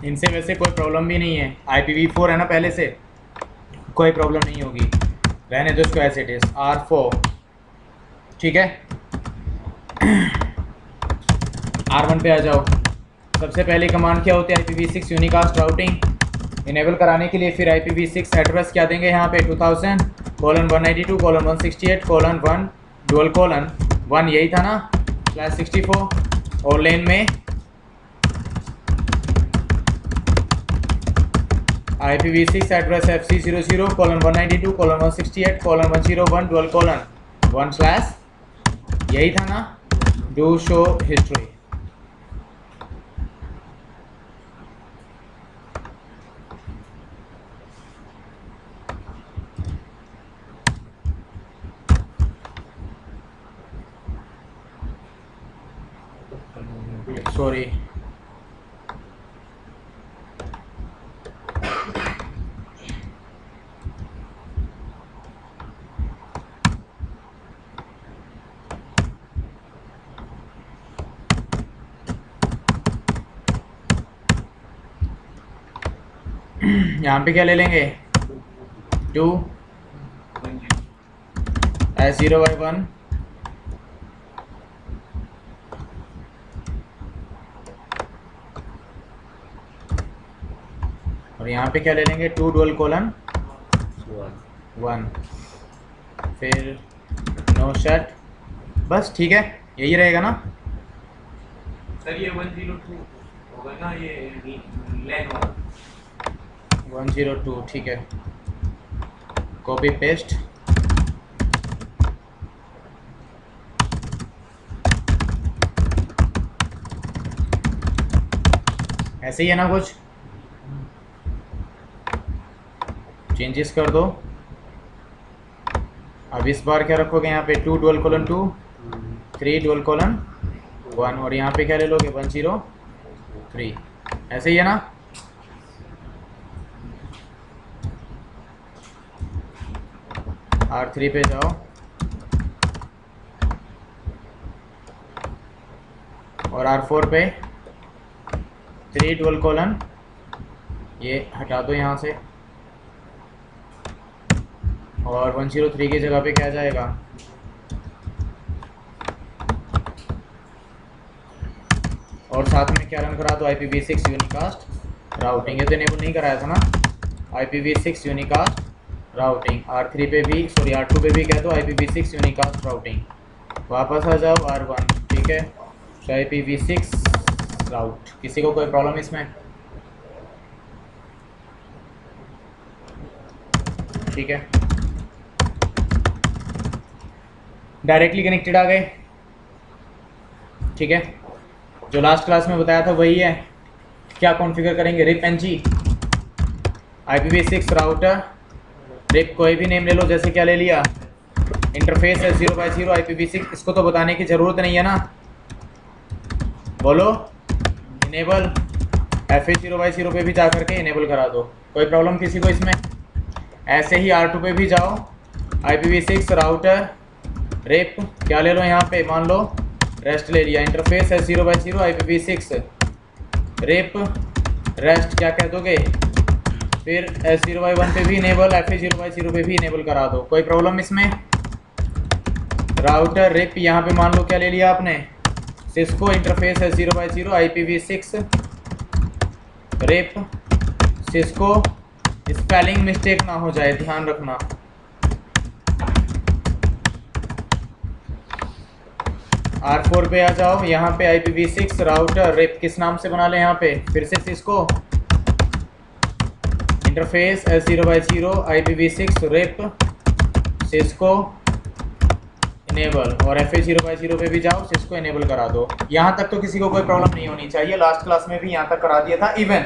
इनसे वैसे कोई प्रॉब्लम भी नहीं है, IPv4 है ना पहले से, कोई प्रॉब्लम नहीं होगी, रहने दो इसको ऐसे इट इज R4। ठीक है, R1 पे आ जाओ। सबसे पहले कमांड क्या होती है, IPv6 यूनिकास्ट राउटिंग इनेबल कराने के लिए। फिर IPv6 एड्रेस क्या देंगे यहाँ पे 2000:192:168:1 यही था ना, /64 और लेन में IPv6 एड्रेस FC00:192:168:1 यही था ना, डू शो हिस्ट्री। सॉरी, यहाँ पे क्या ले लेंगे 2/0/1 और यहाँ पे क्या ले लेंगे 2:1, फिर नो शट, बस ठीक है, यही रहेगा ना सर। ये 102 होगा ना, ये लैन वाला 102। ठीक है, कॉपी पेस्ट, ऐसे ही है ना, कुछ चेंजेस कर दो। अब इस बार क्या रखोगे यहाँ पे 2:2, 3:1 और यहाँ पे क्या ले लोगे 103, ऐसे ही है ना। R3 पे जाओ और R4 पे 3:1, ये हटा दो यहाँ से और 103 की जगह पे क्या जाएगा, और साथ में क्या रन करा दो IPv6 यूनिकास्ट राउटिंग, ये तो इनेबल नहीं कराया था ना, IPv6 यूनिकास्ट राउटिंग। R3 पे भी, सॉरी R2 पे भी कह दो IPv6 यूनिकास्ट राउटिंग। वापस आ जाओ R1। ठीक है, तो IPv6 राउट, किसी को कोई प्रॉब्लम इसमें? ठीक है, डायरेक्टली कनेक्टेड आ गए। ठीक है, जो लास्ट क्लास में बताया था वही है। क्या कॉन्फ़िगर करेंगे, rib ng IPv6 router, rib कोई भी नेम ले लो, जैसे क्या ले लिया, इंटरफेस है 0/0 IPv6, इसको तो बताने की ज़रूरत नहीं है ना, बोलो इनेबल FA 0/0 पे भी जा करके इनेबल करा दो, कोई प्रॉब्लम किसी को इसमें? ऐसे ही R2 पे भी जाओ, IPv6 राउटर रिप क्या ले लो, यहाँ पे मान लो रेस्ट ले लिया, इंटरफेस है 0/0 IPv6 रिप रेस्ट क्या कह दोगे, फिर S0/1 पे भी इनेबल, FA 0/0 पे भी इनेबल करा दो, कोई प्रॉब्लम इसमें? राउटर रिप यहाँ पे मान लो क्या ले लिया आपने, सिस्को, इंटरफेस है 0/0 IPv6 RIP Cisco, spelling mistake ना हो जाए, ध्यान रखना। R4 पे आ जाओ, यहाँ पे IPv6 राउटर रिप किस नाम से बना ले, यहाँ पे फिर से Cisco, interface S0/0 IPv6 RIP Cisco enable, और FA 0/0 पे भी जाओ, सिस्को इनेबल करा दो। यहाँ तक तो किसी को कोई प्रॉब्लम नहीं होनी चाहिए, लास्ट क्लास में भी यहाँ तक करा दिया था। इवन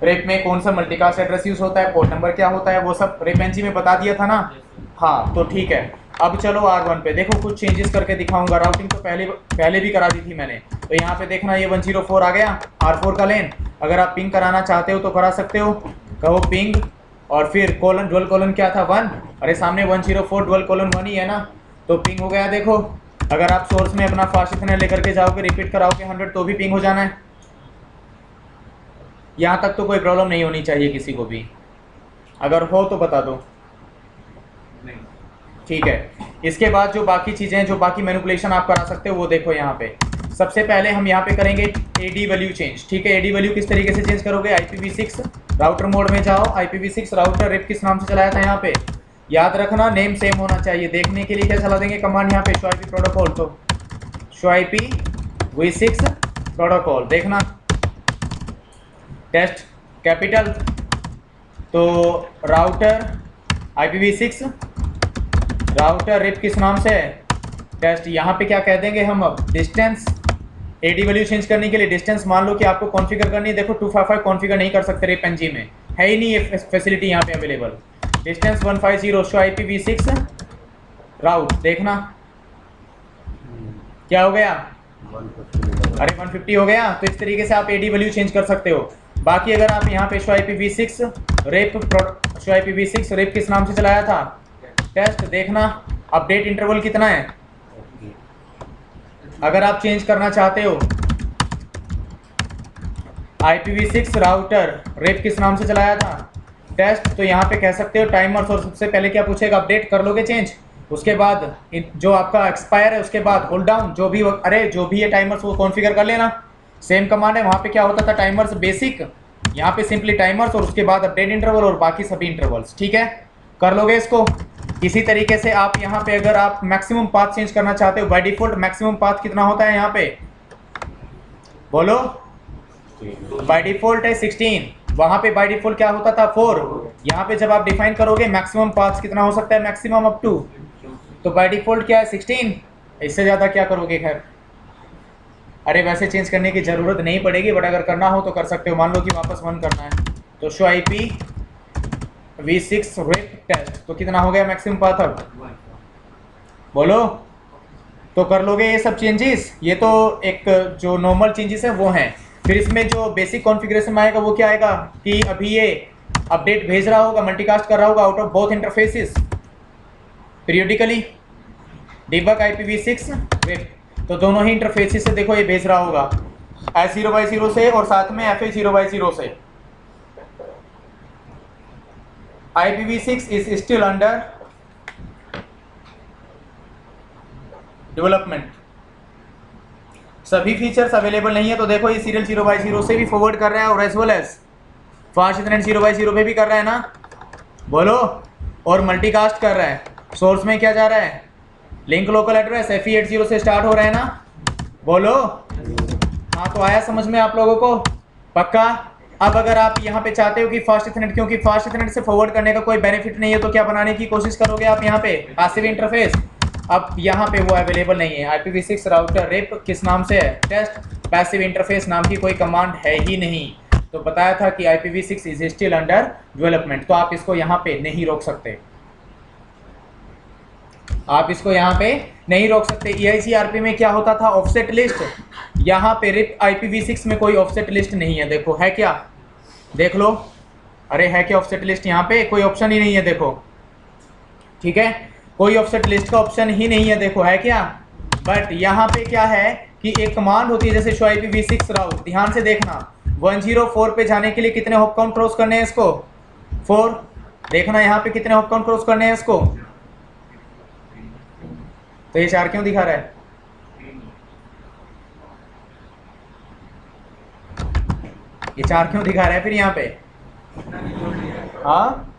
रिप में कौन सा मल्टीकास्ट एड्रेस यूज होता है, पोर्ट नंबर क्या होता है, वो सब रिप ng में बता दिया था ना। हाँ तो ठीक है, अब चलो R1 पे देखो, कुछ चेंजेस करके दिखाऊंगा। राउटिंग तो पहले भी करा दी थी मैंने, तो यहाँ पे देखना ये 104 आ गया, R4 का लेन। अगर आप पिंग कराना चाहते हो तो करा सकते हो, कहो पिंग और फिर कोलन, डबल कोलन क्या था 1, अरे सामने 104 डबल कोलन 1 ही है ना, तो पिंग हो गया। देखो अगर आप सोर्स में अपना फास्ट इथरनेट लेकर के जाओगे, रिपीट कराओगे 100 तो भी पिंग हो जाना है। यहाँ तक तो कोई प्रॉब्लम नहीं होनी चाहिए किसी को भी, अगर हो तो बता दो। नहीं। ठीक है, इसके बाद जो बाकी चीज़ें हैं, जो बाकी मैनिपुलेशन आप करा सकते हो वो देखो यहाँ पे। सबसे पहले हम यहाँ पे करेंगे एडी वैल्यू चेंज। ठीक है, एडी वैल्यू किस तरीके से चेंज करोगे, IPv6 राउटर मोड में जाओ, IPv6 राउटर रिप किस नाम से चलाया था यहाँ पे, याद रखना नेम सेम होना चाहिए। देखने के लिए क्या चला देंगे कमांड यहाँ पे, शो IP प्रोटोकॉल, तो शो IPv6 प्रोटोकॉल, देखना टेस्ट कैपिटल, तो राउटर IPv6 राउटर रिप किस नाम से है, टेस्ट। यहाँ पे क्या कह देंगे हम अब, डिस्टेंस। एडी वैल्यू चेंज करने के लिए डिस्टेंस मान लो कि आपको कॉन्फ़िगर करनी है, देखो 255 कॉन्फ़िगर नहीं कर सकते रिप एनजी में, है ही नहीं ये फैसिलिटी यहाँ पे अवेलेबल। डिस्टेंस 150 शो IPv6 राउट, देखना क्या हो गया, अरे 150 हो गया। तो इस तरीके से आप एडी वैल्यू चेंज कर सकते हो। बाकी अगर आप यहाँ पे शो IPv6 रेप किस नाम से चलाया था, टेस्ट, देखना अपडेट इंटरवल कितना है, अगर आप चेंज करना चाहते हो IPv6 राउटर रेप किस नाम से चलाया था, टेस्ट, तो यहाँ पे कह सकते हो टाइमर्स, और सबसे पहले क्या पूछेगा, अपडेट कर लोगे चेंज, उसके बाद जो आपका एक्सपायर है उसके बाद होल्ड डाउन, जो भी है टाइमर्स वो कॉन्फ़िगर कर लेना। सेम कमांड है, वहाँ पे क्या होता था टाइमर्स बेसिक, यहाँ पे सिंपली टाइमर्स और उसके बाद अपडेट इंटरवल और बाकी सभी इंटरवल्स। ठीक है, कर लोगे इसको। इसी तरीके से आप यहाँ पे अगर आप मैक्सिमम पाथ चेंज करना चाहते हो, बाय डिफॉल्ट मैक्सिमम पाथ कितना होता है यहाँ पे, बोलो, बाय डिफॉल्ट है 16, वहाँ पे बाय डिफॉल्ट क्या होता था 4, यहाँ पे जब आप डिफाइन करोगे मैक्सिमम पाथ कितना हो सकता है, मैक्सिमम अप टू, तो बाय डिफॉल्ट क्या है 16, इससे ज़्यादा क्या करोगे, खैर अरे वैसे चेंज करने की ज़रूरत नहीं पड़ेगी, बट अगर करना हो तो कर सकते हो। मान लो कि वापस 1 करना है, तो शो IPv6 रेप टेस्ट, तो कितना हो गया मैक्सिमम पाथ अब, बोलो, तो कर लोगे ये सब चेंजेस। ये तो एक जो नॉर्मल चेंजेस है वो हैं। फिर इसमें जो बेसिक कॉन्फ़िगरेशन में आएगा वो क्या आएगा कि अभी ये अपडेट भेज रहा होगा, मल्टीकास्ट कर रहा होगा out of both interfaces periodically, debug IPv6 web, तो दोनों ही इंटरफेसेस से देखो ये भेज रहा होगा S0/0 से और साथ में FA0/0 से। IPv6 is still under development, सभी फीचर्स अवेलेबल नहीं है, तो देखो ये सीरियल 0/0 से भी फॉरवर्ड कर रहा है और as well as fast Ethernet 0/0 पे भी कर रहा है ना, बोलो, और मल्टीकास्ट कर रहा है। सोर्स में क्या जा रहा है, लिंक लोकल एड्रेस FE80 से स्टार्ट हो रहा है ना, बोलो, हाँ तो आया समझ में आप लोगों को, पक्का। अब अगर आप यहाँ पे चाहते हो कि फास्ट इथरनेट, क्योंकि फास्ट इथरनेट से फॉरवर्ड करने का कोई बेनिफिट नहीं है, तो क्या बनाने की कोशिश करोगे आप यहाँ पे पैसिव इंटरफेस, अब यहाँ पे वो अवेलेबल नहीं है। IPv6 राउटर रेप किस नाम से है, टेस्ट, पैसिव इंटरफेस नाम की कोई कमांड है ही नहीं, तो बताया था कि IPv6 is still under development, तो आप इसको यहाँ पे नहीं रोक सकते, आप इसको यहाँ पे नहीं रोक सकते। EIGRP में क्या होता था, ऑफसेट लिस्ट, यहाँ पे रिप IPv6 में कोई ऑफसेट लिस्ट नहीं है, देखो है क्या, देख लो, अरे है क्या ऑफसेट लिस्ट, यहाँ पे कोई ऑप्शन ही नहीं है, देखो, ठीक है, कोई ऑफसेट लिस्ट का ऑप्शन ही नहीं है, देखो है क्या। बट यहाँ पे क्या है कि एक कमांड होती है जैसे शो IPv6 राउट, ध्यान से देखना, 104 पे जाने के लिए कितने हॉप काउंट क्रॉस करने हैं इसको, 4, देखना यहाँ पे कितने हॉप काउंट क्रॉस करने हैं इसको, तो ये 4 क्यों दिखा रहा है, ये 4 क्यों दिखा रहा है फिर यहाँ पे, हाँ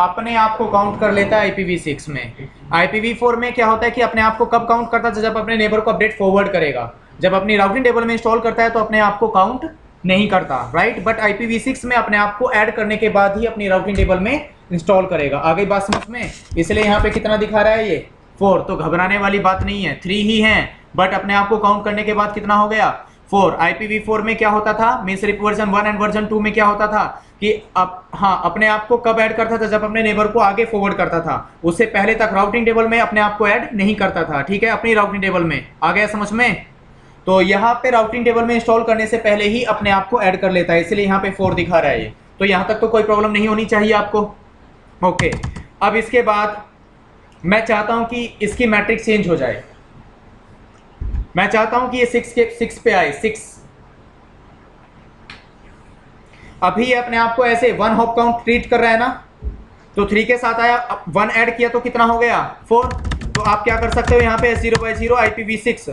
अपने आप को काउंट कर लेता है IPv6 में। IPv4 में क्या होता है कि अपने आप को कब काउंट करता है, जब अपने नेबर को अपडेट फॉरवर्ड करेगा, जब अपनी राउटिंग टेबल में इंस्टॉल करता है तो अपने आप को काउंट नहीं करता, राइट। बट IPv6 में अपने आप को ऐड करने के बाद ही अपनी राउटिंग टेबल में इंस्टॉल करेगा। आगे बात समझ में, इसलिए यहाँ पे कितना दिखा रहा है ये 4, तो घबराने वाली बात नहीं है, 3 ही है, बट अपने आप को काउंट करने के बाद कितना हो गया 4। IPv4 में क्या होता था, means RIP version 1 and version 2 में क्या होता था कि अपने आप को कब ऐड करता था, जब अपने नेबर को आगे फॉरवर्ड करता था, उससे पहले तक राउटिंग टेबल में अपने आप को ऐड नहीं करता था, ठीक है, अपनी राउटिंग टेबल में। आ गया समझ में, तो यहाँ पे राउटिंग टेबल में इंस्टॉल करने से पहले ही अपने आप को ऐड कर लेता है, इसलिए यहाँ पे 4 दिखा रहा है ये, तो यहाँ तक तो कोई प्रॉब्लम नहीं होनी चाहिए आपको, ओके। अब इसके बाद मैं चाहता हूँ कि इसकी मैट्रिक्स चेंज हो जाए, मैं चाहता हूँ कि ये 6 पे आए, 6 अभी ये अपने आप को ऐसे 1 हॉप काउंट ट्रीट कर रहा है ना, तो 3 के साथ आया, 1 ऐड किया तो कितना हो गया 4। तो आप क्या कर सकते हो यहाँ पे S0/0 IPv6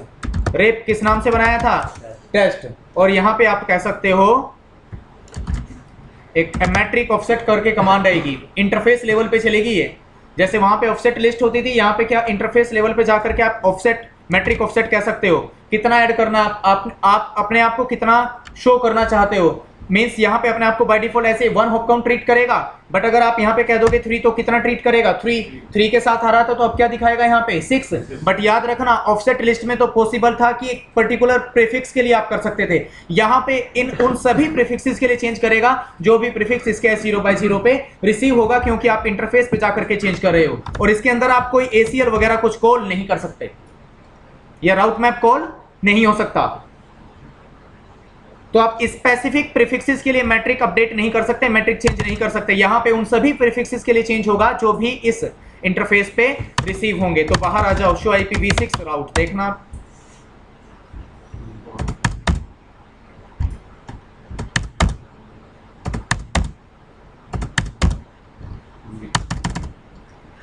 रेप किस नाम से बनाया था, टेस्ट, और यहाँ पे आप कह सकते हो एक मैट्रिक ऑफसेट करके कमांड आएगी, इंटरफेस लेवल पे चलेगी ये। जैसे वहां पे ऑफसेट लिस्ट होती थी, यहाँ पे क्या इंटरफेस लेवल पे जाकर के आप ऑफसेट मैट्रिक ऑफसेट कह सकते हो, कितना ऐड करना आप अपने आप को कितना शो करना चाहते हो। मींस यहाँ पे अपने आप को बाय डिफॉल्ट ऐसे 1 हॉप काउंट ट्रीट करेगा, बट अगर आप यहाँ पे कह दोगे 3 तो कितना ट्रीट करेगा, 3 के साथ आ रहा था तो अब क्या दिखाएगा यहाँ पे 6। बट याद रखना ऑफसेट लिस्ट में तो पॉसिबल था कि एक पर्टिकुलर प्रीफिक्स के लिए आप कर सकते थे, यहाँ पे इन उन सभी प्रीफिक्सेस के लिए चेंज करेगा जो भी प्रीफिक्स इसके S0/0 पे रिसीव होगा, क्योंकि आप इंटरफेस पे जाकर के चेंज कर रहे हो, और इसके अंदर आप कोई ACL वगैरह कुछ कॉल नहीं कर सकते, या राउट मैप कॉल नहीं हो सकता। तो आप स्पेसिफिक प्रीफिक्सेस के लिए मैट्रिक अपडेट नहीं कर सकते, मैट्रिक चेंज नहीं कर सकते। यहां पे उन सभी प्रीफिक्सेस के लिए चेंज होगा जो भी इस इंटरफेस पे रिसीव होंगे। तो बाहर आ जाओ, शो IPv6 राउट देखना।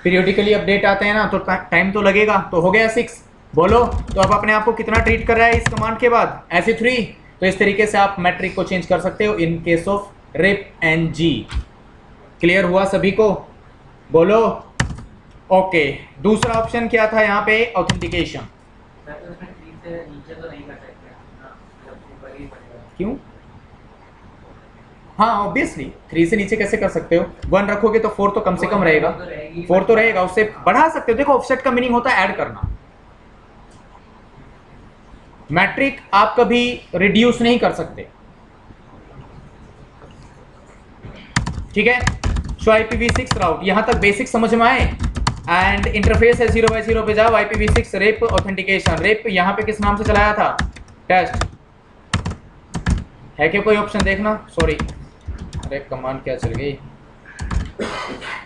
पीरियोडिकली अपडेट आते हैं ना, तो टाइम तो लगेगा। तो हो गया 6, बोलो तो अब अपने आप को कितना ट्रीट कर रहा है इस कमांड के बाद, ऐसे 3। तो इस तरीके से आप मैट्रिक को चेंज कर सकते हो in case of RIP N G. Clear हुआ सभी को, बोलो ओके। दूसरा ऑप्शन क्या था यहाँ पे, ऑथेंटिकेशन। क्यों, हाँ ऑब्वियसली 3 से नीचे कैसे कर सकते हो, 1 रखोगे तो 4 तो कम से कम रहेगा, 4 तो रहेगा, उससे बढ़ा सकते हो। देखो ऑफसेट का मीनिंग होता है ऐड करना, मैट्रिक आप कभी रिड्यूस नहीं कर सकते, ठीक है। शो IPv6 राउट, यहां तक बेसिक समझ में आए। एंड इंटरफेस S0/0 पे जाओ, IPv6 रेप ऑथेंटिकेशन। रेप यहां पे किस नाम से चलाया था, टेस्ट। है क्या कोई ऑप्शन देखना, सॉरी अरे कमांड क्या चल गई,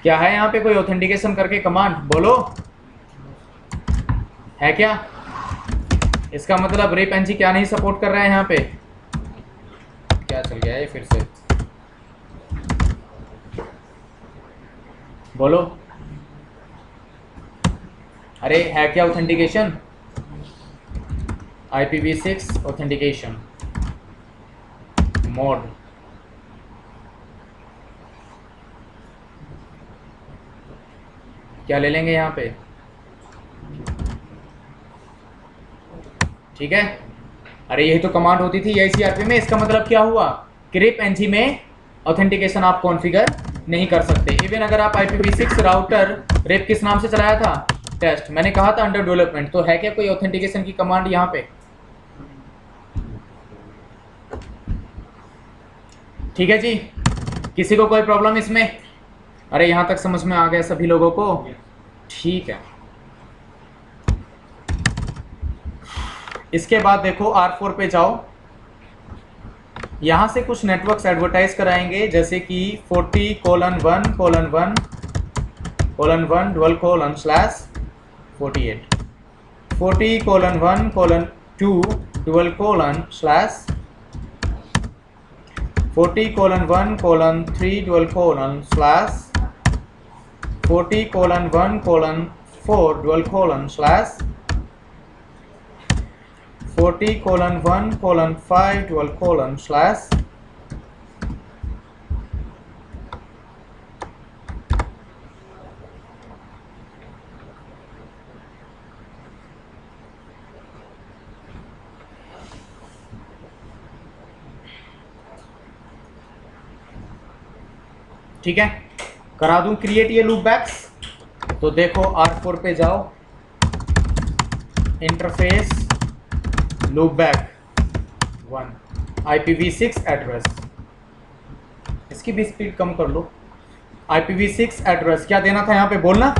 क्या है यहाँ पे कोई ऑथेंटिकेशन करके कमांड, बोलो है क्या। इसका मतलब रेप एनजी क्या नहीं सपोर्ट कर रहा है यहाँ पे, क्या चल गया है फिर से, बोलो। अरे है क्या ऑथेंटिकेशन, IPv6 ऑथेंटिकेशन मोड। क्या ले लेंगे यहाँ पे, ठीक है। अरे यही तो कमांड होती थी CRP में। इसका मतलब क्या हुआ कि रेप एनजी में ऑथेंटिकेशन आप कॉन्फ़िगर नहीं कर सकते। इवन अगर आप IPv6 राउटर रेप किस नाम से चलाया था, टेस्ट, मैंने कहा था अंडर डेवलपमेंट। तो है क्या कोई ऑथेंटिकेशन की कमांड यहाँ पे, ठीक है जी। किसी को कोई प्रॉब्लम इसमें, अरे यहाँ तक समझ में आ गया सभी लोगों को, ठीक है। इसके बाद देखो R4 पे जाओ, यहां से कुछ नेटवर्क्स एडवर्टाइज कराएंगे, जैसे कि 40:1:1:1//48 40:1:2/40:3:40:1/40:1:4:/40:5:/. ठीक है, करा दूं क्रिएट ये लूप बैक्स। तो देखो R4 पे जाओ, interface loop back 1 IPv6 address, इसकी भी स्पीड कम कर लो। IPv6 एड्रेस क्या देना था यहाँ पे, बोलना।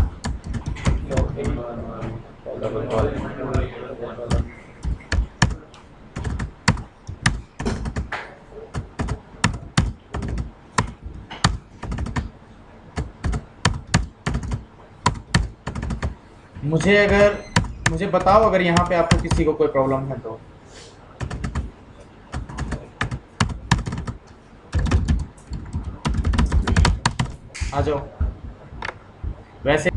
मुझे बताओ अगर यहाँ पे आपको किसी को कोई प्रॉब्लम है तो। आ जाओ। वैसे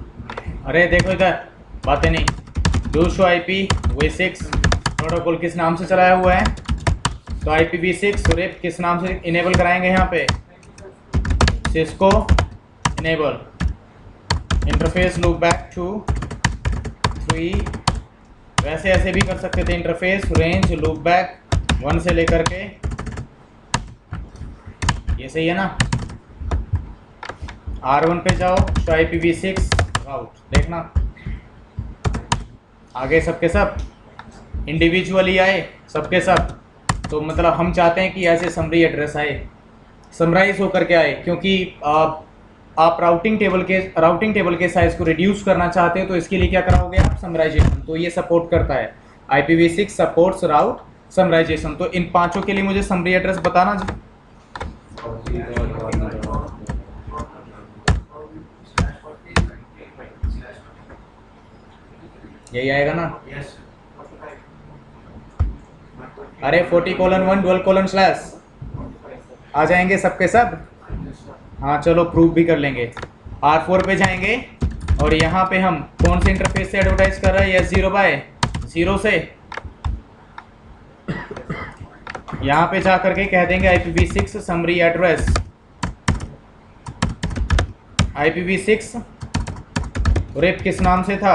अरे देखो इधर बातें नहीं। Do show IP v6 protocol किस नाम से चलाया हुआ है, तो IPv6 रेप किस नाम से इनेबल कराएंगे यहाँ पे, Cisco enable interface loop back 2 3। वैसे ऐसे भी कर सकते थे, इंटरफेस रेंज लूप बैक 1 से लेकर के, ये सही है ना। R1 पे जाओ, शो IPv6 राउट, देखना आगे सबके सब इंडिविजुअली आए सबके सब। तो मतलब हम चाहते हैं कि ऐसे समरी एड्रेस आए, समराइज होकर के आए, क्योंकि आप राउटिंग टेबल के साइज को रिड्यूस करना चाहते हो, तो इसके लिए क्या कराओगे आप, समराइजेशन। तो ये सपोर्ट करता है, IPv6 सपोर्ट्स राउट समराइजेशन। तो इन पांचों के लिए मुझे समरी एड्रेस बताना जी। यही आएगा ना। अरे 40:1 12:/ आ जाएंगे सबके सब। हाँ चलो प्रूव भी कर लेंगे। R4 पे जाएंगे और यहाँ पे हम कौन से इंटरफेस से एडवर्टाइज कर रहे हैं, S0/0 से। यहाँ पे जा करके कह देंगे IPv6 summary address, IPv6 rape किस नाम से था,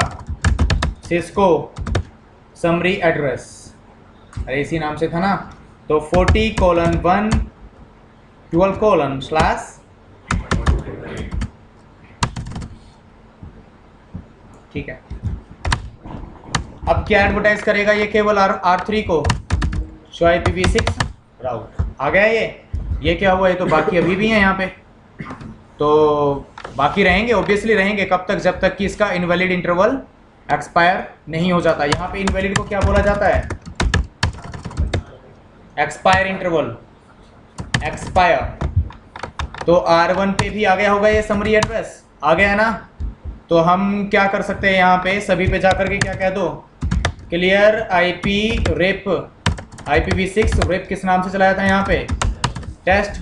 सिस्को समरी एड्रेस, अरे इसी नाम से था ना। तो 40:1 12:/ ठीक है। अब क्या एडवर्टाइज करेगा ये, केवल R3 को, शो IPv6 राउट। आ गया ये क्या हुआ, ये तो बाकी अभी भी है यहाँ पे, तो बाकी रहेंगे, ऑब्वियसली रहेंगे। कब तक, जब तक कि इसका इनवैलिड इंटरवल एक्सपायर नहीं हो जाता। यहाँ पे इनवैलिड को क्या बोला जाता है, एक्सपायर इंटरवल, एक्सपायर। तो R1 पे भी आ गया होगा ये समरी एड्रेस, आ गया है ना। तो हम क्या कर सकते हैं, यहाँ पे सभी पे जाकर के क्या कह दो, clear IP rape, IPv6 rape किस नाम से चलाया था यहाँ पे, टेस्ट।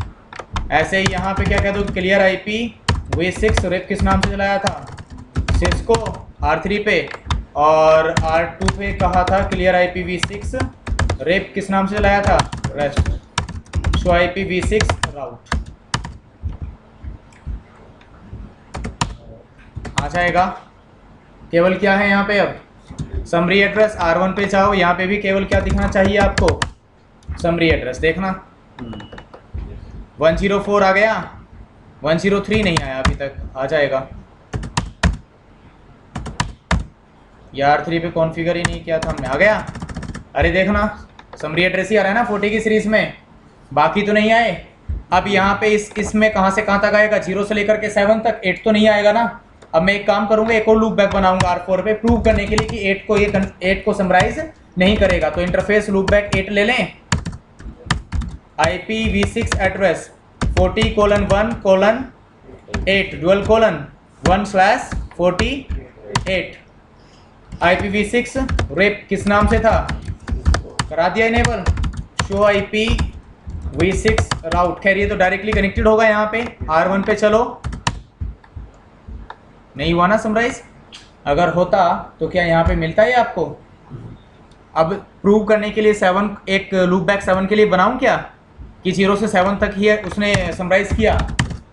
ऐसे ही यहाँ पे क्या कह दो, क्लियर IPv6 रेप किस नाम से चलाया था, सिस्को R3 पे। और R2 पे कहा था क्लियर IPv6 रेप किस नाम से चलाया था, रेस्ट, शो IPv6 राउट। आ जाएगा। केवल क्या है यहाँ पे, अब समरी एड्रेस। R1 पे जाओ, यहाँ पे भी केवल क्या दिखना चाहिए आपको, समरी एड्रेस, देखना 104 आ गया, 103 नहीं आया अभी तक, आ जाएगा। यार R3 पे कॉन्फ़िगर ही नहीं किया था हमने, आ गया। अरे देखना समरी एड्रेस ही आ रहा है ना 40 की सीरीज में, बाकी तो नहीं आए। अब यहाँ पे इसमें कहाँ से कहाँ तक आएगा, 0 से लेकर के 7 तक, 8 तो नहीं आएगा ना। अब मैं एक काम करूंगा, एक और लूप बैक बनाऊंगा R4 पे, प्रूव करने के लिए कि 8 को समराइज नहीं करेगा। तो इंटरफेस लूप बैक 8 ले लें, IPv6 एड्रेस 40:1:8 12:1/48। IPv6 रेप किस नाम से था, करा दिया इनेबल, शो IPv6 राउट। खैर ये तो डायरेक्टली कनेक्टेड होगा यहाँ पे। R1 पे चलो, नहीं हुआ ना समराइज, अगर होता तो क्या यहाँ पे मिलता है आपको। अब प्रूव करने के लिए 7, एक लूप बैक 7 के लिए बनाऊं क्या, कि 0 से 7 तक ही उसने समराइज किया।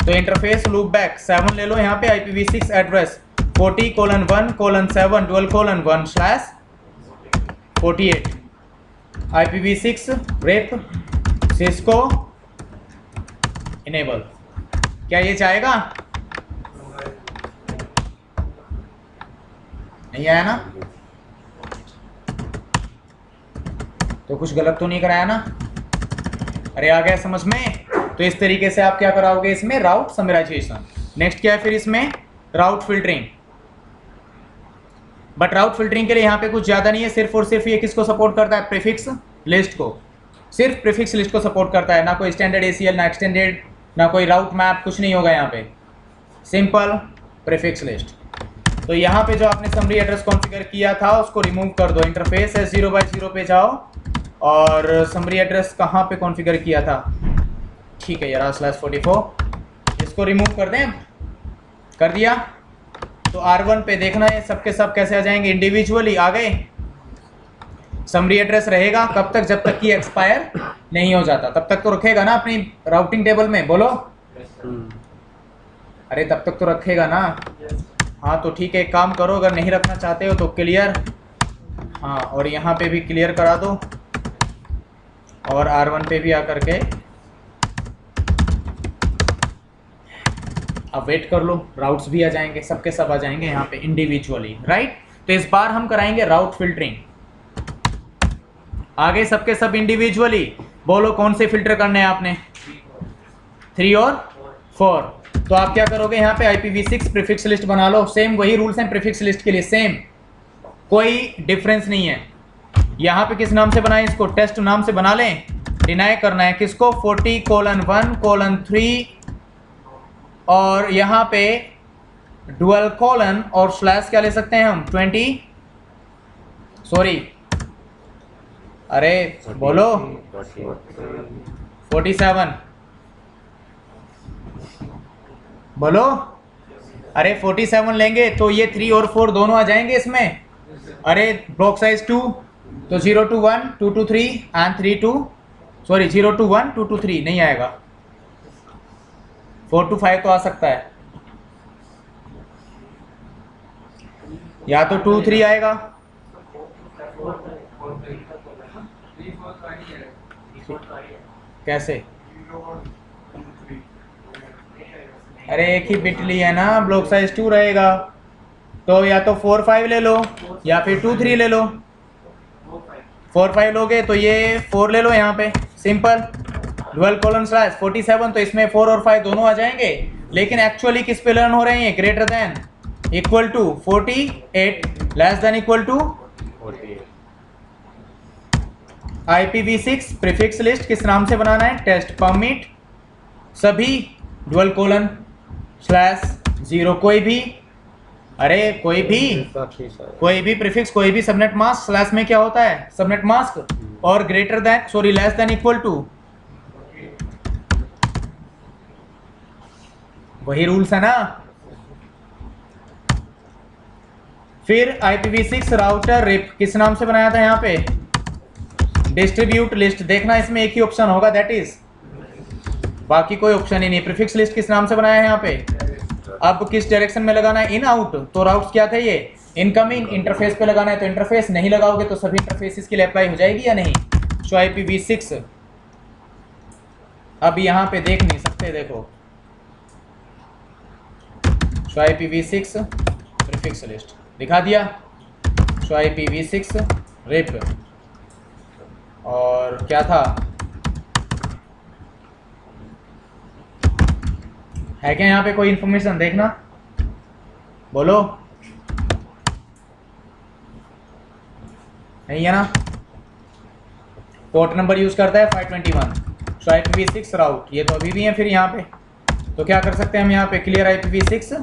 तो इंटरफेस लूप बैक 7 ले लो, यहाँ पे IPv6 address 40:1:7 12:1/48 IPv6 rape Cisco enable. क्या ये चाहेगा, नहीं आया ना, तो कुछ गलत तो नहीं कराया ना। अरे आ गया समझ में। तो इस तरीके से आप क्या कराओगे इसमें, राउट समराइजेशन। नेक्स्ट क्या है फिर इसमें, राउट फिल्टरिंग। बट राउट फिल्टरिंग के लिए यहाँ पे कुछ ज़्यादा नहीं है, सिर्फ और सिर्फ ये किसको सपोर्ट करता है, प्रीफिक्स लिस्ट को। सिर्फ प्रीफिक्स लिस्ट को सपोर्ट करता है, ना कोई स्टैंडर्ड ACL, ना एक्सटेंडेड, ना कोई राउट मैप, कुछ नहीं होगा यहाँ पे, सिंपल प्रीफिक्स लिस्ट। तो यहाँ पे जो आपने समरी एड्रेस कॉन्फ़िगर किया था उसको रिमूव कर दो। इंटरफेस S0/0 पे जाओ और समरी एड्रेस कहाँ पे कॉन्फ़िगर किया था, ठीक है यार, /44 इसको रिमूव कर दें। कर दिया। तो R1 पे देखना है सबके सब कैसे आ जाएंगे, इंडिविजुअली आ गए। समरी एड्रेस रहेगा कब तक, जब तक कि एक्सपायर नहीं हो जाता, तब तक तो रखेगा ना अपनी राउटिंग टेबल में, बोलो। अरे तब तक तो रखेगा ना। हाँ तो ठीक है, एक काम करो, अगर नहीं रखना चाहते हो तो क्लियर, हाँ और यहाँ पे भी क्लियर करा दो, और R1 पे भी आकर के अब वेट कर लो, राउट्स भी आ जाएंगे, सबके सब आ जाएंगे यहाँ पे इंडिविजुअली, राइट। तो इस बार हम कराएंगे राउट फिल्टरिंग। आगे सबके सब इंडिविजुअली, बोलो कौन से फिल्टर करने हैं आपने, 3 और 4। तो आप क्या करोगे, यहाँ पे IPv6 प्रीफिक्स लिस्ट बना लो, सेम वही रूल्स हैं प्रीफिक्स लिस्ट के लिए, सेम, कोई डिफरेंस नहीं है। यहाँ पे किस नाम से बनाएं, इसको टेस्ट नाम से बना लें। डिनाई करना है किसको, 40:1:3, और यहाँ पे डुअल कोलन और स्लैश क्या ले सकते हैं हम, 20, सॉरी अरे बोलो 47, बोलो, अरे 47 लेंगे तो ये 3 और 4 दोनों आ जाएंगे इसमें। अरे ब्लॉक साइज 2, तो 0 to 1, 2 to 3 and 3 to, sorry 0 to 1, 2 to 3 नहीं आएगा, 4 to 5 तो आ सकता है, या तो 2 3 आएगा। कैसे, अरे एक ही बिट ली है ना, ब्लॉक साइज 2 रहेगा, तो या तो 4 5 ले लो या फिर 2 3 ले लो। 4 5 लोगे तो ये 4 ले लो यहाँ पे, सिंपल, डुअल कोलन स्लैश 47, तो इसमें 4 और 5 दोनों आ जाएंगे। लेकिन एक्चुअली किस पे लर्न हो रहे हैं, greater than equal to 48 less than equal to 48। IPv6 prefix list किस नाम से बनाना है, टेस्ट परमिट सभी डुअल कोलन स्लैश 0, कोई भी, अरे कोई भी प्रीफिक्स, कोई भी सबनेट मास्क, स्लैश में क्या होता है सबनेट मास्क, और greater than, sorry less than equal to, वही रूल्स है ना। फिर IPv6 राउटर रिप किस नाम से बनाया था, यहाँ पे डिस्ट्रीब्यूट लिस्ट, देखना इसमें एक ही ऑप्शन होगा, दैट इज, बाकी कोई ऑप्शन ही नहीं। प्रीफिक्स लिस्ट किस नाम से बनाया है यहाँ पे, अब किस डायरेक्शन में लगाना है, इन आउट, तो राउट्स क्या थे ये, इनकमिंग, इंटरफेस पे लगाना है, तो इंटरफेस नहीं लगाओगे तो सभी इंटरफेसेस के लिए अप्लाई हो जाएगी या नहीं। सो IPv6 अब यहाँ पे देख नहीं सकते, देखो सो IPv6 प्रीफिक्स लिस्ट दिखा दिया, सो IPv6 रिप, और क्या था, है क्या यहाँ पे कोई इंफॉर्मेशन, देखना बोलो, नहीं है ना। पोर्ट नंबर यूज करता है 521, सो IPv6 राउट, ये तो अभी भी है फिर यहाँ पे, तो क्या कर सकते हैं हम यहाँ पे, क्लियर IPv6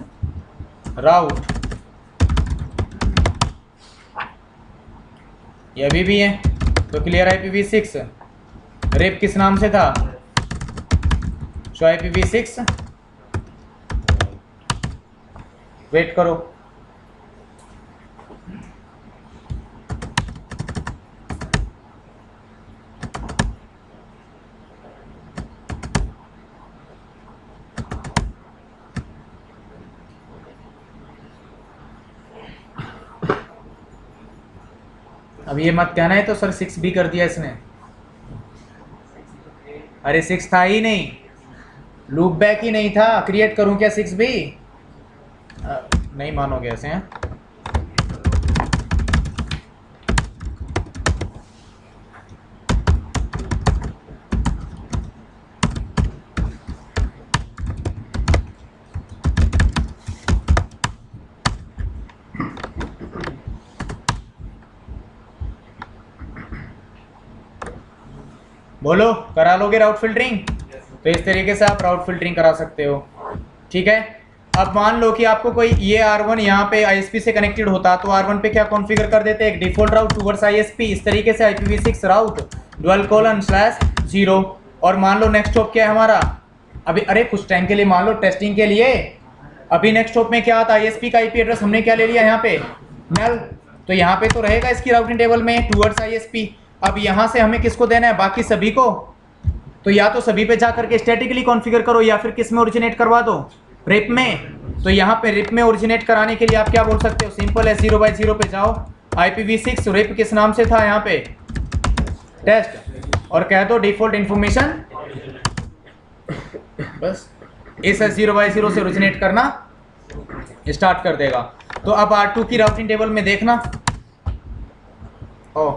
राउट, ये अभी भी है, तो क्लियर IPv6 रिप किस नाम से था, सो IPv6, वेट करो, अब ये मत कहना है तो सर 6 भी कर दिया इसने, अरे 6 था ही नहीं, लूप बैक ही नहीं था, क्रिएट करूं क्या 6 भी, नहीं मानोगे ऐसे हैं। बोलो करा लोगे राउट फिल्टरिंग, तो इस तरीके से आप राउट फिल्टरिंग करा सकते हो, ठीक है। अब मान लो कि आपको कोई ये R1 यहाँ पे ISP से कनेक्टेड होता, तो R1 पे क्या कॉन्फ़िगर कर देते हैं, एक डिफॉल्ट राउट टूवर्ड्स ISP, इस तरीके से IPv6 राउट डुअल कोलन स्लैश 0, और मान लो नेक्स्ट हॉप क्या है हमारा, अभी अरे कुछ टाइम के लिए मान लो टेस्टिंग के लिए अभी नेक्स्ट हॉप में क्या आता है, आईएसपी का आईपी एड्रेस हमने क्या ले लिया यहाँ पे, नल, तो यहाँ पे तो रहेगा इसकी राउटिंग टेबल में टूवर्ड्स आईएसपी। अब यहाँ से हमें किसको देना है, बाकी सभी को, तो या तो सभी पे जा करके स्टैटिकली कॉन्फ़िगर करो या फिर किस में ओरिजिनेट करवा दो, रिप में। तो यहाँ पे रिप में ओरिजिनेट कराने के लिए आप क्या बोल सकते हो, सिंपल है 0/0 पे जाओ, IPv6 रिप किस नाम से था यहाँ पे, टेस्ट, और कह दो डिफॉल्ट इंफॉर्मेशन, बस इस 0/0 से ओरिजिनेट करना स्टार्ट कर देगा। तो अब R2 की राउटिंग टेबल में देखना, ओ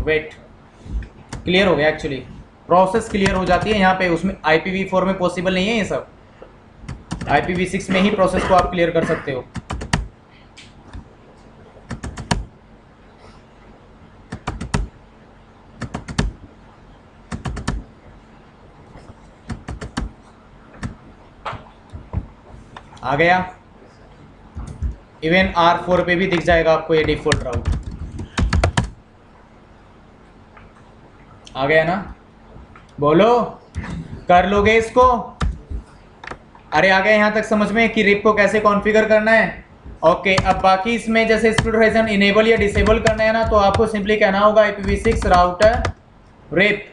वेट, क्लियर हो गया, एक्चुअली प्रोसेस क्लियर हो जाती है यहाँ पे, उसमें IPv4 में पॉसिबल नहीं है ये सब, IPv6 में ही प्रोसेस को आप क्लियर कर सकते हो। आ गया, इवन R4 पे भी दिख जाएगा आपको ये डिफॉल्ट राउट, आ गया ना, बोलो कर लोगे इसको, अरे आ गया यहाँ तक समझ में कि रिप को कैसे कॉन्फ़िगर करना है। ओके, अब बाकी इसमें जैसे स्प्लिट होराइजन इनेबल या डिसेबल करना है ना, तो आपको सिंपली कहना होगा IPv6 राउटर रिप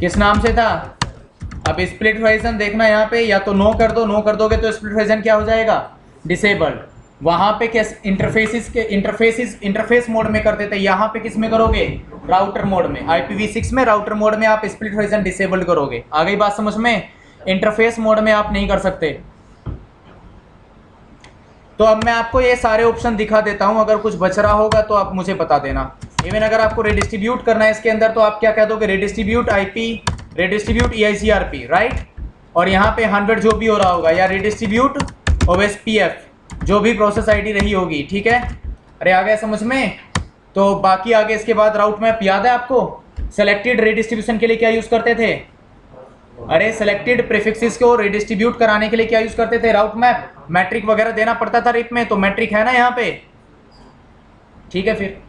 किस नाम से था। अब स्प्लिट होराइजन देखना यहाँ पे, या तो नो कर दो, नो कर दोगे तो स्प्लिट होराइजन क्या हो जाएगा, डिसेबल्ड। वहां पे क्या इंटरफेस मोड में करते थे, यहाँ पे किस में करोगे, राउटर मोड में, IPv6 में राउटर मोड में आप स्प्लिट होराइजन डिसेबल्ड करोगे। आ गई बात समझ में, इंटरफेस मोड में आप नहीं कर सकते। तो अब मैं आपको ये सारे ऑप्शन दिखा देता हूं, अगर कुछ बच रहा होगा तो आप मुझे बता देना। इवन अगर आपको रिडिस्ट्रीब्यूट करना है इसके अंदर, तो आप क्या कह दोगे, redistribute IP, redistribute EIGRP, right, और यहाँ पे 100 जो भी हो रहा होगा, या रिडिस्ट्रीब्यूट OSPF जो भी प्रोसेस ID रही होगी, ठीक है। अरे आ गया समझ में। तो बाकी आगे इसके बाद राउट मैप याद है आपको, सेलेक्टेड रिडिस्ट्रीब्यूशन के लिए क्या यूज करते थे, अरे सेलेक्टेड प्रीफिक्सेस को रिडिस्ट्रीब्यूट कराने के लिए क्या यूज करते थे, राउट मैप, मैट्रिक वगैरह देना पड़ता था रिप में, तो मैट्रिक है ना यहाँ पे, ठीक है। फिर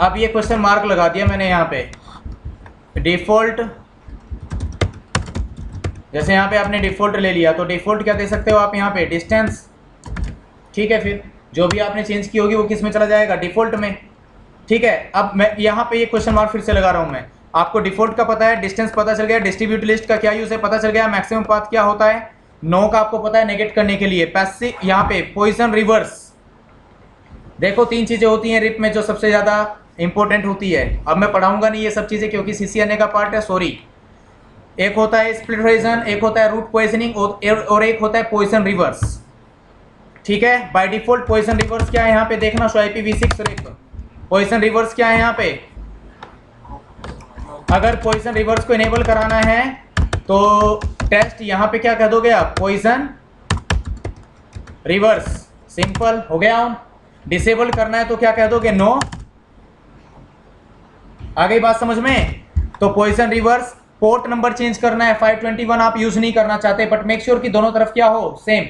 अब ये क्वेश्चन मार्क लगा दिया मैंने यहाँ पे, डिफॉल्ट, जैसे यहाँ पे आपने डिफॉल्ट ले लिया, तो डिफॉल्ट क्या दे सकते हो आप यहाँ पे, डिस्टेंस, ठीक है। फिर जो भी आपने चेंज की होगी वो किस में चला जाएगा, डिफॉल्ट में, ठीक है। अब मैं यहाँ पे ये क्वेश्चन मार्क फिर से लगा रहा हूँ मैं, आपको डिफॉल्ट का पता है, डिस्टेंस पता चल गया, डिस्ट्रीब्यूट लिस्ट का क्या यूज है पता चल गया, मैक्सिमम पाथ क्या होता है, नो का आपको पता है नेगेट करने के लिए, पैसिव यहाँ पे पोजीशन रिवर्स, देखो 3 चीजें होती हैं रिप में जो सबसे ज्यादा इंपॉर्टेंट होती है। अब मैं पढ़ाऊंगा नहीं ये सब चीजें क्योंकि CCNA का पार्ट है, सॉरी। एक होता है स्प्लिट होराइजन, एक होता है रूट पोजिशनिंग, और एक होता है पोजीशन रिवर्स, ठीक है। बाय डिफॉल्ट पोजीशन रिवर्स क्या है यहाँ पे देखना, सो IPv6 रिप पोजीशन रिवर्स क्या है यहाँ पे, अगर पोजीशन रिवर्स को इनेबल कराना है तो टेस्ट यहाँ पे क्या कह दोगे आप, पोजीशन रिवर्स, सिंपल हो गया। डिसेबल करना है तो क्या कह दोगे, नो। आ गई बात समझ में। तो position reverse, port number change करना है, 521 आप यूज नहीं करना चाहते, बट मेक श्योर कि दोनों तरफ क्या हो, सेम।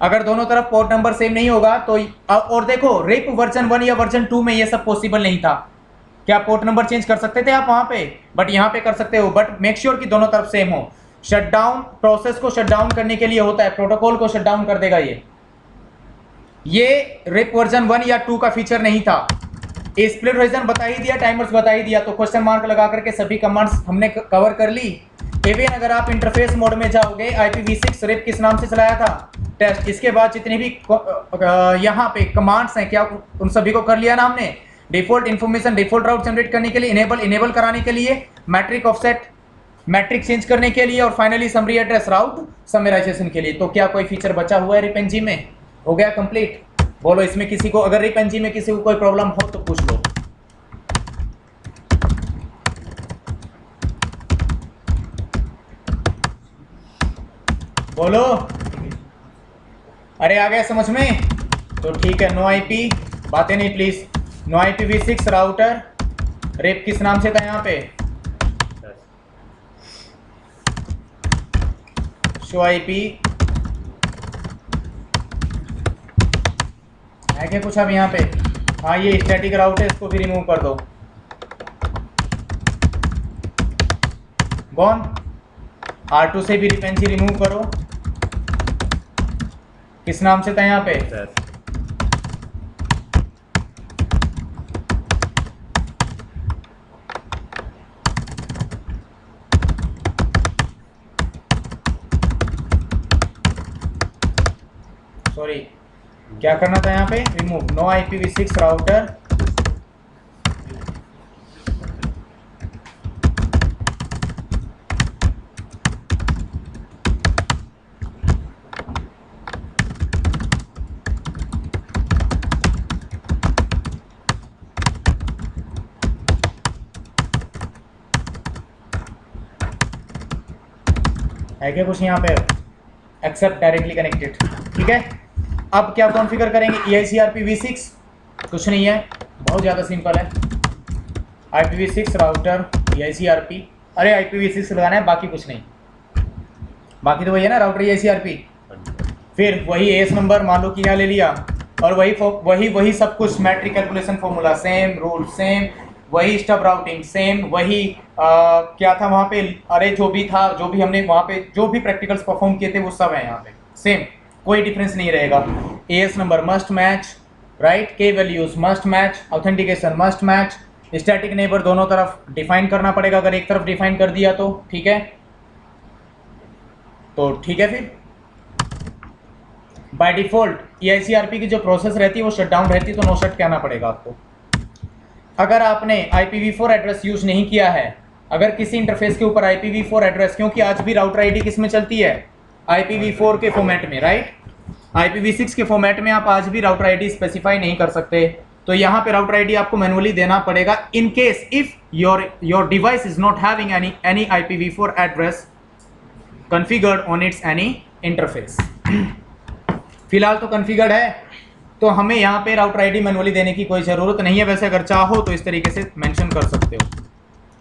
अगर दोनों तरफ पोर्ट नंबर सेम नहीं होगा तो, और देखो रिप वर्जन 1 या वर्जन 2 में ये सब पॉसिबल नहीं था, क्या पोर्ट नंबर चेंज कर सकते थे आप वहां पे, बट यहाँ पे कर सकते हो, बट मेक श्योर कि दोनों तरफ सेम हो। शटडाउन, प्रोसेस को शटडाउन करने के लिए होता है, प्रोटोकॉल को शटडाउन कर देगा ये रिप वर्जन 1 या 2 का फीचर नहीं था। स्प्लिट होराइजन बता ही दिया, टाइमर्स बता ही दिया, तो क्वेश्चन मार्क लगा करके सभी कमांड्स हमने कवर कर ली। इवन अगर आप इंटरफेस मोड में जाओगे, IPv6 रिप किस नाम से चलाया था, टेस्ट, इसके बाद जितने भी यहाँ पे कमांड्स हैं क्या उन सभी को कर लिया ना हमने, डिफॉल्ट इंफॉर्मेशन, डिफॉल्ट राउट जनरेट करने के लिए, इनेबल कराने के लिए, मैट्रिक ऑफसेट, मैट्रिक चेंज करने के लिए, और फाइनली समरी एड्रेस राउट समराइजेशन के लिए। तो क्या कोई फीचर बचा हुआ है रिप में, हो गया कंप्लीट। बोलो इसमें किसी को, अगर रिप में किसी को कोई प्रॉब्लम हो तो पूछ लो। बोलो, अरे आ गया समझ में, तो ठीक है। नो IP बातें नहीं please, no IPv6 router rib किस नाम से था यहाँ पे, शो IP है क्या कुछ अब यहाँ पे, हाँ ये स्टैटिक राउट है, इसको भी रिमूव कर दो। कौन? R2 से भी डिपेंडेंसी रिमूव करो। किस नाम से था यहाँ पे? सॉरी, क्या करना था यहाँ पे? रिमूव नो IPv6 राउटर है क्या कुछ यहाँ पे? एक्सेप्ट डायरेक्टली कनेक्टेड, ठीक है। अब क्या कॉन्फ़िगर करेंगे? EICRPv6 कुछ नहीं है, बहुत ज़्यादा सिंपल है। IPv6 राउटर EICRP, अरे IPv6 लगाना है, बाकी कुछ नहीं, बाकी तो वही है ना, राउटर EICRP। फिर वही एस नंबर मान लो कि यहाँ ले लिया, और वही सब कुछ, metric calculation formula same, rule same, वही स्टब राउटिंग सेम, वही क्या था वहाँ पे, अरे जो भी था, जो भी हमने वहाँ पे जो भी प्रैक्टिकल्स परफॉर्म किए थे वो सब है यहाँ पे सेम, कोई डिफरेंस नहीं रहेगा। AS number must match, right, K values must match, authentication must match, static neighbour दोनों तरफ डिफाइन करना पड़ेगा, अगर एक तरफ डिफाइन कर दिया तो ठीक है, तो ठीक है। फिर बाय डिफॉल्ट EICRP की जो प्रोसेस रहती है वो शटडाउन रहती है, तो नो शट कहना पड़ेगा आपको। अगर आपने IPv4 एड्रेस यूज नहीं किया है, अगर किसी इंटरफेस के ऊपर IPv4 एड्रेस, क्योंकि आज भी राउटर आईडी किस में चलती है? IPv4 के फॉर्मेट में, राइट। IPv6 के फॉर्मेट में आप आज भी राउटर आईडी स्पेसिफाई नहीं कर सकते, तो यहाँ पे राउटर आईडी आपको मैनुअली देना पड़ेगा in case if your device is not having any IPv4 address configured on it's any interface. फिलहाल तो कॉन्फ़िगर्ड है, तो हमें यहाँ पे राउटर आईडी मैनुअली देने की कोई ज़रूरत नहीं है। वैसे अगर चाहो तो इस तरीके से मेंशन कर सकते हो।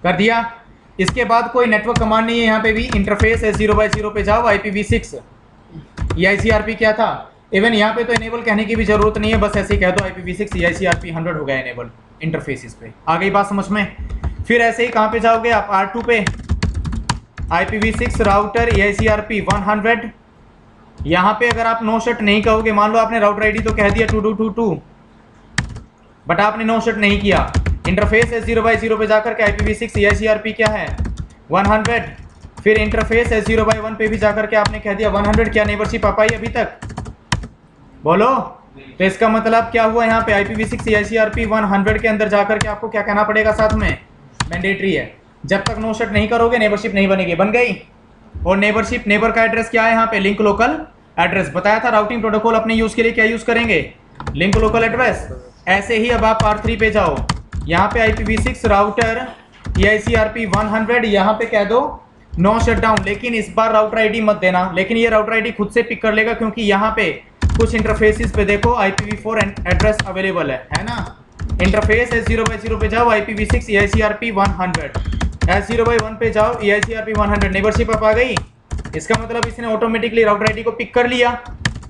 कर दिया। इसके बाद कोई नेटवर्क कमांड नहीं है, यहाँ पे भी इंटरफेस है 0x0 पे जाओ, IPv6 EICRP क्या था, इवन यहाँ पे तो इनेबल कहने की भी जरूरत नहीं है, बस ऐसे ही कह दो IPv6 EICRP 100 हो गया इनेबल इंटरफेसेस पे। आ गई बात समझ में? फिर ऐसे ही कहाँ पे जाओगे आप? R2 पे IPv6 राउटर EICRP 100। यहाँ पे अगर आप नो शट नहीं कहोगे, मान लो आपने राउटर आईडी तो कह दिया 2222, बट आपने नो शट नहीं किया, इंटरफेस है 0x0 पे जाकर के IPv6 EICRP क्या है 100, फिर इंटरफेस है 0x1 पे भी जाकर के आपने कह दिया 100, क्या नेबरशिप आ पाई अभी तक? बोलो। तो इसका मतलब क्या हुआ? यहाँ पे IPv6 EICRP 100 के अंदर जाकर के आपको क्या कहना पड़ेगा साथ में? मैंडेटरी है, जब तक नो शट नहीं करोगे नेबरशिप नहीं बनेगी। बन गई। और नेबरशिप, नेबर का एड्रेस क्या है यहाँ पे? Link local address. बताया था राउटिंग प्रोटोकॉल अपने यूज के लिए क्या यूज करेंगे? Link local address. ऐसे ही अब आप R3 पे जाओ, यहाँ पे IPv6 राउटर EICRP 100, यहाँ पे कह दो नो शटडाउन, लेकिन इस बार राउटर आईडी मत देना, लेकिन ये राउटर आईडी खुद से पिक कर लेगा, क्योंकि यहाँ पे कुछ इंटरफेसेस पे देखो IPv4 एड्रेस अवेलेबल है ना। इंटरफेस है 0x0 पे जाओ IPv6 EICRP 100, S0x1 पे जाओ EICRP 100, नेबरशिप अप आ गई। इसका मतलब इसने ऑटोमेटिकली राउटर आईडी को पिक कर लिया।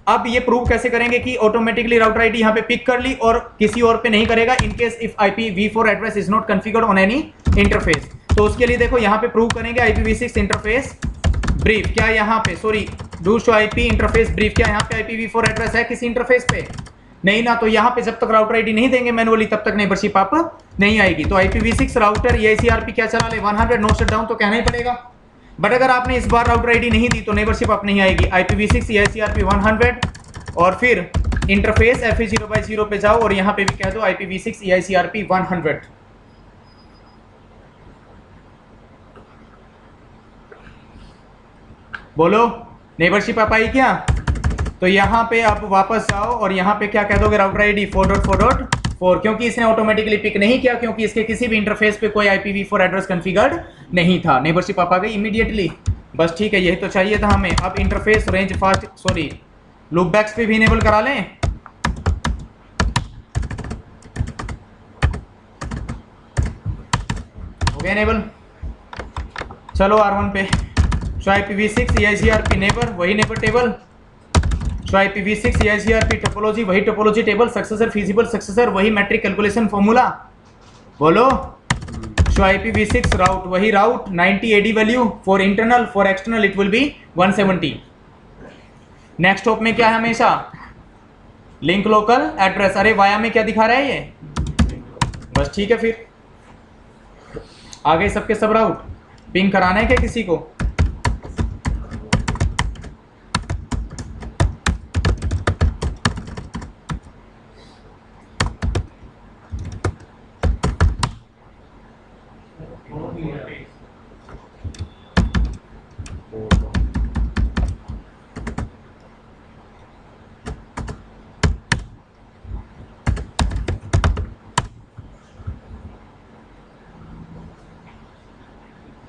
अब ये प्रूव कैसे करेंगे कि ऑटोमेटिकली राउटर आईडी यहाँ पे पिक कर ली और किसी और पे नहीं करेगा, in case if IPv4 address is not configured on any interface. तो उसके लिए देखो यहाँ पे प्रूव करेंगे IPv6 इंटरफेस ब्रीफ, क्या यहाँ पे, sorry, do show IP interface brief, क्या यहाँ पे IPv4 एड्रेस है किसी इंटरफेस पे? नहीं ना। तो यहाँ पे जब तक राउटर आईडी नहीं देंगे मैनुअली, तब तक नेबरशिप आप नहीं आएगी। तो IPv6 राउटर EICRP क्या चला ले 100, नो शटडाउन तो कहना ही पड़ेगा। बट अगर आपने इस बार राउटर आईडी नहीं दी तो नेबरशिप आप नहीं आएगी। IPv6 EICRP 100 और फिर इंटरफेस FE0x0 पे जाओ और यहाँ पे भी कह दो IPv6 EICRP 100। बोलो, नेबरशिप आप आई क्या? तो यहाँ पे आप वापस जाओ और यहाँ पे क्या कह दोगे? राउटर आईडी 4.4.4, क्योंकि इसने ऑटोमेटिकली पिक नहीं किया, क्योंकि इसके किसी भी इंटरफेस पे कोई IPv4 एड्रेस कॉन्फ़िगर्ड नहीं था। नेबरशिप आप आ गई इमीडिएटली। बस ठीक है, यही तो चाहिए था हमें। अब इंटरफेस रेंज फास्ट, सॉरी, लूपबैक्स पे भी इनेबल करा लें। हो गया इनेबल। चलो R1 पे शो IPv6 EICRP नेबर, वही neighbour table, show IPv6 EICRP topology, वही topology table, successor feasible successor, वही मैट्रिक कैलकुलेशन फॉर्मूला। बोलो। शो IPv6 राउट, वही route 90 AD value for internal, for external it will be 170। Next hop में क्या है हमेशा link local address. अरे via में क्या दिखा रहा है ये, बस ठीक है। फिर आगे सबके सब राउट पिंग कराना है क्या किसी को?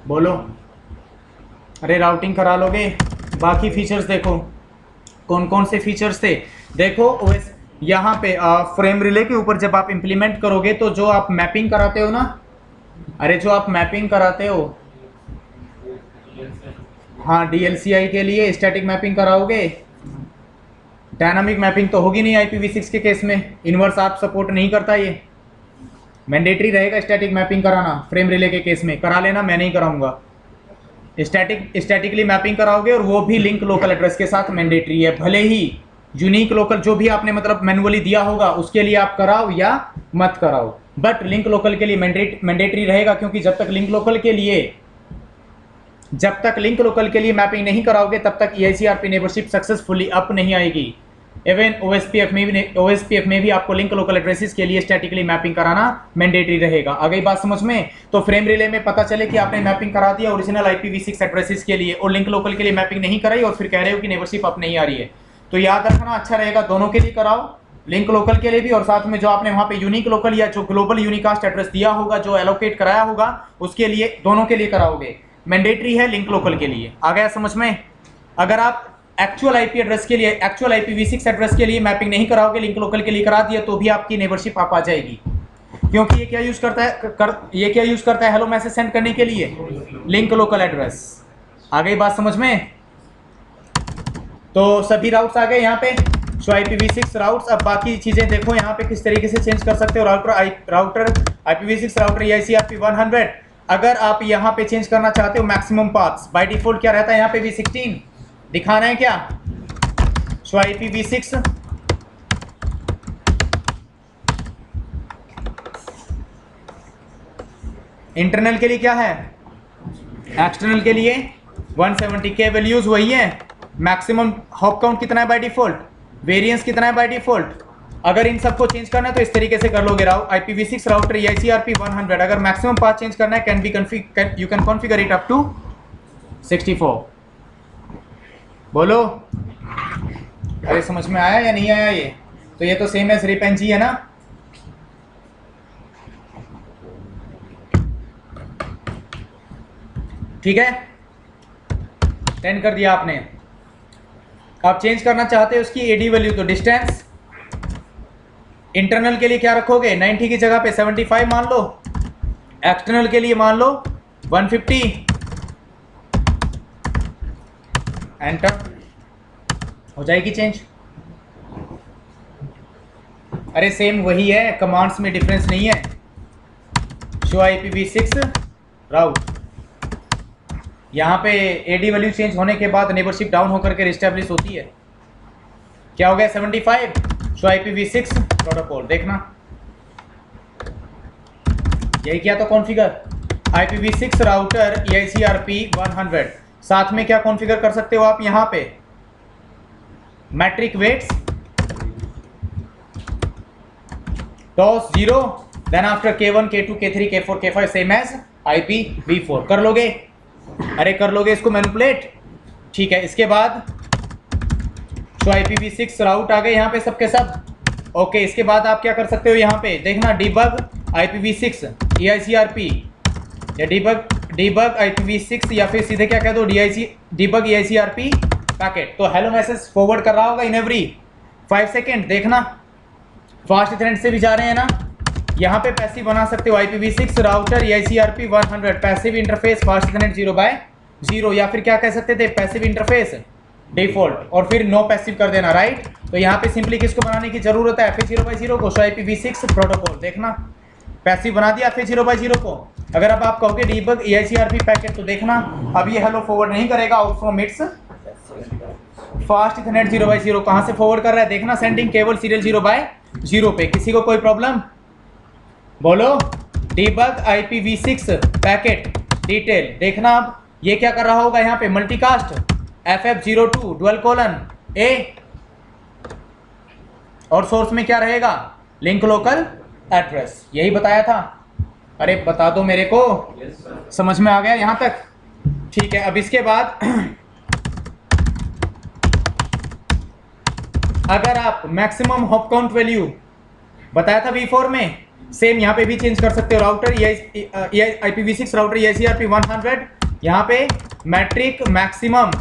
बोलो। अरे राउटिंग करा लोगे। बाकी फीचर्स देखो कौन कौन से फीचर्स थे। देखो ओएस यहाँ पे फ्रेम रिले के ऊपर जब आप इंप्लीमेंट करोगे तो जो आप मैपिंग कराते हो ना, अरे जो आप मैपिंग कराते हो, हाँ DLCI के लिए स्टैटिक मैपिंग कराओगे, डायनामिक मैपिंग तो होगी नहीं IPv6 के केस में, इनवर्स आप सपोर्ट नहीं करता, ये मैंडेटरी रहेगा स्टैटिक मैपिंग कराना। फ्रेम रिले के केस में करा लेना, मैं नहीं कराऊंगा। स्टैटिकली मैपिंग कराओगे और वो भी लिंक लोकल एड्रेस के साथ मैंडेटरी है। भले ही यूनिक लोकल जो भी आपने मतलब मैनुअली दिया होगा उसके लिए आप कराओ या मत कराओ, बट लिंक लोकल के लिए मैंडेटरी रहेगा, क्योंकि जब तक लिंक लोकल के लिए मैपिंग नहीं कराओगे तब तक EICRP नेबरशिप सक्सेसफुली अप नहीं आएगी। इवन OSPF में भी आपको लिंक लोकल एड्रेसेस के लिए स्टैटिकली मैपिंग कराना मैंडेटरी रहेगा। आ गई बात समझ में? तो फ्रेम रिले में पता चले कि आपने मैपिंग करा दिया ओरिजिनल IPv6 एड्रेसेस के लिए और लिंक लोकल के लिए मैपिंग नहीं कराई और फिर कह रहे हो कि नेबरशिप अप नहीं आ रही है, तो याद रखना अच्छा रहेगा दोनों के लिए कराओ, लिंक लोकल के लिए भी और साथ में जो आपने वहां पे यूनिक लोकल या जो ग्लोबल यूनिकास्ट एड्रेस दिया होगा, जो एलोकेट कराया होगा, उसके लिए दोनों के लिए कराओगे। मैंडेटरी है लिंक लोकल के लिए। आ गया समझ में? अगर आप एक्चुअल IP एड्रेस के लिए, एक्चुअल IPv6 एड्रेस के लिए मैपिंग नहीं कराओगे, लिंक लोकल के लिए करा दिया तो भी आपकी नेबरशिप आप आ जाएगी, क्योंकि ये क्या यूज करता है हेलो मैसेज सेंड करने के लिए, लिंक लोकल एड्रेस। आ गई बात समझ में? तो सभी राउट्स आ गए यहाँ पे, शो IPv6 राउट्स। अब बाकी चीजें देखो यहाँ पे किस तरीके से चेंज कर सकते हो। राउटर IPv6 राउटर EICRP 100, अगर आप यहाँ पे चेंज करना चाहते हो मैक्सिमम पाथ्स, बाय डिफॉल्ट क्या रहता है यहाँ पे V16 दिखाना है क्या, शो IPv6 इंटरनल के लिए क्या है, एक्सटर्नल के लिए 170 के वैल्यूज वही है। मैक्सिमम हॉप काउंट कितना है बाय डिफॉल्ट, वेरिएंस कितना है बाय डिफॉल्ट। अगर इन सबको चेंज करना है तो इस तरीके से कर लोगे। IPv6 राउटर EICRP 100, अगर मैक्सिमम पाथ चेंज करना है you can configure it up to 64। बोलो। अरे समझ में आया या नहीं आया ये? तो ये तो सेम एज रिप एंड जी है ना। ठीक है, 10 कर दिया आपने। आप चेंज करना चाहते हो उसकी AD वैल्यू, तो डिस्टेंस इंटरनल के लिए क्या रखोगे, 90 की जगह पे 75 मान लो, एक्सटर्नल के लिए मान लो 150, एंटर हो जाएगी चेंज। अरे सेम वही है, कमांड्स में डिफरेंस नहीं है। शो IPv6 राउट, यहाँ पे AD वैल्यू चेंज होने के बाद नेबरशिप डाउन होकर के रिस्टैब्लिश होती है। क्या हो गया 75, शो IPv6 प्रोटोकॉल, देखना यही किया तो कॉन्फ़िगर IPv6 राउटर EICRP 100। साथ में क्या कॉन्फ़िगर कर सकते हो आप यहाँ पे, metric weights TOS 0, then after K1 K2 K3 K4 K5 same as IPv4 कर लोगे। अरे कर लोगे इसको मैनिपुलेट, ठीक है। इसके बाद शो IPv6 राउट आ गए यहाँ पे सबके सब, ओके। इसके बाद आप क्या कर सकते हो यहाँ पे देखना, डिबग IPv6 EICRP या डिबग IPv6 या फिर सीधे क्या कह दो डिबग EICRP पैकेट। तो हेलो मैसेज फॉरवर्ड कर रहा होगा इन एवरी 5 सेकेंड, देखना फास्ट इथरनेट से भी जा रहे हैं ना। यहाँ पे पैसिव बना सकते हो IPv6 router EICRP 100 passive interface fast Ethernet 0/0, या फिर क्या कह सकते थे पैसिव इंटरफेस डिफॉल्ट और फिर नो पैसिव कर देना, राइट। तो यहाँ पे सिंपली किसको बनाने की जरूरत है, FA0/0 को, शो IPv6 प्रोटोकॉल। देखना पैसिव बना दिया FA0/0 को। अगर अब आप कहोगे डीबग EICRP पैकेट तो देखना अब ये हेलो फॉरवर्ड नहीं करेगा out from its fast Ethernet 0/0 कहाँ से फॉरवर्ड कर रहा है देखना, सेंडिंग केवल सीरियल 0/0 पे। किसी को कोई प्रॉब्लम बोलो। डीबग IPv6 पैकेट डिटेल देखना। अब ये क्या कर रहा होगा यहाँ पे multicast FF02 dual colon A और सोर्स में क्या रहेगा लिंक लोकल एड्रेस, यही बताया था। अरे बता दो मेरे को, समझ में आ गया यहाँ तक? ठीक है। अब इसके बाद अगर आप मैक्सिमम हॉप काउंट वैल्यू बताया था V4 में, सेम यहाँ पे भी चेंज कर सकते हो। राउटर IPv6 राउटर EICRP 100 यहाँ पे मैट्रिक मैक्सिमम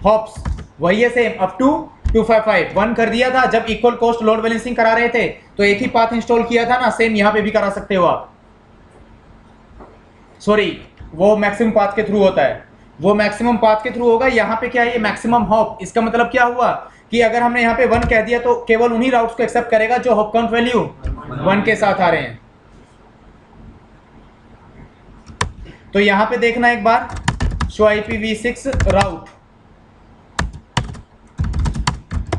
हॉप्स वही है सेम अप टू 255 1 कर दिया था जब इक्वल कोस्ट लोड बैलेंसिंग करा रहे थे, तो एक ही पाथ इंस्टॉल किया था ना, सेम यहाँ पे भी करा सकते हो आप। सॉरी वो मैक्सिमम पाथ के थ्रू होता है, वो मैक्सिमम पाथ के थ्रू होगा। यहाँ पे क्या है ये मैक्सिमम हॉप, इसका मतलब क्या हुआ कि अगर हमने यहाँ पे 1 कह दिया तो केवल उन्हीं राउट्स को एक्सेप्ट करेगा जो हॉप काउंट वैल्यू 1 के साथ आ रहे हैं। तो यहाँ पे देखना एक बार, शो IPv6 राउट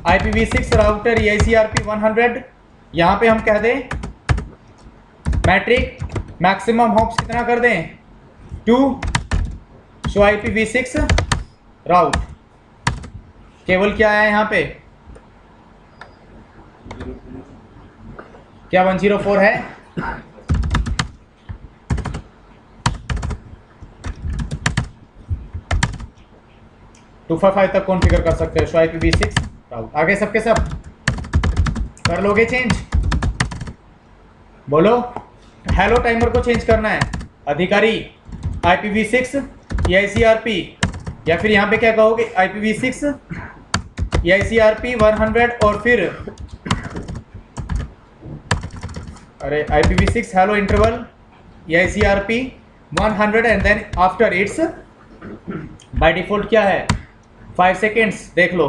IPv6 राउटर EICRP 100, यहाँ पे हम कह दें मैट्रिक मैक्सिमम हॉप्स कितना कर दें 2, शो IPv6 राउट। केवल क्या आया यहाँ पे, क्या 104 है? टू 255 तक कॉन्फ़िगर कर सकते हो शो IPv6 राउट। आगे सबके सब कर लोगे चेंज? बोलो। हेलो टाइमर को चेंज करना है, अधिकारी IPv6 EICRP, या फिर यहाँ पे क्या कहोगे IPv6 EICRP 100 और फिर अरे IPv6 hello interval EICRP 100 and then after it's by default क्या है 5 सेकेंड्स। देख लो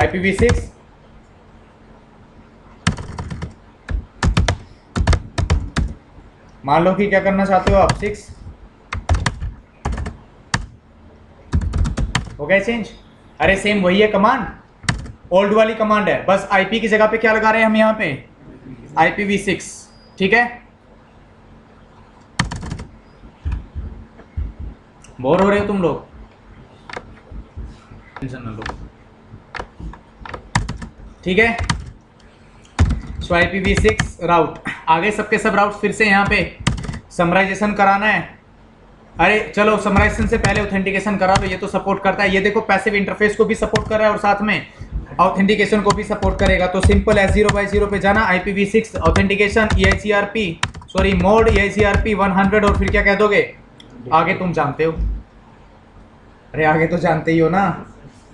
IPv6 मान लो कि क्या करना चाहते हो आप 6 हो गया चेंज। अरे सेम वही है कमांड, ओल्ड वाली कमांड है, बस IP की जगह पे क्या लगा रहे हैं हम यहाँ पे IPv6। ठीक है, बोर हो रहे हो तुम लोग? टेंशन ना लो। ठीक है, सो IPv6 राउट। आगे सबके सब राउट फिर से यहाँ पे समराइजेशन कराना है। अरे चलो समराइजेशन से पहले ऑथेंटिकेशन करा लो, ये तो सपोर्ट करता है। ये देखो पैसिव इंटरफेस को भी सपोर्ट कर रहा है और साथ में ऑथेंटिकेशन को भी सपोर्ट करेगा। तो सिंपल S0/0 पे जाना, IPv6 authentication EICRP sorry mode EICRP 100 और फिर क्या कह दोगे? आगे तुम जानते हो। अरे आगे तो जानते ही हो ना,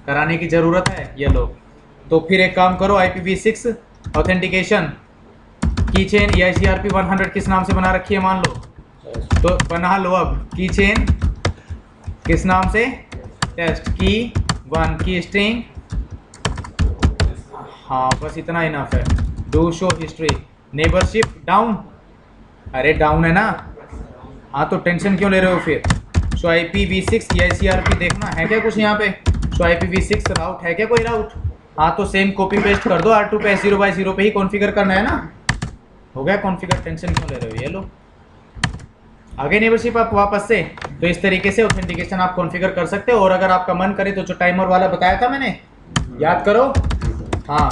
कराने की ज़रूरत है ये लोग। तो फिर एक काम करो, IPv6 ऑथेंटिकेशन कीचेन EICRP 100 किस नाम से बना रखी है मान लो, तो बना लो अब कीचेन किस नाम से, टेस्ट की 1 की स्ट्रिंग। हाँ बस इतना इनफ है। Do show history neighbourship down, अरे डाउन है ना, हाँ तो टेंशन क्यों ले रहे हो फिर। सो IPv6 EICRP देखना है क्या कुछ यहाँ पे, सो IPv6 राउट है क्या कोई राउट? हाँ तो सेम कॉपी पेस्ट कर दो R2 पे S0/0 पे ही कॉन्फ़िगर करना है ना, हो गया कॉन्फ़िगर, टेंशन क्यों ले रहे हो। ये लो आगे नेबरशिप आप वापस से, तो इस तरीके से ऑथेंटिकेशन आप कॉन्फ़िगर कर सकते हो। और अगर आपका मन करे तो जो टाइमर वाला बताया था मैंने, याद करो। हाँ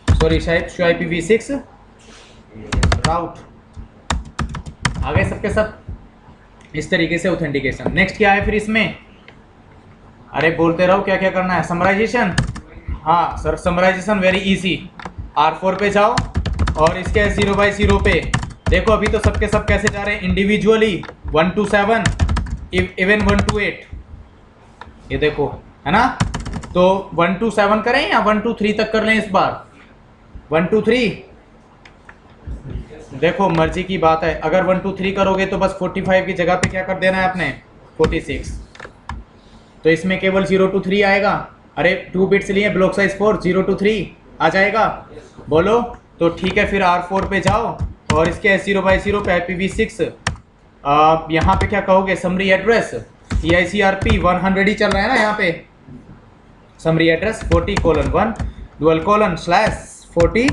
सॉरी शायद शो IPv6 राउट। आगे सबके सब इस तरीके से ऑथेंटिकेशन। नेक्स्ट क्या है फिर इसमें, अरे बोलते रहो क्या क्या करना है। समराइजेशन, हाँ sir summarization very easy. R4 पे जाओ और इसके S0/0 पे देखो, अभी तो सबके सब कैसे जा रहे हैं इंडिविजुअली 1 to 7 इवन 1 to 8, ये देखो है ना। तो 1 to 7 करें या 1 to 3 तक कर लें इस बार? 1 to 3 देखो मर्जी की बात है। अगर 1 to 3 करोगे तो बस 45 की जगह पे क्या कर देना है आपने 46। तो इसमें केवल 0 to 3 आएगा। अरे 2 बिट्स लिए, ब्लॉक साइज 4, 0 to 3 आ जाएगा, बोलो। तो ठीक है, फिर R4 पे जाओ और इसके S0/0 पे IPv6 यहाँ पे क्या कहोगे, समरी एड्रेस EICRP 100 ही चल रहा है ना यहाँ पे, समरी एड्रेस 40:1 :/40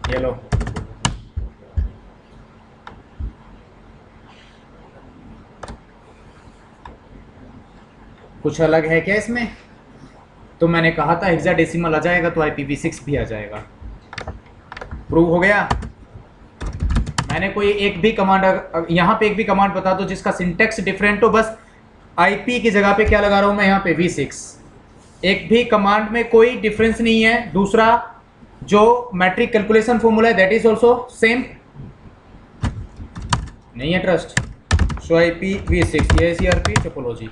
ये लो। कुछ अलग है क्या इसमें? तो मैंने कहा था हेक्साडेसिमल आ जाएगा तो IPv6 भी आ जाएगा। प्रूव हो गया। मैंने कोई एक भी कमांड, यहाँ पे एक भी कमांड बता दो जिसका सिंटेक्स डिफरेंट हो, बस IP की जगह पे क्या लगा रहा हूँ मैं यहाँ पे V6। एक भी कमांड में कोई डिफरेंस नहीं है। दूसरा, जो मैट्रिक कैलकुलेशन फॉर्मूला है दैट इज ऑल्सो सेम। नहीं है ट्रस्ट, सो IPv6 EICRP topology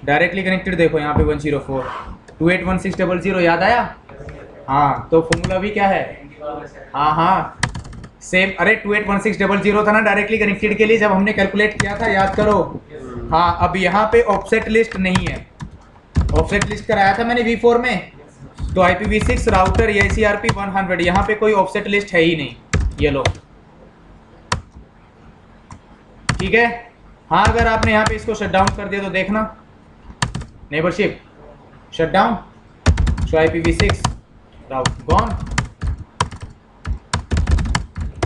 directly connected. देखो यहाँ पे 104 281600 याद आया? हाँ, तो फॉर्मूला भी क्या है? हाँ सेम। अरे 281600 था ना डायरेक्टली कनेक्टेड के लिए जब हमने कैलकुलेट किया था, याद करो। हाँ, अब यहाँ पे ऑफसेट लिस्ट नहीं है। ऑफसेट लिस्ट कराया था मैंने V4 में, तो IPv6 राउटर EICRP 100, यहाँ पे कोई ऑफसेट लिस्ट है ही नहीं। ये लो, ठीक है। हाँ, अगर आपने यहाँ पे इसको शट डाउन कर दिया तो देखना, नेबरशिप शट डाउन, सो IPv6 राउट गॉन।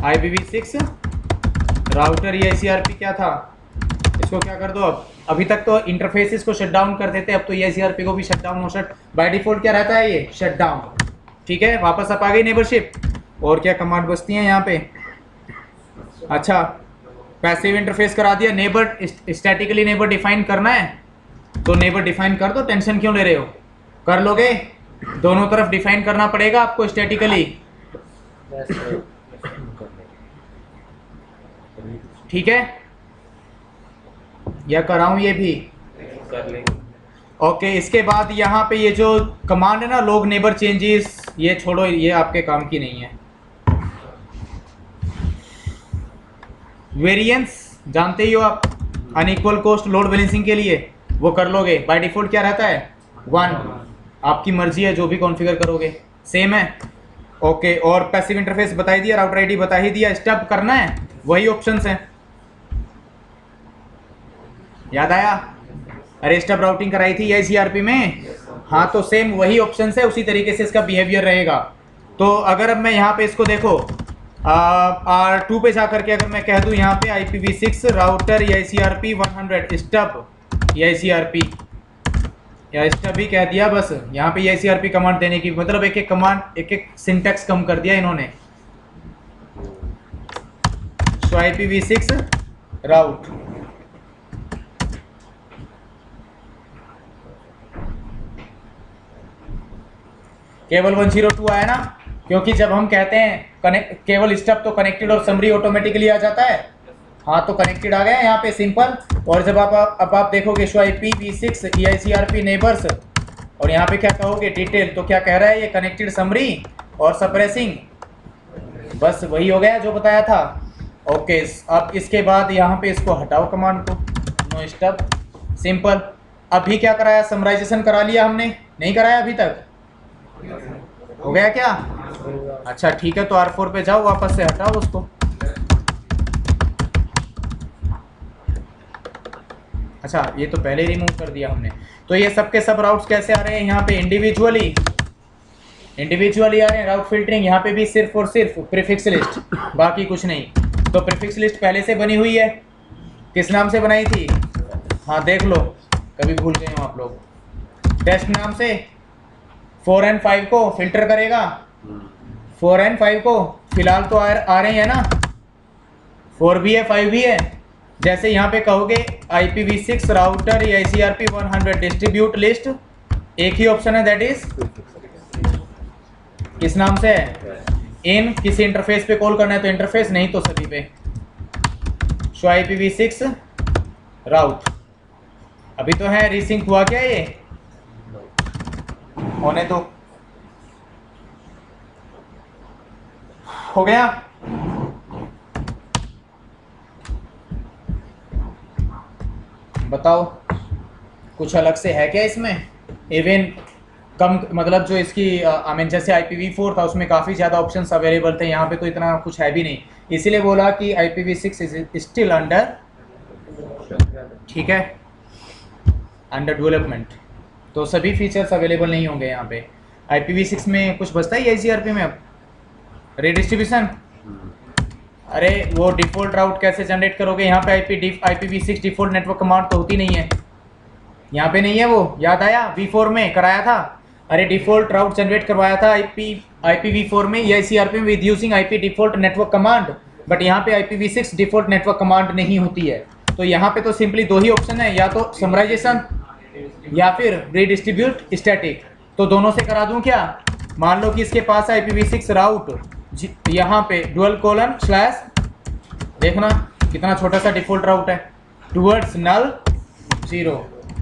IPv6 राउटर EICRP क्या था, इसको क्या कर दो अब। अभी तक तो इंटरफेसेस को शट डाउन कर देते, अब तो EICRP को भी शट डाउन हो शट बाय डिफॉल्ट क्या रहता है, ये शट डाउन। ठीक है, वापस आप आ गई नेबरशिप। और क्या कमांड बचती हैं यहाँ पे? अच्छा, पैसिव इंटरफेस करा दिया। नेबर स्टैटिकली नेबर डिफाइन करना है तो नेबर डिफाइन कर दो, टेंशन क्यों ले रहे हो, कर लोगे। दोनों तरफ डिफाइन करना पड़ेगा आपको स्टैटिकली, ठीक है। या कराऊं ये भी? कर लेंगे। ओके, इसके बाद यहाँ पे ये जो कमांड है ना, लॉग नेबर चेंजेस, ये छोड़ो, ये आपके काम की नहीं है। वेरिएंस जानते ही हो आप, अनइक्वल कॉस्ट लोड बैलेंसिंग के लिए, वो कर लोगे। बाय डिफॉल्ट क्या रहता है, 1। आपकी मर्जी है जो भी कॉन्फ़िगर करोगे, सेम है। ओके, और पैसिव इंटरफेस बता ही दिया, राउटर आईडी बता ही दिया। स्टब करना है, वही ऑप्शंस हैं, याद आया? अरे स्टब राउटिंग कराई थी EICRP में, हाँ, तो सेम वही ऑप्शंस है, उसी तरीके से इसका बिहेवियर रहेगा। तो अगर अब मैं यहाँ पे इसको देखो, R2 पे जा करके अगर मैं कह दूँ यहाँ पे IPv6 router EICRP 100 stub EICRP, या स्टब ही कह दिया बस। यहाँ पे EICRP कमांड देने की मतलब एक एक कमांड, एक एक सिंटेक्स कम कर दिया इन्होंने। सो IPv6 राउट, केवल 102 आया ना, क्योंकि जब हम कहते हैं कनेक्ट केवल स्टब तो कनेक्टेड और समरी ऑटोमेटिकली आ जाता है। हाँ, तो कनेक्टेड आ गया यहाँ पे सिंपल। और जब आप देखोगे शो IPv6 EICRP नेबर्स और यहाँ पे क्या कहोगे डिटेल, तो क्या कह रहा है ये, कनेक्टेड समरी और सप्रेसिंग, बस वही हो गया जो बताया था। ओके, अब इसके बाद यहाँ पे इसको हटाओ कमांड को, नो स्टब, सिंपल। अभी क्या कराया, समराइजेशन करा लिया हमने, नहीं कराया अभी तक? हो गया क्या? अच्छा ठीक है, तो R4 पे जाओ, वापस से हटाओ उसको। अच्छा, ये तो पहले रिमूव कर दिया हमने। तो ये सब के सब राउट्स कैसे आ रहे हैं यहाँ पे, इंडिविजुअली आ रहे हैं। राउट फिल्टरिंग यहाँ पे भी सिर्फ और सिर्फ प्रीफिक्स लिस्ट, बाकी कुछ नहीं। तो प्रीफिक्स लिस्ट पहले से बनी हुई है, किस नाम से बनाई थी? हाँ देख लो, कभी भूल गए हो आप लोग। टेस्ट नाम से 4 and 5 को फिल्टर करेगा, 4 and 5 को फिलहाल तो आ रहे हैं ना, 4 भी है 5 भी है। जैसे यहाँ पे कहोगे IPv6 router EICRP 100 distribute list, एक ही ऑप्शन है, दैट इज किस नाम से है, इन किसी इंटरफेस पे कॉल करना है तो इंटरफेस, नहीं तो सभी पे। शो IPv6 राउट, अभी तो है, रीसिंक हुआ क्या ये? होने दो, हो गया। बताओ कुछ अलग से है क्या इसमें? इवन कम मतलब जो इसकी आई मीन जैसे IPv4 था उसमें काफ़ी ज़्यादा ऑप्शंस अवेलेबल थे, यहाँ पे तो इतना कुछ है भी नहीं, इसीलिए बोला कि IPv6 इज स्टिल अंडर, ठीक है, अंडर डेवलपमेंट। तो सभी फीचर्स अवेलेबल नहीं होंगे यहाँ पे। IPv6 में कुछ बचता है ICRP में अब? रीडिस्ट्रीब्यूशन, अरे वो डिफ़ॉल्ट राउट कैसे जनरेट करोगे? यहाँ पे IPv6 डिफ़ॉल्ट नेटवर्क कमांड तो होती नहीं है, यहाँ पे नहीं है वो, याद आया? V4 में कराया था, अरे डिफ़ॉल्ट राउट जनरेट करवाया था IPv4 में या ICRP में with using IP default network command, but यहाँ पे IPv6 डिफ़ॉल्ट नेटवर्क कमांड नहीं होती है। तो यहाँ पे तो सिंपली दो ही ऑप्शन है, या तो समराइजेशन या फिर रीडिस्ट्रीब्यूट स्टैटिक। तो दोनों से करा दूं क्या? मान लो कि इसके पास IPv6 राउट यहाँ पे // देखना कितना छोटा सा डिफ़ॉल्ट राउट है, टूवर्ड्स नल 0।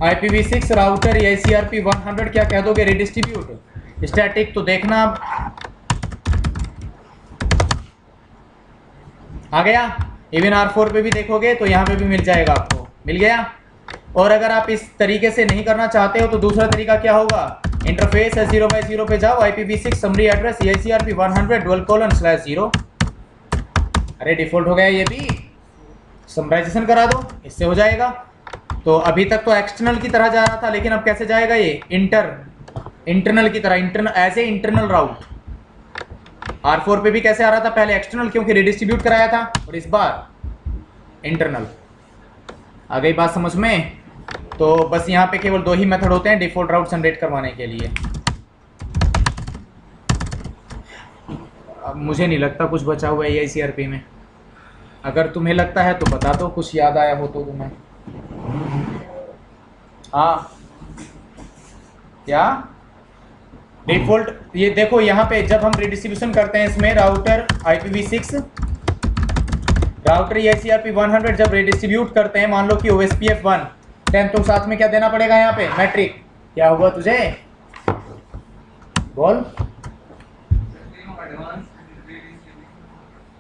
IPv6 राउटर या ICRP 100 क्या कह दोगे? Redistribute static. तो देखना आ गया। इवन R4 पे भी देखोगे तो यहाँ पे भी मिल जाएगा, आपको मिल गया। और अगर आप इस तरीके से नहीं करना चाहते हो तो दूसरा तरीका क्या होगा? इंटरफेस है 0/0 पे जाओ, IPv6 समरी एड्रेस ICRP 100 :/0। अरे डिफ़ॉल्ट हो गया ये भी, समराइजेशन करा दो, इससे हो जाएगा। तो अभी तक तो एक्सटर्नल की तरह जा रहा था, लेकिन अब कैसे जाएगा ये? इंटरनल की तरह, as a internal route. R4 पे भी कैसे आ रहा था? पहले एक्सटर्नल, क्योंकि रिडिस्ट्रीब्यूट कराया था, और इस बार इंटरनल। आ गई बात समझ में? तो बस यहाँ पे केवल दो ही मेथड होते हैं डिफ़ॉल्ट राउट जनरेट करवाने के लिए। अब मुझे नहीं लगता कुछ बचा हुआ है ICRP में, अगर तुम्हें लगता है तो बता दो, कुछ याद आया हो तो तुम्हें। हाँ क्या डिफ़ॉल्ट, ये देखो यहाँ पे जब हम रिडिस्ट्रीब्यूशन करते हैं इसमें राउटर IPv6 राउटर ICRP 100 जब रिडिस्ट्रीब्यूट करते हैं, मान लो कि OSPF 1 10, तो साथ में क्या देना पड़ेगा यहाँ पे? मैट्रिक। क्या हुआ तुझे? बोल।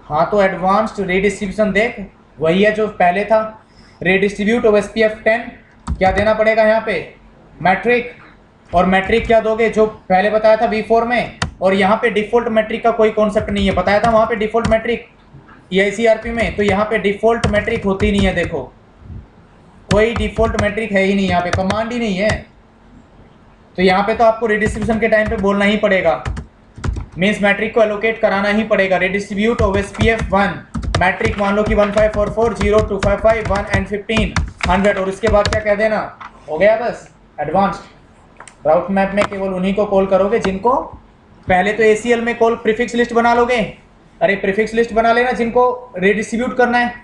हाँ तो एडवांस्ड रिडिस्ट्रीब्यूशन देख, वही है जो पहले था, रिडिस्ट्रीब्यूट OSPF 10, क्या देना पड़ेगा यहाँ पे? मैट्रिक। और मैट्रिक क्या दोगे? जो पहले बताया था V4 में, और यहाँ पे डिफ़ॉल्ट मैट्रिक का कोई कॉन्सेप्ट नहीं है, बताया था वहाँ पे डिफ़ॉल्ट मैट्रिक ICRP में, तो यहाँ पे डिफ़ॉल्ट मैट्रिक होती नहीं है। देखो कोई डिफ़ॉल्ट मैट्रिक है ही नहीं, यहाँ पे कमांड ही नहीं है। तो यहाँ पे तो आपको रिडिस्ट्रीब्यूशन के टाइम पे बोलना ही पड़ेगा, मीन्स मैट्रिक को एलोकेट कराना ही पड़ेगा। रिडिस्ट्रीब्यूट OSPF 1 मैट्रिक मान लो कि 1544 0255 1 and 15 100, और उसके बाद क्या कह देना? हो गया बस एडवांस्ड। राउट मैप में केवल उन्हीं को कॉल करोगे जिनको पहले तो ACL में कॉल प्रीफिक्स लिस्ट बना लोगे, अरे प्रीफिक्स लिस्ट बना लेना, जिनको रिडिस्ट्रीब्यूट करना है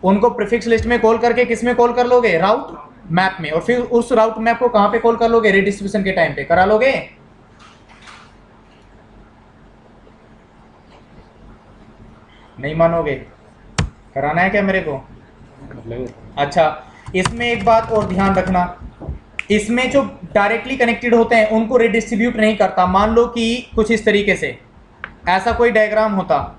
उनको प्रीफिक्स लिस्ट में कॉल करके किस में कॉल कर लोगे? राउट मैप में। और फिर उस राउट मैप को कहाँ पे कॉल कर लोगे? रिडिस्ट्रीब्यूशन के टाइम पे करा लोगे। नहीं मानोगे? कराना है क्या मेरे को? अच्छा, इसमें एक बात और ध्यान रखना, इसमें जो डायरेक्टली कनेक्टेड होते हैं उनको रिडिस्ट्रीब्यूट नहीं करता। मान लो कि कुछ इस तरीके से ऐसा कोई डायग्राम होता,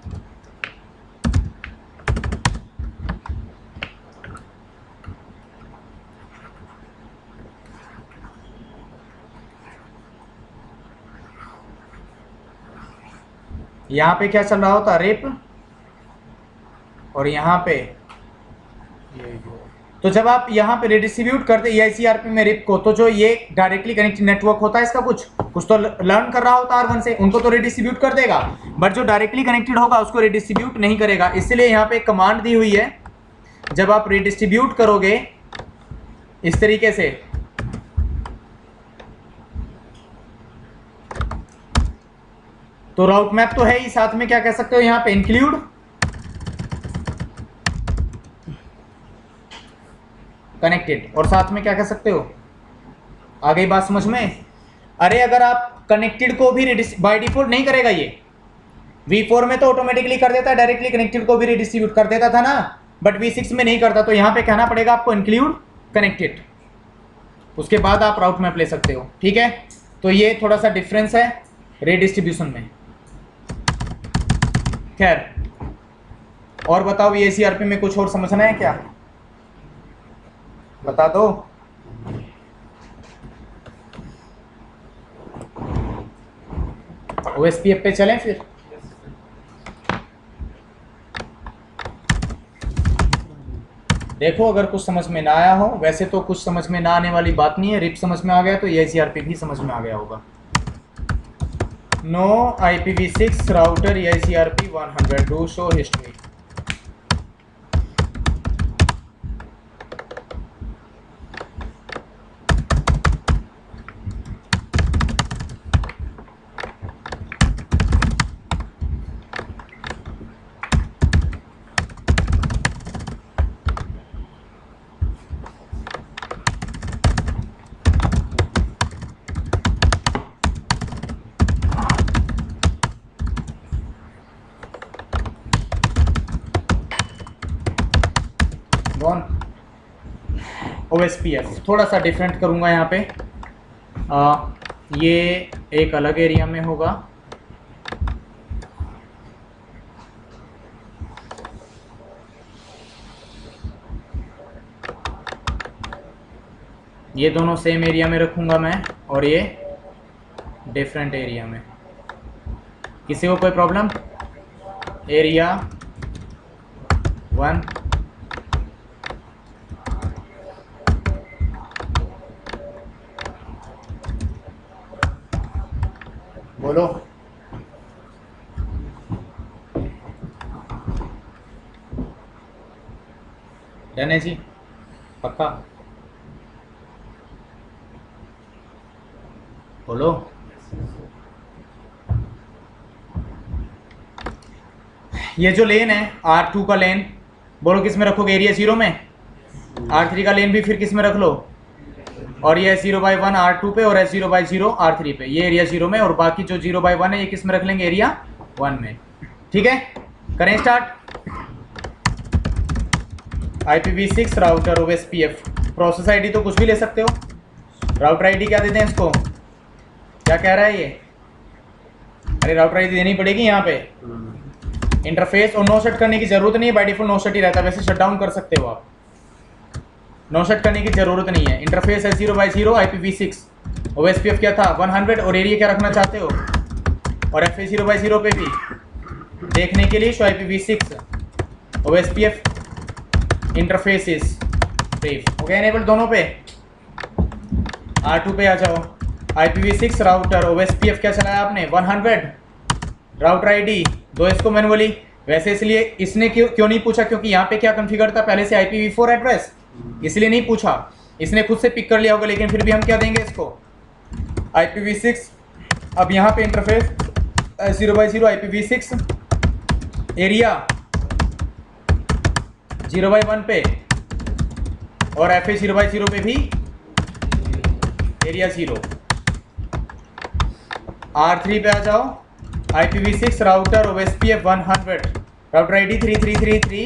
यहाँ पे क्या चल रहा होता? रेप, और यहाँ पे तो जब आप यहाँ पे रिडिस्ट्रीब्यूट करते ICRP में रिप को, तो जो ये डायरेक्टली कनेक्टेड नेटवर्क होता है इसका कुछ तो लर्न कर रहा होता R1 से, उनको तो रिडिस्ट्रीब्यूट कर देगा, बट जो डायरेक्टली कनेक्टेड होगा उसको रिडिस्ट्रीब्यूट नहीं करेगा। इसलिए यहाँ पे कमांड दी हुई है, जब आप रिडिस्ट्रीब्यूट करोगे इस तरीके से, तो राउट मैप तो है ही, साथ में क्या कह सकते हो यहाँ पे? इंक्लूड कनेक्टेड, और साथ में क्या कह सकते हो? आ गई बात समझ में? अरे अगर आप कनेक्टेड को भी बाय डिफॉल्ट नहीं करेगा ये, V4 में तो ऑटोमेटिकली कर देता है, डायरेक्टली कनेक्टेड को भी रिडिस्ट्रीब्यूट कर देता था ना, बट V6 में नहीं करता। तो यहाँ पे कहना पड़ेगा आपको इंक्लूड कनेक्टेड, उसके बाद आप राउट मैप ले सकते हो, ठीक है। तो ये थोड़ा सा डिफरेंस है रिडिस्ट्रीब्यूशन में। खैर, और बताओ ACRP में कुछ और समझना है क्या? बता दो। OSPF पे चलें फिर। देखो अगर कुछ समझ में ना आया हो, वैसे तो कुछ समझ में ना आने वाली बात नहीं है, रिप समझ में आ गया तो EICRP भी समझ में आ गया होगा। No IPv6 router EICRP 100 do show history. कौन OSPF थोड़ा सा डिफरेंट करूँगा यहाँ पे। ये एक अलग एरिया में होगा, ये दोनों सेम एरिया में रखूँगा मैं, और ये डिफरेंट एरिया में। किसी को कोई प्रॉब्लम? एरिया 1 बोलो। डन है जी, पक्का बोलो। ये जो लेन है R2 का लेन, बोलो किस में रखोगे? एरिया 0 में। R3 का लेन भी फिर किस में रख लो? और ये S0/1 R2 पे और S0/0 R3 पे, ये एरिया 0 में, और बाकी जो 0/1 है ये किस में रख लेंगे? एरिया 1 में। ठीक है, करें start. IPv6 router OSPF, process ID तो कुछ भी ले सकते हो, राउटर आईडी क्या देते हैं इसको? क्या कह रहा है ये? अरे राउटर आईडी देनी पड़ेगी यहाँ पे। इंटरफेस और नो सेट करने की जरूरत नहीं है, बाय डिफॉल्ट नो सेट ही रहता है, वैसे शट डाउन कर सकते हो आप, नो सेट करने की जरूरत नहीं है। इंटरफेस है 0/0 IPv6, OSPF क्या था 100, और एरिया क्या रखना चाहते हो? और FA 0/0 पे भी देखने के लिए show IPv6 OSPF interfaces brief हो गया एनेबल दोनों पे। R2 पे आ जाओ, IPv6 राउटर OSPF क्या चलाया आपने? 100 राउटर आईडी दो इसको मैनुअली, वैसे इसलिए इसने क्यों नहीं पूछा, क्योंकि यहाँ पे क्या कॉन्फ़िगर था पहले से IPv4 एड्रेस, इसलिए नहीं पूछा, इसने खुद से पिक कर लिया होगा। लेकिन फिर भी हम क्या देंगे इसको? IPv6। अब यहाँ पे इंटरफेस 0/0 IPv6, एरिया 0/1 पे, और FA 0/0 पे भी एरिया 0। R3 पे आ जाओ, IPv6 router OSPF 100 router ID 3333,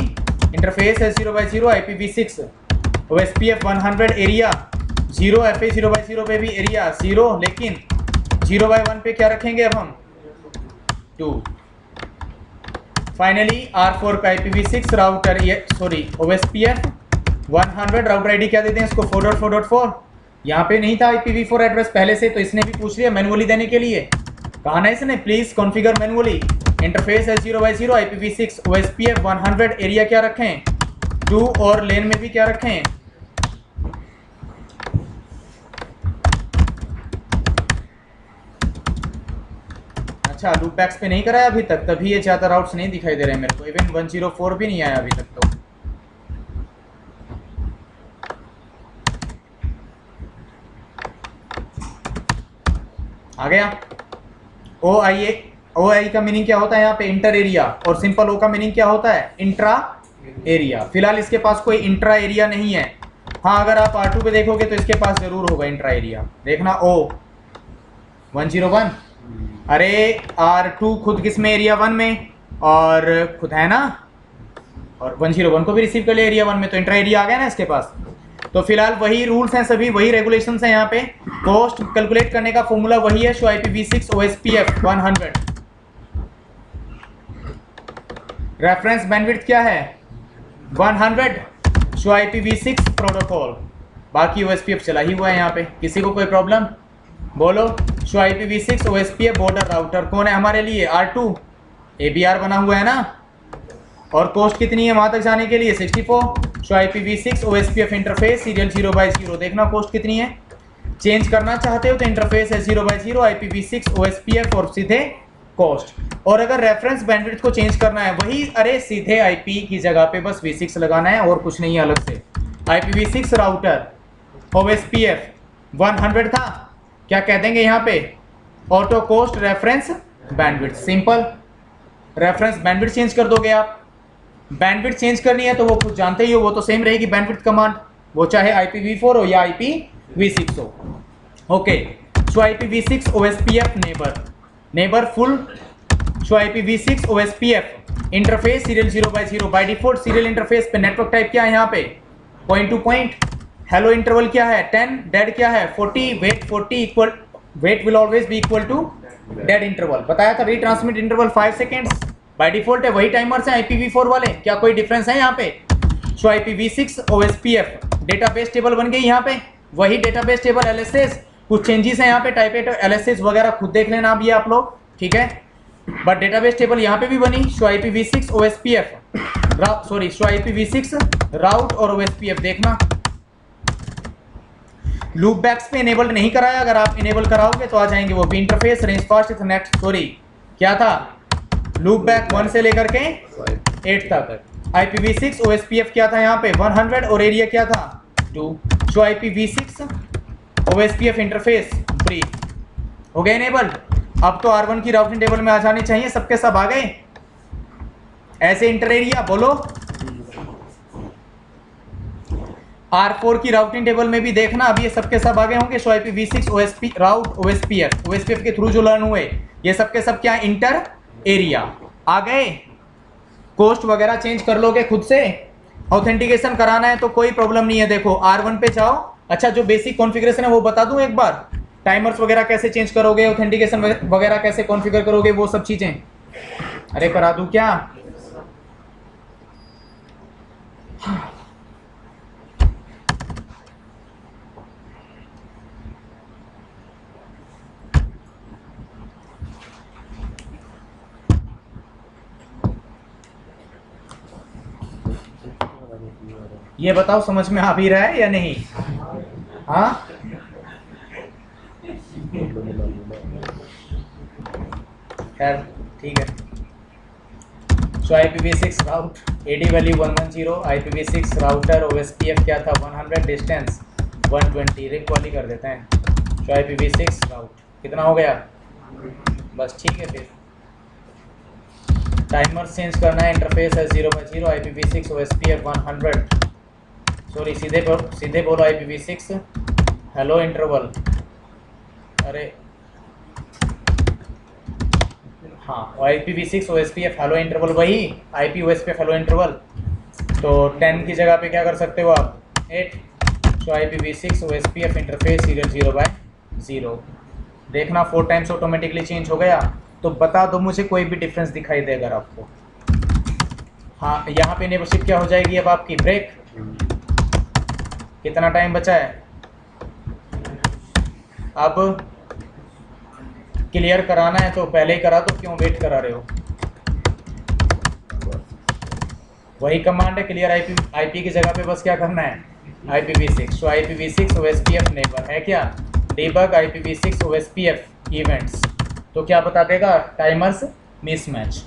interface है 0/0 IPv6 OSPF 100, एरिया 0, FA 0/0 पे भी एरिया 0, लेकिन 0/1 पे क्या रखेंगे अब हम? 2। फाइनली R4 पे IPv6 router OSPF 100 router ID क्या देते हैं इसको? 4.4.4। यहाँ पे नहीं था IPv4 एड्रेस पहले से, तो इसने भी पूछ लिया मैनुअली देने के लिए। कहा ना इसने प्लीज कॉन्फ़िगर मैनुअली। इंटरफेस है 0/0 IPv6 OSPF 100, एरिया क्या रखें? 2, और लेन में भी क्या रखें? अच्छा, लूप बैक्स पे नहीं कराया अभी तक, तभी ये ज़्यादा राउट्स नहीं दिखाई दे रहे हैं मेरे को। इवन 104 भी नहीं आया अभी तक तो। आ गया। OI का मीनिंग क्या होता है यहाँ पे? Inter area. और सिंपल O का मीनिंग क्या होता है? Intra area. फिलहाल इसके पास कोई इंट्रा एरिया नहीं है। हाँ, अगर आप R2 पे देखोगे तो इसके पास जरूर होगा इंट्रा एरिया। देखना O 101, अरे R2 खुद किस में? एरिया 1 में, और खुद है ना, और 101 को भी रिसीव कर लिया एरिया 1 में, तो इंट्रा एरिया आ गया ना इसके पास। तो फिलहाल वही रूल्स हैं, सभी वही रेगुलेशंस हैं यहाँ पे। कॉस्ट कैलकुलेट करने का फॉर्मूला वही है, show IPv6 OSPF 100। Reference bandwidth क्या है? 100, शो IPv6 प्रोटोकॉल। बाकी OSPF चला ही हुआ है यहाँ पे, किसी को कोई प्रॉब्लम? बोलो। Show IPv6 OSPF border router कौन है हमारे लिए? R2 ABR बना हुआ है ना, और कॉस्ट कितनी है वहां तक जाने के लिए? 64। Show IPv6 OSPF interface serial 0/0, देखना कॉस्ट कितनी है। चेंज करना चाहते हो तो इंटरफेस है 0/0 IPv6 OSPF और सीधे कॉस्ट। और अगर रेफरेंस बैंडविड्थ को चेंज करना है वही, अरे सीधे IP की जगह पे बस V6 लगाना है और कुछ नहीं है अलग से। IPv6 राउटर OSPF 100 था, क्या कह देंगे यहाँ पे? Auto cost reference bandwidth, simple. Reference bandwidth change कर दोगे आप। बैंडविड्थ चेंज करनी है तो वो खुद जानते ही हो, वो तो सेम रहेगी बैंडविड्थ कमांड, वो चाहे IPv4 हो या IPv6 हो। Okay, show IPv6 OSPF neighbour full. Show IPv6 OSPF interface serial 0/0, by default serial interface पे नेटवर्क टाइप क्या है यहाँ पे? Point to point. Hello interval क्या है? 10। डेड क्या है? 40। Wait 40 equal, wait will always be equal to dead interval. बताया था retransmit interval 5 seconds, by default है वही टाइमर्स हैं IPv4 वाले, क्या कोई डिफरेंस है यहाँ पे? Show IPv6 OSPF database table बन गई यहाँ पे, वही डेटाबेस टेबल LSS, कुछ चेंजेस हैं यहाँ पे, टाइप LSS वगैरह खुद देख लेना अभी आप लोग, ठीक है। बट डेटाबेस टेबल यहाँ पे भी बनी। Show IPv6 OSPF sorry show IPv6 राउट और OSPF देखना। लूप बैक्स पे इनेबल्ड नहीं कराया, अगर आप इनेबल कराओगे तो आ जाएंगे वो भी interface. Range fast Ethernet, sorry क्या था? लूप बैक 1 से लेकर के 8 तक। IPv6 OSPF क्या था यहाँ पे? 100 और एरिया क्या था? 2। Show IPv6 OSPF interface brief हो गए इनेबल्ड। अब तो R1 की राउटिंग टेबल में आ जाने चाहिए, सबके सब आ गए ऐसे। इंटर एरिया बोलो। R4 की राउटिंग टेबल में भी देखना, अब ये सबके सब आ गए होंगे। शो IPv6 OSP राउट OSPF के थ्रू जो लर्न हुए ये सबके सब क्या? इंटर एरिया आ गए। कॉस्ट वगैरह चेंज कर लोगे खुद से। ऑथेंटिकेशन कराना है तो कोई प्रॉब्लम नहीं है। देखो R1 पे जाओ। अच्छा, जो बेसिक कॉन्फ़िगरेशन है वो बता दूं एक बार। टाइमर्स वगैरह कैसे चेंज करोगे, ऑथेंटिकेशन वगैरह कैसे कॉन्फ़िगर करोगे, वो सब चीजें। अरे करा दूं क्या? ये बताओ समझ में आ भी रहा है या नहीं? हाँ, खैर ठीक है। सो IPv6 राउट AD value 110, IPv6 router OSPF क्या था? 100, डिस्टेंस 120। रिक वाली कर देते हैं। सो IPv6 राउट कितना हो गया? बस ठीक है। फिर टाइमर चेंज करना है, इंटरफेस है 0/0 IPv6 OSPF 100, सॉरी सीधे बोलो IPv6 हेलो इंटरवल। अरे हाँ, IPv6 OSPF हेलो इंटरवल, वही IP OSPF हेलो इंटरवल। तो 10 की जगह पे क्या कर सकते हो आप? 8। तो IPv6 OSPF इंटरफेस सीरियल 0/0 देखना 4 टाइम्स ऑटोमेटिकली चेंज हो गया। तो बता दो मुझे कोई भी डिफरेंस दिखाई देगा आपको? हाँ, यहाँ पे नेबरशिप क्या हो जाएगी अब आपकी? ब्रेक। कितना टाइम बचा है? अब क्लियर कराना है तो पहले ही करा दो, क्यों वेट करा रहे हो? वही कमांड है, क्लियर IP की जगह पे बस क्या करना है? IPv6। तो IPv6 OSPF नेबर है क्या? डिबग IPv6 OSPF इवेंट्स, तो क्या बता देगा? Timers mismatch.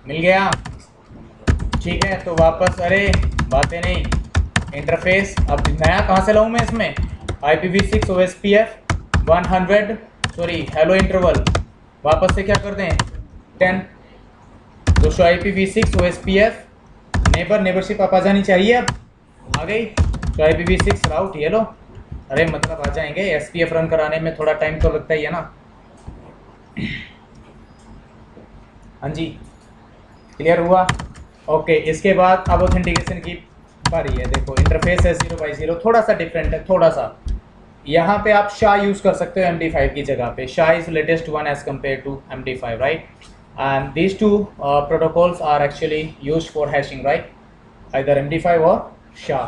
मिल गया? ठीक है, तो वापस, अरे बातें नहीं, इंटरफेस अब नया कहाँ से लाऊं मैं इसमें? IPv6 OSPF 100, sorry hello interval, वापस से क्या कर दें? 10। तो शो IPv6 OSPF नेबरशिप आप आ जानी चाहिए। अब आ गई। तो IPv6 राउट ये लो, अरे मतलब आ जाएंगे। SPF रन कराने में थोड़ा टाइम तो लगता ही है ना। हाँ जी, क्लियर हुआ? ओके, इसके बाद अब ऑथेंटिकेशन की बारी है। देखो इंटरफेस है 0x0, थोड़ा सा डिफरेंट है, थोड़ा सा। यहाँ पे आप SHA यूज़ कर सकते हो MD5 की जगह पे। SHA is latest one as compared to MD5, right? And these two protocols are actually use for hashing, right? Either MD5 और SHA।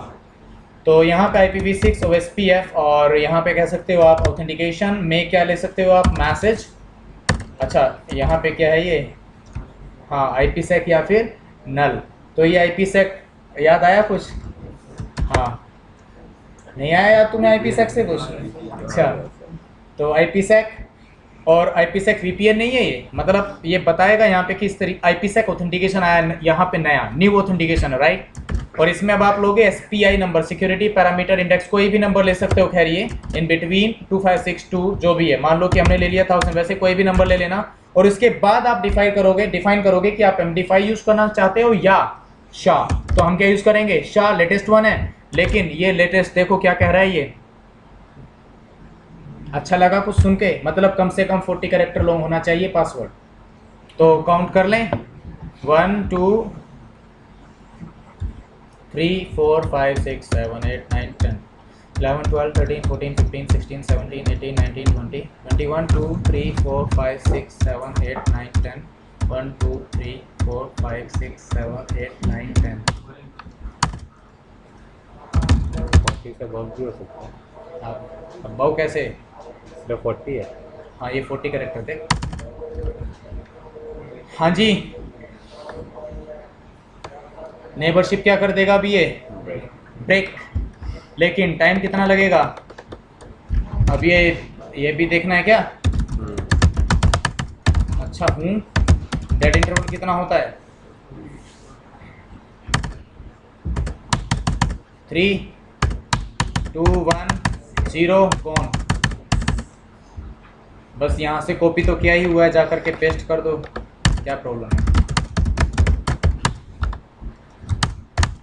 तो यहाँ पे IPv6 OSPF, और यहाँ पे कह सकते हो आप ऑथेंटिकेशन में क्या ले सकते हो आप, मैसेज। अच्छा, यहाँ पे क्या है ये, हाँ IPsec या फिर नल। तो ये IPsec याद आया कुछ? हाँ, नहीं आया याद तुम्हें IPsec से कुछ? अच्छा, तो IPsec और IPsec VPN नहीं है ये, मतलब ये बताएगा यहाँ पे किस तरीके IPsec ऑथेंटिकेशन आया यहाँ पे, नया न्यू ऑथेंटिकेशन है, राइट? और इसमें अब आप लोगे SPI number, security parameter index, कोई भी नंबर ले सकते हो। खैर ये इन बिटवीन 2562 जो भी है, मान लो कि हमने ले लिया 1000, वैसे कोई भी नंबर ले लेना। और इसके बाद आप डिफाइन करोगे कि आप MD5 यूज करना चाहते हो या SHA। तो हम क्या यूज करेंगे? SHA लेटेस्ट वन है, लेकिन ये लेटेस्ट देखो क्या कह रहा है ये। अच्छा लगा कुछ सुन के? मतलब कम से कम 40 कैरेक्टर लॉन्ग होना चाहिए पासवर्ड। तो काउंट कर लें, 1 2 3 4 5 6 7 8 9 10 11 12 13 14 15 16 17 18 19 20 21 2 3 4 5 6 7 8 9 10 1 2 3 4 5 6 7 8 9 10। 40 से बहुत भी हो सकता है। अब बहु कैसे? जो 40 है। हाँ ये 40 कैरेक्टर थे। हाँ जी, नेबरशिप क्या कर देगा अभी ये? ब्रेक। लेकिन टाइम कितना लगेगा? अब ये भी देखना है क्या? अच्छा डेड इंटरवल कितना होता है? 3 2 1 0 कौन? बस यहाँ से कॉपी तो किया ही हुआ है, जाकर के पेस्ट कर दो, क्या प्रॉब्लम है?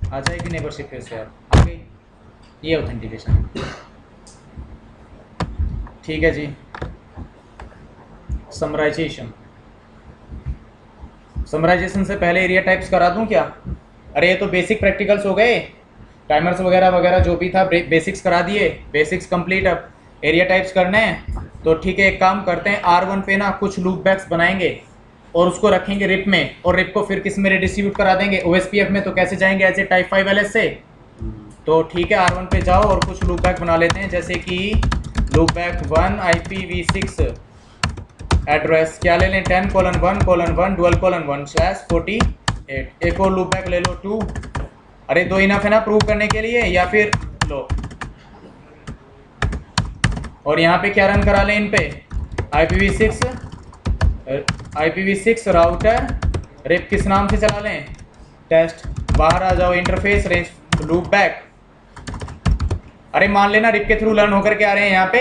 आ जाएगी नेबरशिप फिर से, आ गई। ये ऑथेंटिकेशन है, ठीक है जी। समराइजेशन से पहले एरिया टाइप्स करा दूं क्या? अरे ये तो बेसिक प्रैक्टिकल्स हो गए, टाइमर्स वगैरह वगैरह जो भी था बेसिक्स करा दिए, बेसिक्स कंप्लीट। अब एरिया टाइप्स करने हैं, तो ठीक है एक काम करते हैं, R1 पे ना कुछ लूप बैक्स बनाएंगे और उसको रखेंगे रिप में, और रिप को फिर किस में रिडिस्ट्रीब्यूट करा देंगे? OSPF में। तो कैसे जाएंगे? ऐसे टाइप 5 LS से। तो ठीक है R1 पे जाओ और कुछ लूप बैक बना लेते हैं, जैसे कि लूप बैक 1 IPv6 एड्रेस क्या ले लें, 10:1:1 एक और लूप बैक ले लो 2। अरे 2 इनफ है ना प्रूव करने के लिए, या फिर लो। और यहाँ पे क्या रन करा लें इन पे? IPv6 राउटर रिप किस नाम से चला लें? टेस्ट। बाहर आ जाओ, इंटरफेस रेंज लूप बैक। अरे मान लेना रिप के थ्रू लर्न होकर के आ रहे हैं यहाँ पे।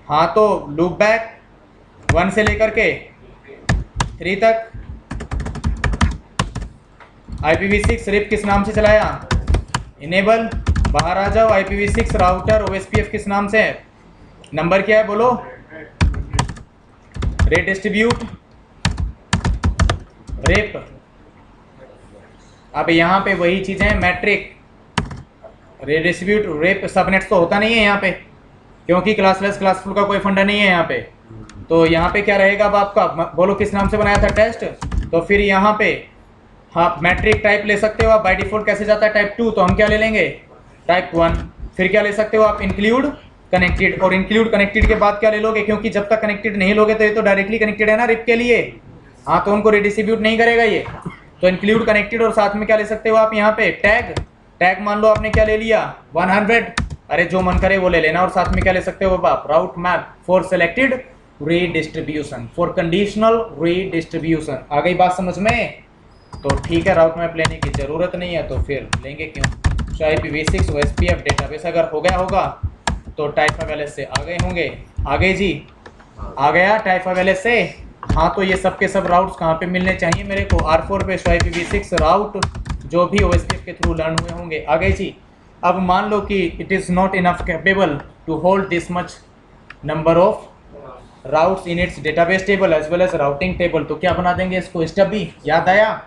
हाँ तो लूप बैक 1 से लेकर के 3 तक IPv6 रिप किस नाम से चलाया? इनेबल। बाहर आ जाओ, IPv6 राउटर OSPF किस नाम से है? नंबर क्या है बोलो? Redistribute RIP. अब यहाँ पे वही चीजें हैं, मैट्रिक रिडिस्ट्रीब्यूट रिप। सबनेट्स तो होता नहीं है यहाँ पे, क्योंकि क्लासलेस क्लासफुल का कोई फंडा नहीं है यहाँ पे। तो यहाँ पे क्या रहेगा अब आपका? बोलो किस नाम से बनाया था टेस्ट? तो फिर यहाँ पे हाँ मैट्रिक टाइप ले सकते हो आप। बाय डिफॉल्ट कैसे जाता है? टाइप 2। तो हम क्या ले लेंगे? टाइप 1। फिर क्या ले सकते हो आप? Include connected. और इंक्लूड कनेक्टेड के बाद क्या ले लोगे? क्योंकि जब तक कनेक्टेड नहीं लोगे तो ये तो डायरेक्टली कनेक्टेड है ना रिप के लिए। हाँ तो उनको रिडिस्ट्रीब्यूट नहीं करेगा ये। तो इंक्लूड कनेक्टेड, और साथ में क्या ले सकते हो आप यहाँ पे? टैग मान लो आपने क्या ले लिया? 100। अरे जो मन करे वो ले लेना। और साथ में क्या ले सकते हो आप? Route map for selected redistribution, for conditional redistribution. आ गई बात समझ में? तो ठीक है, राउट मैप लेने की जरूरत नहीं है, तो फिर लेंगे क्यों? तो IPv6 OSPF डेटाबेस अगर हो गया होगा तो टाइप 5 LS से आ गए होंगे। आ गए जी? आ गया टाइप 5 LS से? हाँ तो ये सब के सब राउट्स कहाँ पे मिलने चाहिए मेरे को? R4 पे। IPv6 राउट जो भी OSPF के थ्रू लर्न हुए होंगे। आ गए जी? अब मान लो कि it is not enough capable to hold this much number of routes in its database table as well as routing table, तो क्या बना देंगे इसको स्टबी, याद आया?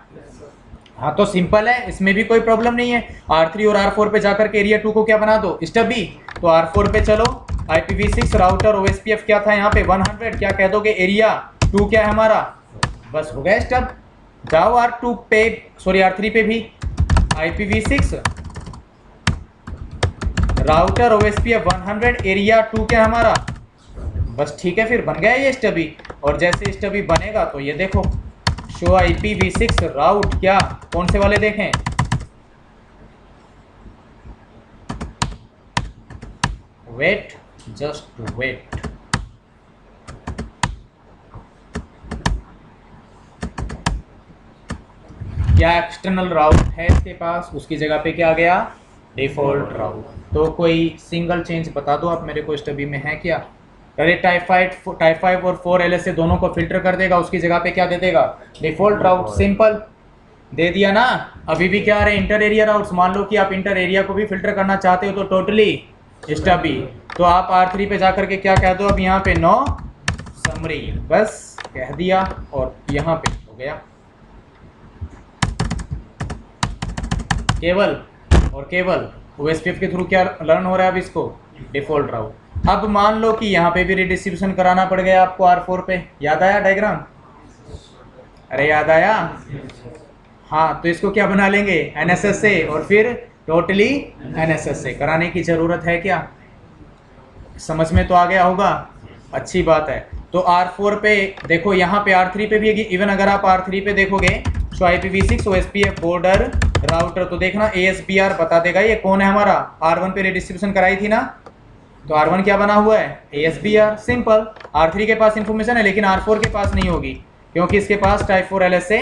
हाँ तो सिंपल है, इसमें भी कोई प्रॉब्लम नहीं है। R3 और R4 पे जाकर के एरिया 2 को क्या बना दो, स्टबी। तो R4 पे चलो, IPv6 राउटर OSPF क्या था यहाँ पे 100, क्या कह दोगे, एरिया 2 क्या है हमारा, बस हो गया स्टब। जाओ R2 पे, सॉरी R3 पे भी IPv6 राउटर OSPF 100 एरिया 2 क्या है हमारा, बस ठीक है, फिर बन गया ये स्टबी। और जैसे स्टबी बनेगा तो ये देखो, शो IPv6 राउट क्या, कौन से वाले देखें, वेट, जस्ट वेट, क्या एक्सटर्नल राउट है इसके पास, उसकी जगह पे क्या आ गया, डिफॉल्ट राउट। तो कोई सिंगल चेंज बता दो आप मेरे को, स्टबी में है क्या? अरे टाइप 5 और 4 LS से दोनों को फिल्टर कर देगा, उसकी जगह पे क्या दे देगा, डिफॉल्ट राउट। सिंपल दे दिया ना। अभी भी क्या आ रहे हैं, इंटर एरिया राउट्स। मान लो कि आप इंटर एरिया को भी फिल्टर करना चाहते हो तो टोटली स्टबी, तो आप R3 पे जाकर के क्या कह दो, अब यहाँ पे नो समरी, बस कह दिया और यहाँ पे हो गया। केवल और केवल OSPF के थ्रू क्या लर्न हो रहा है अब इसको, डिफॉल्ट राउट। अब मान लो कि यहाँ पे भी रिडिस्ट्रीब्यूशन कराना पड़ गया आपको R4 पे, याद आया डायग्राम? अरे याद आया? हाँ, तो इसको क्या बना लेंगे, NSS से, और फिर टोटली NSS से। कराने की ज़रूरत है क्या? समझ में तो आ गया होगा, अच्छी बात है। तो R4 पे देखो, यहाँ पे R3 पे भी, इवन अगर आप R3 पे देखोगे तो IPv6 OSPF बॉर्डर राउटर, तो देखना ASBR बता देगा ये कौन है हमारा। R1 पे रिडिस्ट्रीब्यूशन कराई थी ना, तो R1 क्या बना हुआ है, ASBR। सिंपल। R3 के पास इंफॉर्मेशन है लेकिन R4 के पास नहीं होगी, क्योंकि इसके पास टाइप 4 LS से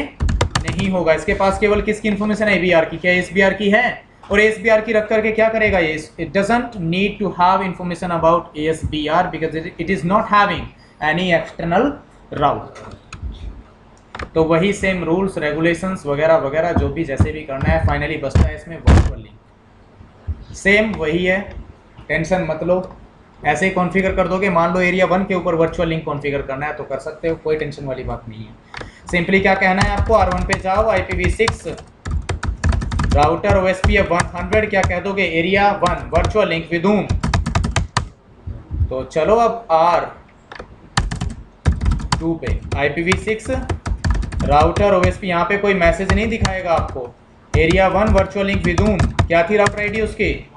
नहीं होगा। इसके पास केवल किसकी इंफॉर्मेशन है, ABR की। क्या ASBR की है? और ASBR की रख करके क्या करेगा ये, it doesn't need to have information about ASBR because it is not having any external route. तो वही सेम रूल्स रेगुलेशंस वगैरह वगैरह जो भी जैसे भी करना है, फाइनली बचता है इसमें वर्चुअल लिंक। सेम वही है, टेंशन मत लो। ऐसे ही कॉन्फ़िगर कर दोगे, मान लो एरिया 1 के ऊपर वर्चुअल लिंक कॉन्फ़िगर करना है तो कर सकते हो, कोई टेंशन वाली बात नहीं है। सिंपली क्या कहना है आपको, R1 पे जाओ, IPv6 राउटर OSPF 100 क्या कह दोगे, area 1 virtual link with whom। तो चलो अब R2 पे IPv6 राउटर OSP, यहाँ पे कोई मैसेज नहीं दिखाएगा आपको, area 1 virtual link with whom, क्या थी राउटर आईडी उसकी।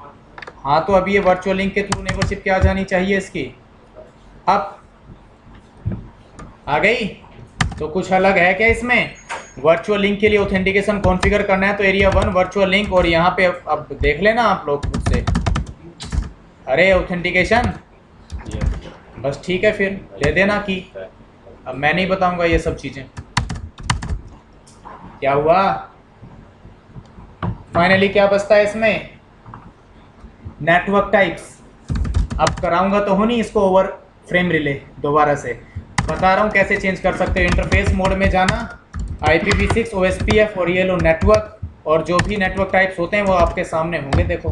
हाँ, तो अभी ये वर्चुअल लिंक के थ्रू नेबरशिप क्या आ जानी चाहिए इसकी, अब आ गई। तो कुछ अलग है क्या इसमें, वर्चुअल लिंक के लिए ऑथेंटिकेशन कॉन्फ़िगर करना है तो एरिया 1 वर्चुअल लिंक, और यहाँ पे अब देख लेना आप लोग खुद से, अरे ऑथेंटिकेशन, बस ठीक है, फिर ले देना की। अब मैं नहीं बताऊंगा ये सब चीज़ें। क्या हुआ, फाइनली क्या बचता है इसमें, नेटवर्क टाइप्स। अब कराऊंगा तो हो नहीं इसको ओवर फ्रेम रिले, दोबारा से बता रहा हूँ कैसे चेंज कर सकते हो। इंटरफेस मोड में जाना, IPv6 OSPF और ये लो नेटवर्क, और जो भी नेटवर्क टाइप्स होते हैं वो आपके सामने होंगे, देखो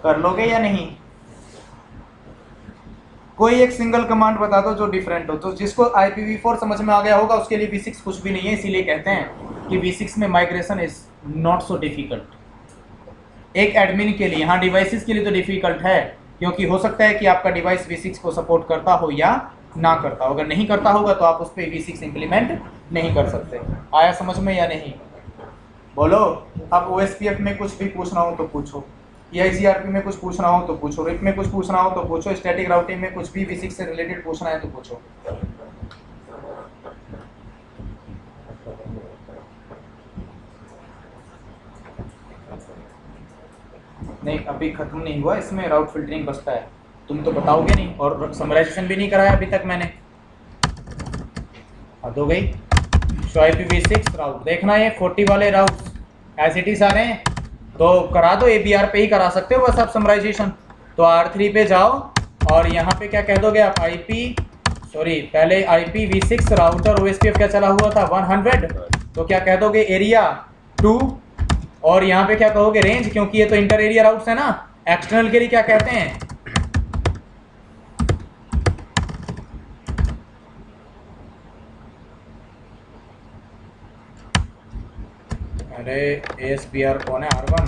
कर लोगे या नहीं। कोई एक सिंगल कमांड बता दो जो डिफरेंट हो। तो जिसको IPv4 समझ में आ गया होगा उसके लिए V6 कुछ भी नहीं है, इसीलिए कहते हैं कि V6 में migration is not so difficult. एक एडमिन के लिए, हाँ डिवाइसेस के लिए तो डिफिकल्ट है, क्योंकि हो सकता है कि आपका डिवाइस V6 को सपोर्ट करता हो या ना करता हो। अगर नहीं करता होगा तो आप उस पर V6 इम्प्लीमेंट नहीं कर सकते। आया समझ में या नहीं, बोलो। अब OSPF में कुछ भी पूछना हो तो पूछो, EIGRP में कुछ पूछना हो तो पूछो, RIP में कुछ पूछना हो तो पूछो, स्टैटिक राउटिंग में कुछ भी V6 से रिलेटेड पूछना है तो पूछो। नहीं, अभी खत्म नहीं हुआ, इसमें राउट फिल्टरिंग बचता है, तुम तो बताओगे नहीं, और समराइजेशन भी नहीं कराया अभी तक मैंने। हद हो गई। सो IPv6 राउट देखना, ये 40 वाले राउट्स एज इट इज आ रहे हैं तो करा दो, ABR पे ही करा सकते हो बस आप समराइजेशन। तो R3 पे जाओ और यहाँ पे क्या कह दोगे आप, पहले IPv6 राउटर OSPF क्या चला हुआ था 100, तो क्या कह दोगे एरिया 2, और यहाँ पे क्या कहोगे रेंज, क्योंकि ये तो इंटर एरिया राउट्स है ना। एक्सटर्नल के लिए क्या कहते हैं, अरे ASPR कौन है? R1।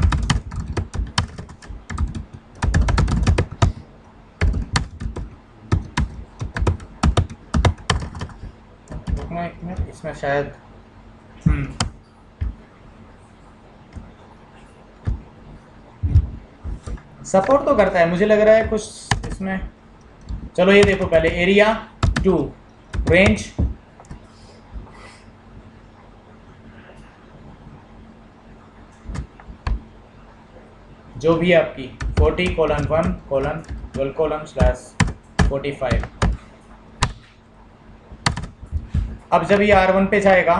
रुकना एक मिनट, इसमें शायद सपोर्ट तो करता है, मुझे लग रहा है कुछ इसमें। चलो ये देखो पहले, एरिया 2, रेंज जो भी है आपकी 40:1:12:45। अब जब ये R1 पे जाएगा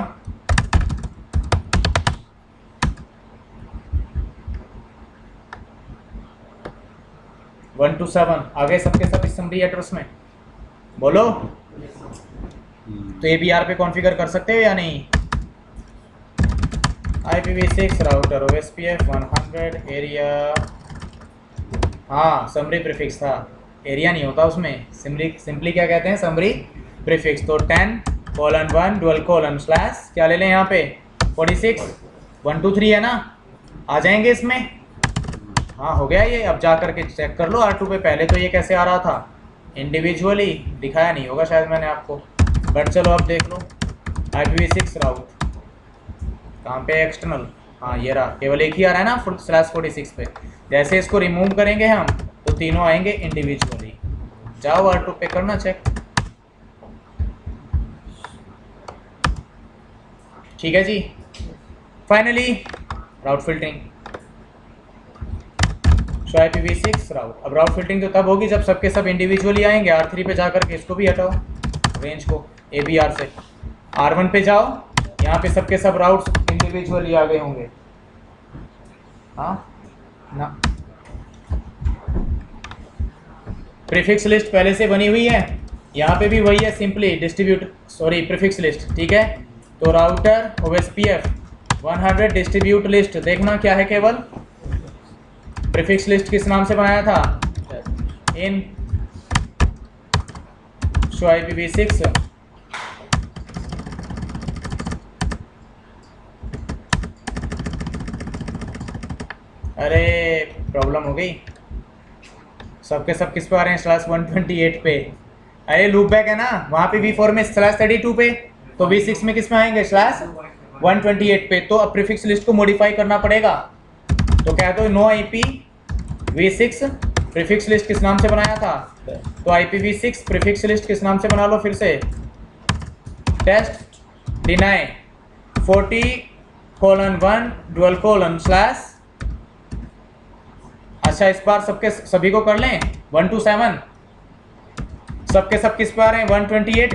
वन टू सेवन आ गए सबके सब इस समरी एड्रेस में, बोलो। तो ABR पे कॉन्फ़िगर कर सकते हो या नहीं? IPv6 राउटर OSPF 100 एरिया, हाँ समरी प्रीफिक्स था, एरिया नहीं होता उसमें, सिंपली क्या कहते हैं, समरी प्रीफिक्स। तो 10:1:12:/ क्या ले लें यहाँ पे 46 1 2 3 है ना, आ जाएंगे इसमें। हाँ हो गया ये। अब जा करके चेक कर लो R2 पे, पहले तो ये कैसे आ रहा था, इंडिविजुअली दिखाया नहीं होगा शायद मैंने आपको, बट चलो अब देख लो। IPv6 राउट कहाँ पे, एक्सटर्नल, हाँ ये रहा, केवल एक ही आ रहा है ना /46 पे। जैसे इसको रिमूव करेंगे हम तो तीनों आएंगे इंडिविजुअली। जाओ R2 पे करना चेक। ठीक है जी। फाइनली राउट फिल्टरिंग, शो IPv6 राउट। अब राउट फिल्टरिंग तो तब होगी जब सबके सब इंडिविजुअली आएंगे। R3 पे जाकर के इसको भी हटाओ, रेंज को ABR से। R1 पे जाओ, यहाँ पे सबके सब राउट्स इंडिविजुअली आ गए होंगे, हाँ ना। प्रीफिक्स लिस्ट पहले से बनी हुई है, यहाँ पे भी वही है, सिंपली प्रीफिक्स लिस्ट, ठीक है। तो राउटर OSPF 100 डिस्ट्रीब्यूट लिस्ट, देखना क्या है, केवल प्रीफिक्स लिस्ट किस नाम से बनाया था, इन शो IPv6 अरे प्रॉब्लम हो गई, सबके सब किस पे आ रहे हैं, /128 पे। अरे लूप बैक है ना, वहाँ पे V4 में /32 पे, तो V6 में किस में आएंगे, /128 पे। तो अब प्रीफिक्स लिस्ट को मॉडिफाई करना पड़ेगा, तो कह दो नो IPv6 प्रीफिक्स लिस्ट किस नाम से बनाया था, तो IPv6 प्रीफिक्स लिस्ट किस नाम से बना लो फिर से, टेस्ट डिनाई 40:1:12:/ अच्छा इस बार सबके सभी को कर लें 1 to 7, सबके सब किस पे आ रहे हैं, 128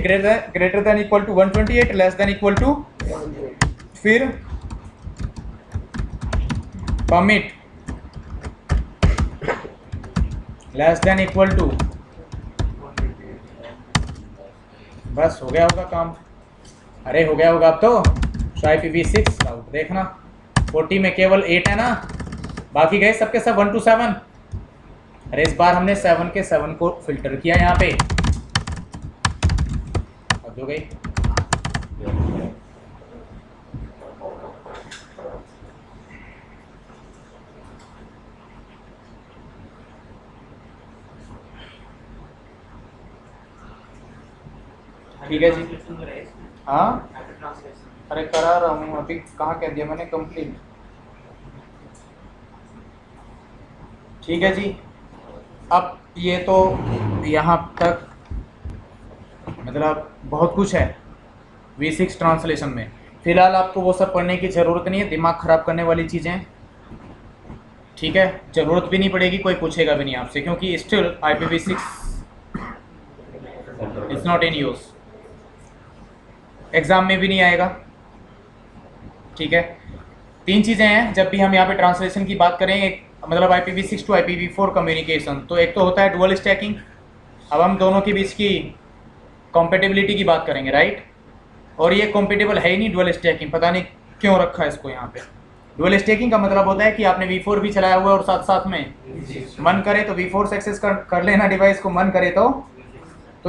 greater than equal to 128 less than equal to, फिर permit less than equal to, बस हो गया होगा काम। अरे हो गया होगा अब तो। IPv6 राउट देखना, 40 में केवल 8 है ना, बाकी गए सबके सब 1 to 7। अरे इस बार हमने 7 के 7 को फिल्टर किया यहाँ पे, अब हो गई। ठीक है जी, हाँ अरे करा रहा हूँ अभी, कहाँ कह दिया मैंने कंप्लीट। ठीक है जी। अब ये तो यहाँ तक मतलब बहुत कुछ है V6 ट्रांसलेशन में, फ़िलहाल आपको वो सब पढ़ने की ज़रूरत नहीं है, दिमाग ख़राब करने वाली चीज़ें, ठीक है, ज़रूरत भी नहीं पड़ेगी, कोई पूछेगा भी नहीं आपसे, क्योंकि still IPv6 is not in use, exam में भी नहीं आएगा। ठीक है, 3 चीज़ें हैं जब भी हम यहाँ पे ट्रांसलेशन की बात करें, एक मतलब IPv6 टू IPv4 कम्युनिकेशन, तो एक तो होता है डुअल स्टैकिंग। अब हम दोनों के बीच की कॉम्पेटिबिलिटी की बात करेंगे, राइट। और ये कॉम्पेटिबल है ही नहीं डुअल स्टैकिंग, पता नहीं क्यों रखा है इसको यहाँ पे। डुअल स्टैकिंग का मतलब होता है कि आपने V4 भी चलाया हुआ है और साथ साथ में मन करे तो V4 से एक्सेस कर लेना डिवाइस को, मन करे तो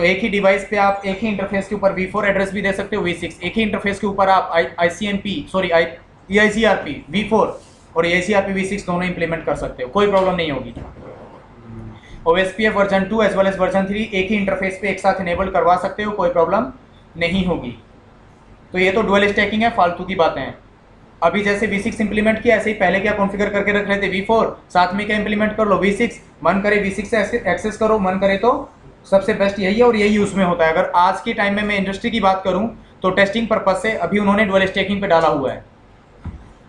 एक ही डिवाइस पे आप एक ही इंटरफेस के ऊपर V4 एड्रेस भी दे सकते हो, V6 एक ही इंटरफेस के ऊपर आप EIGRP V4 और EIGRP V6 दोनों इंप्लीमेंट कर सकते हो, कोई प्रॉब्लम नहीं होगी। OSPF version 2 as well as version 3 एक ही इंटरफेस पे एक साथ इनेबल करवा सकते हो, कोई प्रॉब्लम नहीं होगी। तो ये तो डुअल स्टैकिंग है, फालतू की बातें हैं। अभी जैसे V6 इंप्लीमेंट किया, ऐसे ही पहले क्या कॉन्फ़िगर करके रख लेते V4, साथ में क्या इंप्लीमेंट कर लो V6, मन करे V6 से एक्सेस करो, मन करे तो सबसे बेस्ट यही है और यही उसमें होता है। अगर आज के टाइम में मैं इंडस्ट्री की बात करूं तो टेस्टिंग पर्पज से अभी उन्होंने डुअल स्टैकिंग पे डाला हुआ है।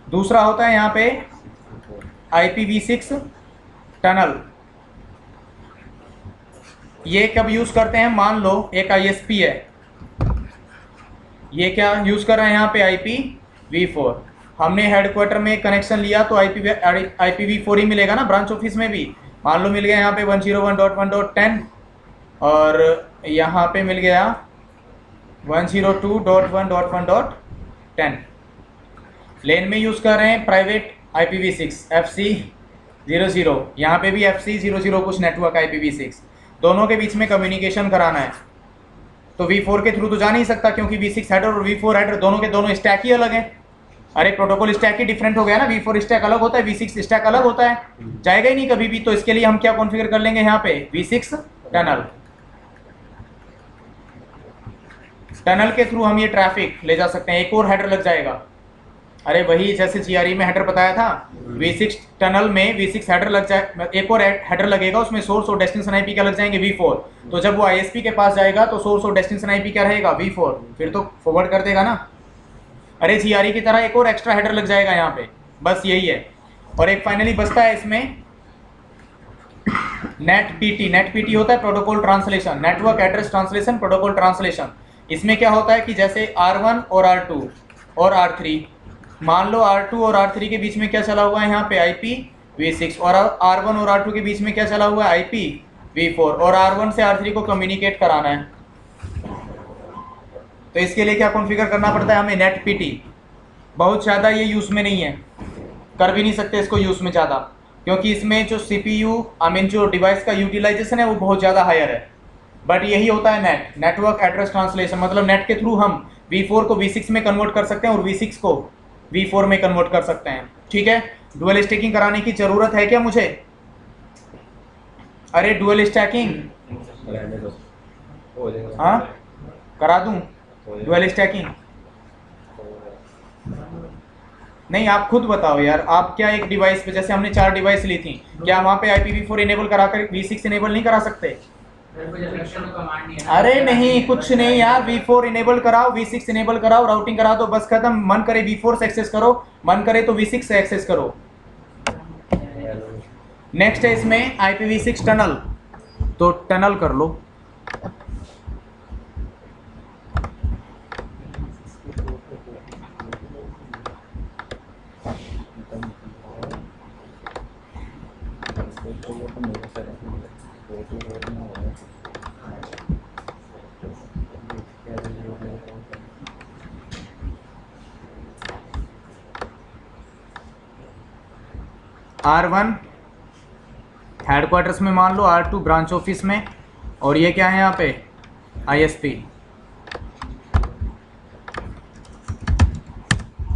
दूसरा होता है यहाँ पे IPv6 टनल। ये कब यूज करते हैं, मान लो एक ISP है, ये क्या यूज कर रहे हैं यहाँ पे IPv4, हमने हेडक्वार्टर में कनेक्शन लिया तो IPv4 ही मिलेगा ना, ब्रांच ऑफिस में भी मान लो मिल गया यहाँ पे 101.1.10 और यहाँ पे मिल गया 102.1.1.10। लेन में यूज़ कर रहे हैं प्राइवेट IPv6 FC00, यहाँ पे भी FC00 कुछ नेटवर्क IPv6, दोनों के बीच में कम्युनिकेशन कराना है। तो V4 के थ्रू तो जा नहीं सकता क्योंकि V6 हेडर और V4 हेडर दोनों के दोनों स्टैक ही अलग हैं। अरे प्रोटोकॉल स्टैक ही डिफरेंट हो गया ना, V4 स्टैक अलग होता है, V6 स्टैक अलग होता है, जाएगा ही नहीं कभी भी। तो इसके लिए हम क्या कॉन्फ़िगर कर लेंगे यहाँ पे V6 टनल। टनल के थ्रू हम ये ट्रैफिक ले जा सकते हैं, एक और हेडर लग जाएगा। अरे वही जैसे GRE में हेडर बताया था, V6 टनल में V6 हेडर लग जाए, एक और हेडर लगेगा, उसमें सोर्स और डेस्टिनेशन IP क्या लग जाएंगे V4। तो जब वो ISP के पास जाएगा तो सोर्स और डेस्टिनेशन IP क्या रहेगा V4, फिर तो फॉरवर्ड कर देगा ना। अरे GRE की तरह एक और एक्स्ट्रा हेडर लग जाएगा यहाँ पे, बस यही है। और एक फाइनली बचता है इसमें NetPT होता है protocol translation, network address translation, protocol translation. इसमें क्या होता है कि जैसे R1 और R2 और R3, मान लो R2 और R3 के बीच में क्या चला हुआ है यहाँ पे IPv6, और R1 और R2 के बीच में क्या चला हुआ है IPv4, और R1 से R3 को कम्युनिकेट कराना है। तो इसके लिए क्या कॉन्फ़िगर करना पड़ता है हमें, NetPT। बहुत ज़्यादा ये यूज़ में नहीं है, कर भी नहीं सकते इसको यूज़ में ज़्यादा, क्योंकि इसमें जो CPU जो डिवाइस का यूटिलाइजेशन है वो बहुत ज़्यादा हायर है। बट यही होता है नेटवर्क एड्रेस ट्रांसलेशन, मतलब नेट के थ्रू हम V4 को V6 में कन्वर्ट कर सकते हैं और V6 को V4 में कन्वर्ट कर सकते हैं। ठीक है, डुअल स्टैकिंग कराने की ज़रूरत है क्या मुझे? अरे डुअल स्टैकिंग हाँ करा दूं, डुअल स्टैकिंग नहीं, आप खुद बताओ यार, आप क्या एक डिवाइस पे, जैसे हमने 4 डिवाइस ली थी, क्या वहाँ पे IPv4 इनेबल कराकर V6 इनेबल नहीं करा सकते? अरे नहीं, कुछ नहीं यार, V4 इनेबल कराओ, V6 इनेबल कराओ, राउटिंग करा दो, बस खत्म। मन करे V4 से एक्सेस करो, मन करे तो V6 से एक्सेस करो। नेक्स्ट है इसमें IPv6 टनल, तो टनल कर लो। R1 हेडक्वार्टर्स में मान लो, R2 ब्रांच ऑफिस में, और ये क्या है यहाँ पे ISP।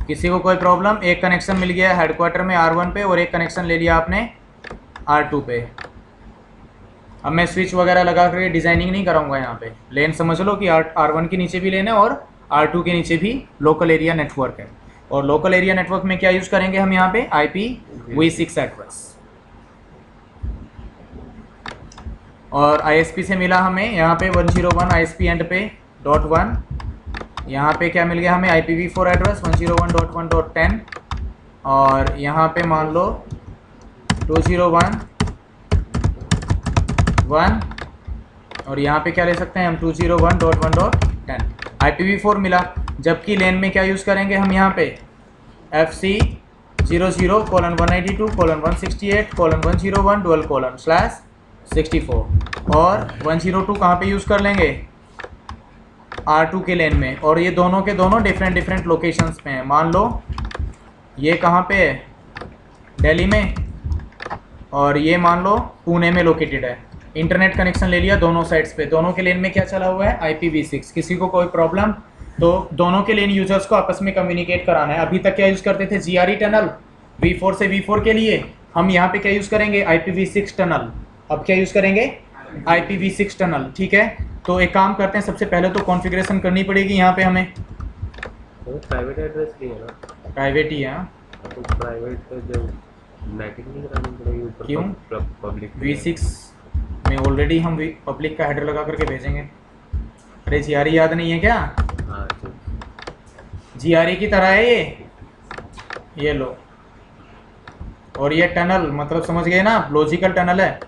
किसी को कोई प्रॉब्लम, एक कनेक्शन मिल गया हेडक्वार्टर में R1 पे और एक कनेक्शन ले लिया आपने R2 पे। अब मैं स्विच वगैरह लगा कर डिज़ाइनिंग नहीं कराऊंगा यहाँ पे, लेन समझ लो कि R1 के नीचे भी लेन है और R2 के नीचे भी लोकल एरिया नेटवर्क है। और लोकल एरिया नेटवर्क में क्या यूज़ करेंगे हम यहाँ पे IPv6 एड्रेस। और ISP से मिला हमें यहाँ पे 101 ISP एंड पे .1, यहाँ पे क्या मिल गया हमें IPv4 एड्रेस 101.1.10, और यहाँ पे मान लो 201.1, और यहाँ पे क्या ले सकते हैं हम 201.1.10 IPv4 मिला। जबकि लेन में क्या यूज़ करेंगे हम यहाँ पे FC00:192.168:101/64 और 102 कहाँ पे यूज़ कर लेंगे R2 के लेन में। और ये दोनों के दोनों डिफरेंट लोकेशंस पे हैं। मान लो ये कहाँ पे है, दिल्ली में, और ये मान लो पुणे में लोकेटेड है। इंटरनेट कनेक्शन ले लिया दोनों साइड्स पे, दोनों के लेन में क्या चला हुआ है IPv6। किसी को कोई प्रॉब्लम तो दोनों के लिए इन यूजर्स को आपस में कम्युनिकेट कराना है। अभी तक क्या यूज़ करते थे, GRE टनल V4 से V4 के लिए। हम यहाँ पे क्या यूज़ करेंगे, IPv6 टनल। अब क्या यूज़ करेंगे, IPv6 टनल। ठीक है, तो एक काम करते हैं, सबसे पहले तो कॉन्फ़िगरेशन करनी पड़ेगी यहाँ पे हमें। तो प्राइवेट एड्रेस नहीं है ना, प्राइवेट ही है। तो प्राइवेट तो जब नेटिंग नहीं करानी पड़ेगी ऊपर, क्यों? पब्लिक V6 में ऑलरेडी हम पब्लिक का हेडर लगा करके भेजेंगे। अरे GRE याद नहीं है क्या, हाँ अच्छा। GRE की तरह है ये लो। और ये टनल मतलब समझ गए ना, लॉजिकल टनल है।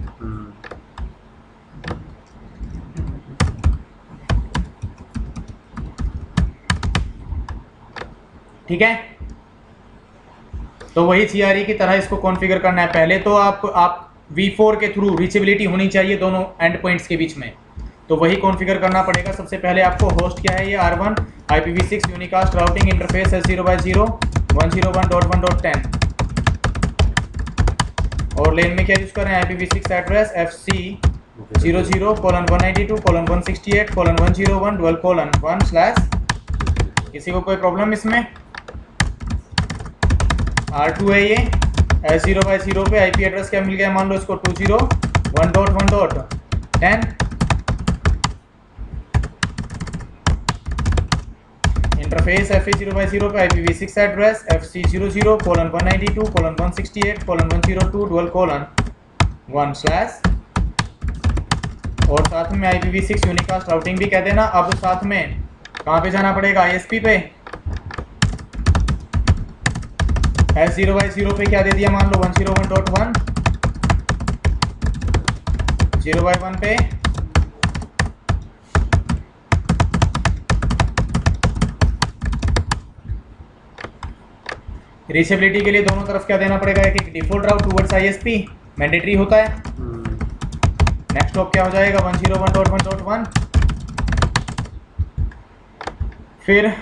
ठीक है, तो वही GRE की तरह इसको कॉन्फ़िगर करना है। पहले तो आप V4 के थ्रू रीचेबिलिटी होनी चाहिए दोनों एंड पॉइंट्स के बीच में, तो वही कॉन्फ़िगर करना पड़ेगा। सबसे पहले आपको होस्ट क्या है, ये R1 IPv6 unicast routing interface है 0x0 101.1.10। और लेन में क्या यूज़ कर रहे हैं, IPv6 एड्रेस FC00:192:168:101 किसी को कोई प्रॉब्लम इसमें। R2 है ये, S0/0 पे IP एड्रेस क्या मिल गया, मान लो इसको 201.1.10। इंटरफेस FE0/0 पे IPv6 एड्रेस FC00:192:168:101 और साथ में IPv6 यूनिकास्ट राउटिंग भी कह देना। अब साथ में कहाँ पे जाना पड़ेगा, ISP पे। S0/0 पे क्या दे दिया, मान लो 101.1 0/1 पे रीचेबिलिटी के लिए दोनों तरफ क्या देना पड़ेगा, एक डिफॉल्ट राउट टुवर्ड्स ISP मैंडेटरी होता है। नेक्स्ट स्टॉप क्या हो जाएगा, 101.1.1। फिर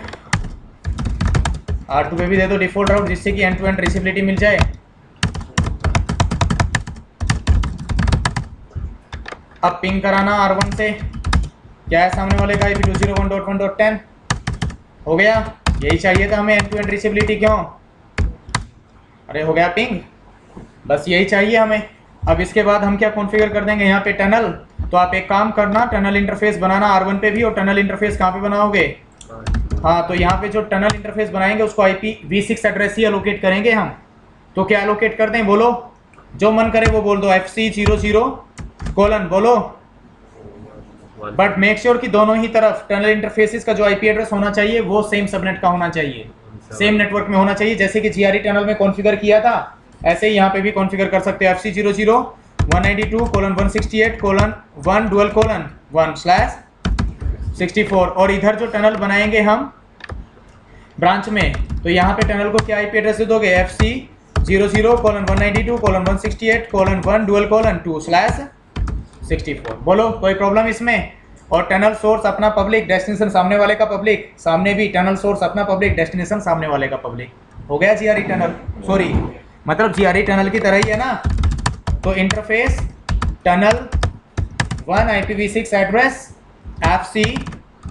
R2 पे भी दे दो डिफॉल्ट राउट, जिससे कि एंड टू एंड रीचेबिलिटी मिल जाए। अब पिंग कराना R1 से, क्या है सामने वाले का IP 201.1.10 हो गया। यही चाहिए था हमें, एंड टू एंड रीचेबिलिटी। क्यों, अरे हो गया पिंग, बस यही चाहिए हमें। अब इसके बाद हम क्या कॉन्फ़िगर कर देंगे यहाँ पे, टनल। तो आप एक काम करना, टनल इंटरफेस बनाना R1 पे भी, और टनल इंटरफेस कहाँ पे बनाओगे, हाँ तो यहाँ पे जो टनल इंटरफेस बनाएंगे उसको IPv6 एड्रेस ही एलोकेट करेंगे हम। तो क्या एलोकेट कर दें, बोलो, जो मन करे वो बोल दो, FC00 बोलो, बट मेक श्योर कि दोनों ही तरफ टनल इंटरफेसेस का जो IP एड्रेस होना चाहिए वो सेम सबनेट का होना चाहिए, सेम नेटवर्क में होना चाहिए। जैसे कि GRE टनल में कॉन्फ़िगर किया था, ऐसे ही यहाँ पे भी कॉन्फ़िगर कर सकते हैं। FC00:192:168:101/64 और इधर जो टनल बनाएंगे हम ब्रांच में, तो यहाँ पे टनल को क्या IP एड्रेस दे दोगे, FC00:192:168:102/64। बोलो, कोई प्रॉब्लम इसमें। और टनल सोर्स अपना पब्लिक, डेस्टिनेशन सामने वाले का पब्लिक, सामने भी टनल सोर्स अपना पब्लिक, डेस्टिनेशन सामने वाले का पब्लिक। हो गया GRE टनल, सॉरी मतलब GRE टनल की तरह ही है ना। तो interface tunnel 1 IPv6 address FC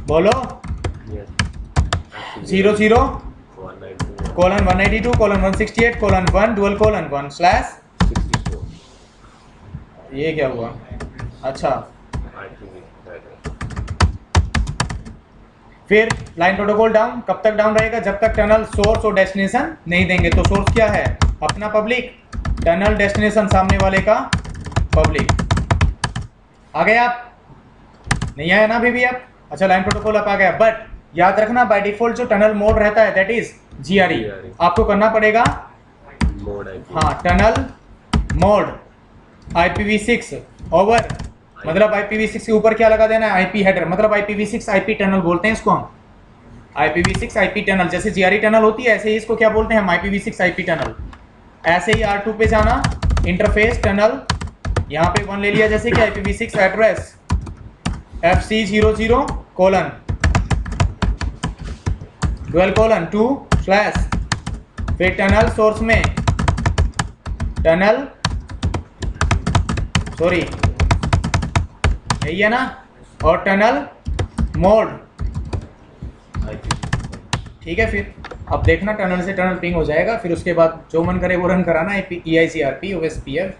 बोलो 00:192:168:102/1 ये क्या हुआ, अच्छा। फिर लाइन प्रोटोकॉल डाउन, कब तक डाउन रहेगा, जब तक टनल सोर्स और डेस्टिनेशन नहीं देंगे। तो सोर्स क्या है, अपना पब्लिक, टनल डेस्टिनेशन सामने वाले का पब्लिक। आ गए आप, नहीं आया ना अभी भी आप, अच्छा लाइन प्रोटोकॉल आप आ गया। बट याद रखना, बाय डिफॉल्ट जो टनल मोड रहता है दैट इज GRE, आपको करना पड़ेगा हाँ टनल मोड IPv6 ओवर, मतलब IPv6 के ऊपर क्या लगा देना है, IP हेडर, मतलब IPv6 IP टनल बोलते हैं इसको हम, IPv6 IP टनल। जैसे GRE टनल होती है ऐसे ही इसको क्या बोलते हैं हम, IPv6 IP टनल। ऐसे ही R2 पे जाना, इंटरफेस टनल, यहाँ पे 1 ले लिया, जैसे कि IPv6 एड्रेस FC00:12:2/ फिर टनल सोर्स में टनल, सॉरी यही है ना, और टनल मोड ठीक है, फिर अब देखना टनल से टनल पिंग हो जाएगा, फिर उसके बाद जो मन करे वो रन कराना EIGRP OSPF।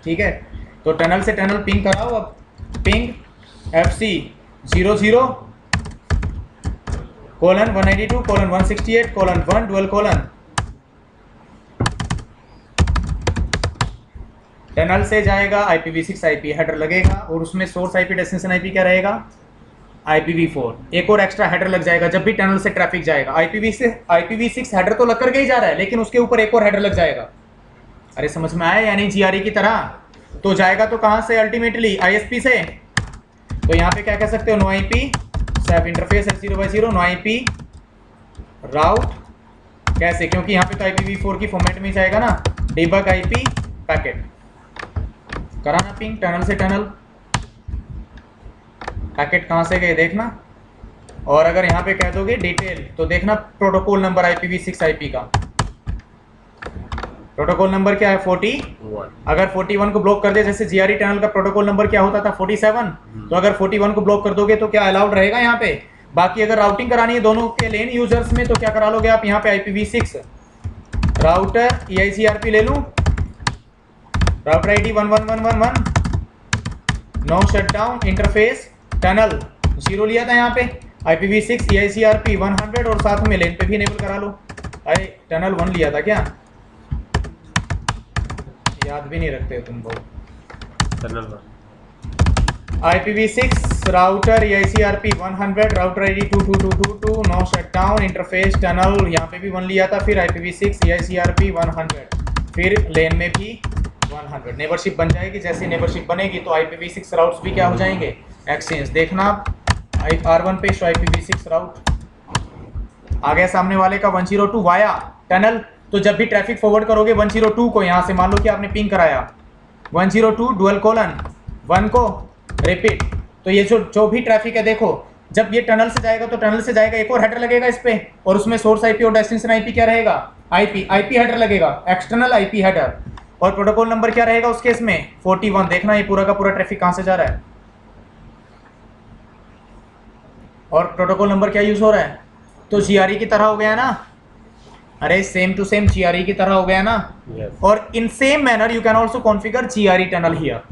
ठीक है, तो टनल से टनल पिंग कराओ। अब ping FC00:192:168:1 dual colon. Tunnel से जाएगा IPv6 IP हेडर लगेगा, और उसमें सोर्स IP डेस्टिनेशन IP क्या रहेगा, IPv4। एक और एक्स्ट्रा हेडर लग जाएगा जब भी टनल से ट्रैफिक जाएगा। IPv6 हेडर तो लग करके ही जा रहा है, लेकिन उसके ऊपर एक और हेडर लग जाएगा। अरे समझ में आया, यानी GRE की तरह। तो जाएगा तो कहां से, अल्टीमेटली ISP से। तो यहाँ पे क्या कह सकते हो, नो IP सैप interface F0/0 no IP route. कैसे, क्योंकि यहाँ पे तो IPv4 की फॉर्मेट में जाएगा ना, डिबग IP पैकेट कराना पिंग टनल से टनल। पैकेट कहाँ से गए देखना, और अगर यहाँ पे कह दोगे डिटेल तो देखना प्रोटोकॉल नंबर IPv6 IP का प्रोटोकॉल नंबर क्या है, 41। अगर 41 को ब्लॉक कर दे, जैसे GRE टनल का प्रोटोकॉल नंबर क्या होता था, 47, तो अगर 41 को ब्लॉक कर दोगे तो क्या अलाउड रहेगा यहाँ पे। बाकी अगर राउटिंग करानी है दोनों के लेन यूजर्स में, तो क्या करा लोगे आप, यहाँ पे IPv6 राउटर EIGRP ले लूं, router ID 11111 no shutdown interface tunnel 0 लिया था यहाँ पे, IPv6 EIGRP 100 और साथ में लेन पे भी इनेबल करा लो। अरे टनल 1 लिया था क्या, याद भी नहीं रखते तुम लोग। IPv6 router EIGRP 100 router ID 22222 no shutdown interface tunnel, यहाँ पे भी 1 लिया था, फिर IPv6 EIGRP 100, फिर लेन में भी 100। नेबरशिप बन जाएगी, जैसे नेबरशिप बनेगी तो IPv6 राउट्स भी क्या हो जाएंगे, एक्सचेंज। देखना R1 पे शो IPv6 राउट आ गया सामने वाले का 102 वाया टनल। तो जब भी ट्रैफिक फॉरवर्ड करोगे 102 को, यहाँ से मान लो कि आपने पिंग कराया 102:1 को रिपीट, तो ये जो भी ट्रैफिक है देखो, जब ये टनल से जाएगा तो टनल से जाएगा, एक और हेडर लगेगा इस पे, और उसमें सोर्स IP और डेस्टिनेशन IP क्या रहेगा, IP हेडर लगेगा, एक्सटर्नल IP हेडर। और प्रोटोकॉल नंबर क्या रहेगा उस केस में, 41। देखना ये पूरा का पूरा ट्रैफिक कहां से जा रहा है, और प्रोटोकॉल नंबर क्या यूज हो रहा है, तो GRE की तरह हो गया ना। अरे सेम टू सेम GRE की तरह हो गया ना। और in same manner you can also configure GRE tunnel here,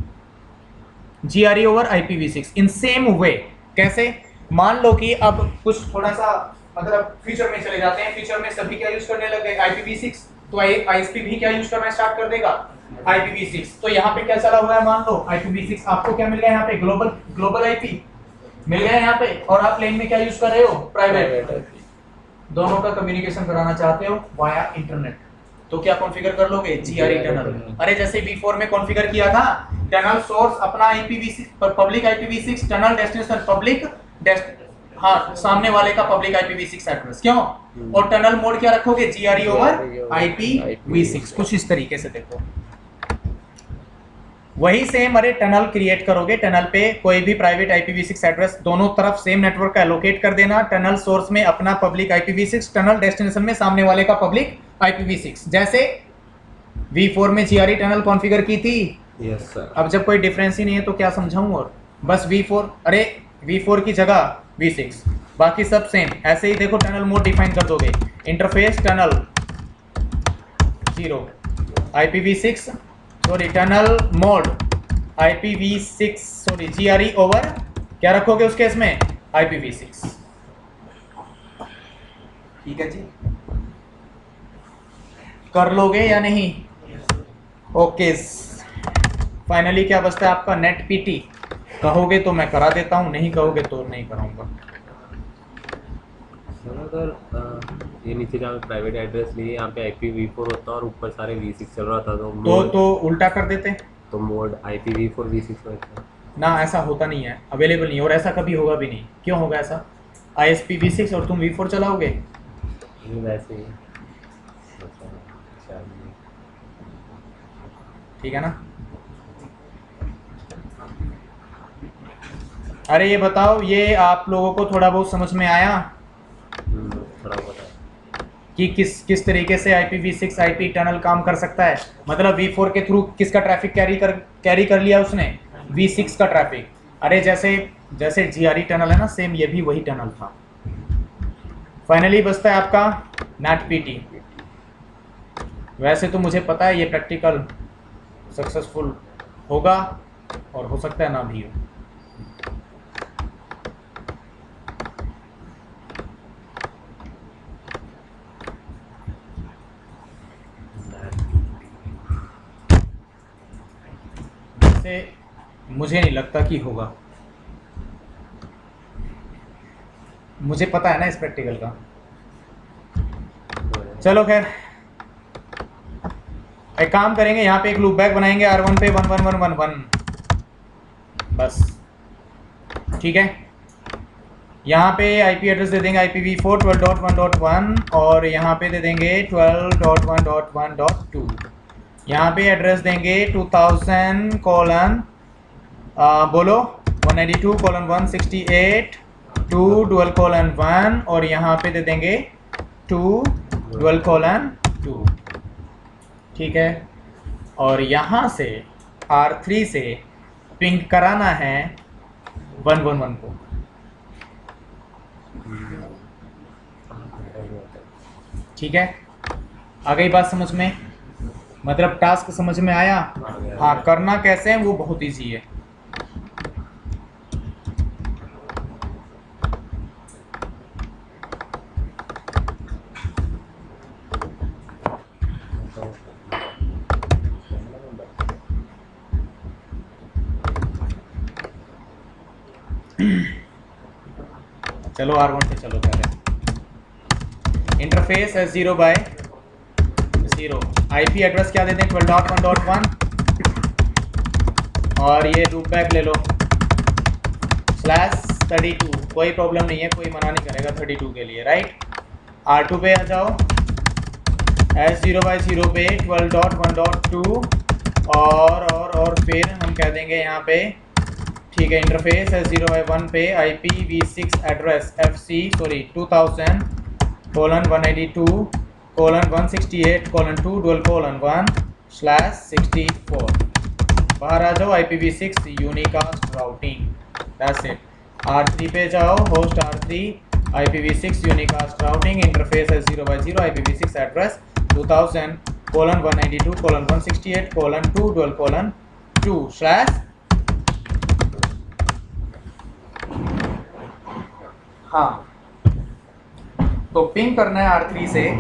GRE over IPv6 in same way. कैसे, मान लो कि अब कुछ थोड़ा सा मतलब फ्यूचर में चले जाते हैं, फ्यूचर में सभी क्या यूज करने लग गए IPv6, तो ISP भी क्या यूज करना स्टार्ट कर देगा, IPv6। तो यहाँ पे क्या चला हुआ है, मान लो IPv6 आपको क्या मिल गया यहाँ पे, ग्लोबल IP मिल गया यहाँ पे, और आप लेन में क्या यूज कर रहे हो, प्राइवेट। दोनों का कम्युनिकेशन कराना चाहते हो वाया इंटरनेट, तो क्या कॉन्फ़िगर कर लोगे, GRE टनल। अरे जैसे V4 में कॉन्फ़िगर किया था, टनल सोर्स अपना IPv6 public IPv6 tunnel destination public, हाँ सामने वाले का पब्लिक IPv6 एड्रेस, क्यों, और टनल मोड क्या रखोगे, GRE ओवर IPv6। कुछ इस तरीके से देखो, वही सेम। अरे टनल क्रिएट करोगे, टनल पे कोई भी प्राइवेट IPv6 एड्रेस दोनों तरफ सेम नेटवर्क का एलोकेट कर देना, टनल सोर्स में अपना पब्लिक IPv6, टनल डेस्टिनेशन में सामने वाले का पब्लिक IPv6, जैसे V4 में GRE टनल कॉन्फ़िगर की थी। Yes sir. अब जब कोई डिफरेंस ही नहीं है तो क्या समझाऊं, और बस V4, अरे V4 की जगह V6, बाकी सब सेम। ऐसे ही देखो टनल मोड डिफाइन कर दोगे, interface tunnel 0 IPv6 sorry tunnel mode IPv6 sorry GRE over क्या रखोगे उस केस में, IPv6। ठीक है जी, कर लोगे या नहीं, ओके। फाइनली क्या बचता है आपका, नेट PT। कहोगे तो मैं करा देता हूं, नहीं कहोगे तो नहीं कराऊंगा। अगर ये नीचे जहाँ प्राइवेट एड्रेस लिए यहाँ पे IPv4 होता और ऊपर सारे V6 चल रहा था, तो उल्टा कर देते, तो मोड IPv4 V6 होता ना, ऐसा होता नहीं है, अवेलेबल नहीं, और ऐसा कभी होगा भी नहीं। क्यों होगा ऐसा, ISP V6 और तुम V4 चलाओगे, वैसे ही। ठीक है ना। अरे ये बताओ, ये आप लोगों को थोड़ा बहुत समझ में आया थोड़ा बहुत कि किस तरीके से IPv6 IP टनल काम कर सकता है। मतलब V4 के थ्रू किसका ट्रैफिक कैरी कर लिया उसने, V6 का ट्रैफिक। अरे जैसे GRE टनल है ना, सेम ये भी वही टनल था। फाइनली बचता है आपका नेट पीटी। वैसे तो मुझे पता है ये प्रैक्टिकल सक्सेसफुल होगा और हो सकता है ना भी हो। वैसे मुझे नहीं लगता कि होगा, मुझे पता है ना इस प्रैक्टिकल का। चलो खैर एक काम करेंगे, यहाँ पे एक लूप बैक बनाएंगे R1 पे 1 1 1 1 1 बस, ठीक है। यहाँ पे आईपी एड्रेस दे देंगे IPv4 12.1.1 और यहाँ पे दे देंगे 12.1.1.2। यहाँ पे एड्रेस देंगे 2000 कोलन बोलो 192:168 2 डुअल कोलन 1 और यहाँ पे दे देंगे 2 डुअल कोलन 2, ठीक है। और यहाँ से R3 से पिंग कराना है 111 को। ठीक है, आ गई बात समझ में, मतलब टास्क समझ में आया। हाँ, करना कैसे है वो बहुत इजी है। चलो R1 से चलो पहले। इंटरफेस है 0/0। आईपी एड्रेस क्या देते हैं 12.1.1 और ये लूप बैक ले लो /32। कोई प्रॉब्लम नहीं है, कोई मना नहीं करेगा 32 के लिए, राइट। R2 पे आ जाओ, S0/0 पे 12.1.2 और फिर हम कह देंगे यहाँ पे, ठीक है। इंटरफेस है 0/1 पे IPv6 एड्रेस 20,182.168:2:1/64। बाहर आ जाओ IPv6 unicast routing, that's it. R3 पे जाओ, host R3 IPv6 unicast routing, interface है 0/0 IPv6 एड्रेस 2000:192.168:2:2/. हाँ, तो पिंग करना है R3 से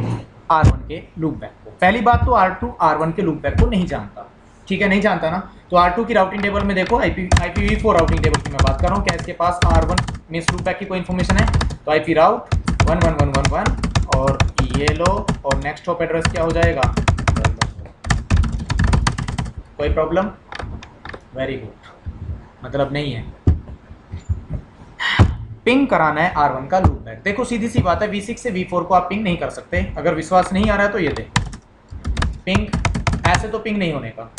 R1 के लूप बैक को। पहली बात तो R2 R1 के लूप बैक को नहीं जानता, ठीक है, नहीं जानता ना। तो R2 की राउटिंग टेबल में देखो, IPv4 राउटिंग टेबल की मैं बात कर रहा हूँ, क्या इसके पास R1 मींस लूप बैक की कोई इन्फॉर्मेशन है? तो IP राउट 11111 और ये लो, और नेक्स्ट हॉप एड्रेस क्या हो जाएगा? कोई प्रॉब्लम? वेरी गुड, मतलब नहीं है। पिंग कराना है R1 का लूप बैक। देखो सीधी सी बात है, V6 से V4 को आप पिंग नहीं कर सकते। अगर विश्वास नहीं आ रहा है तो ये दे पिंग, ऐसे तो पिंग नहीं होने का।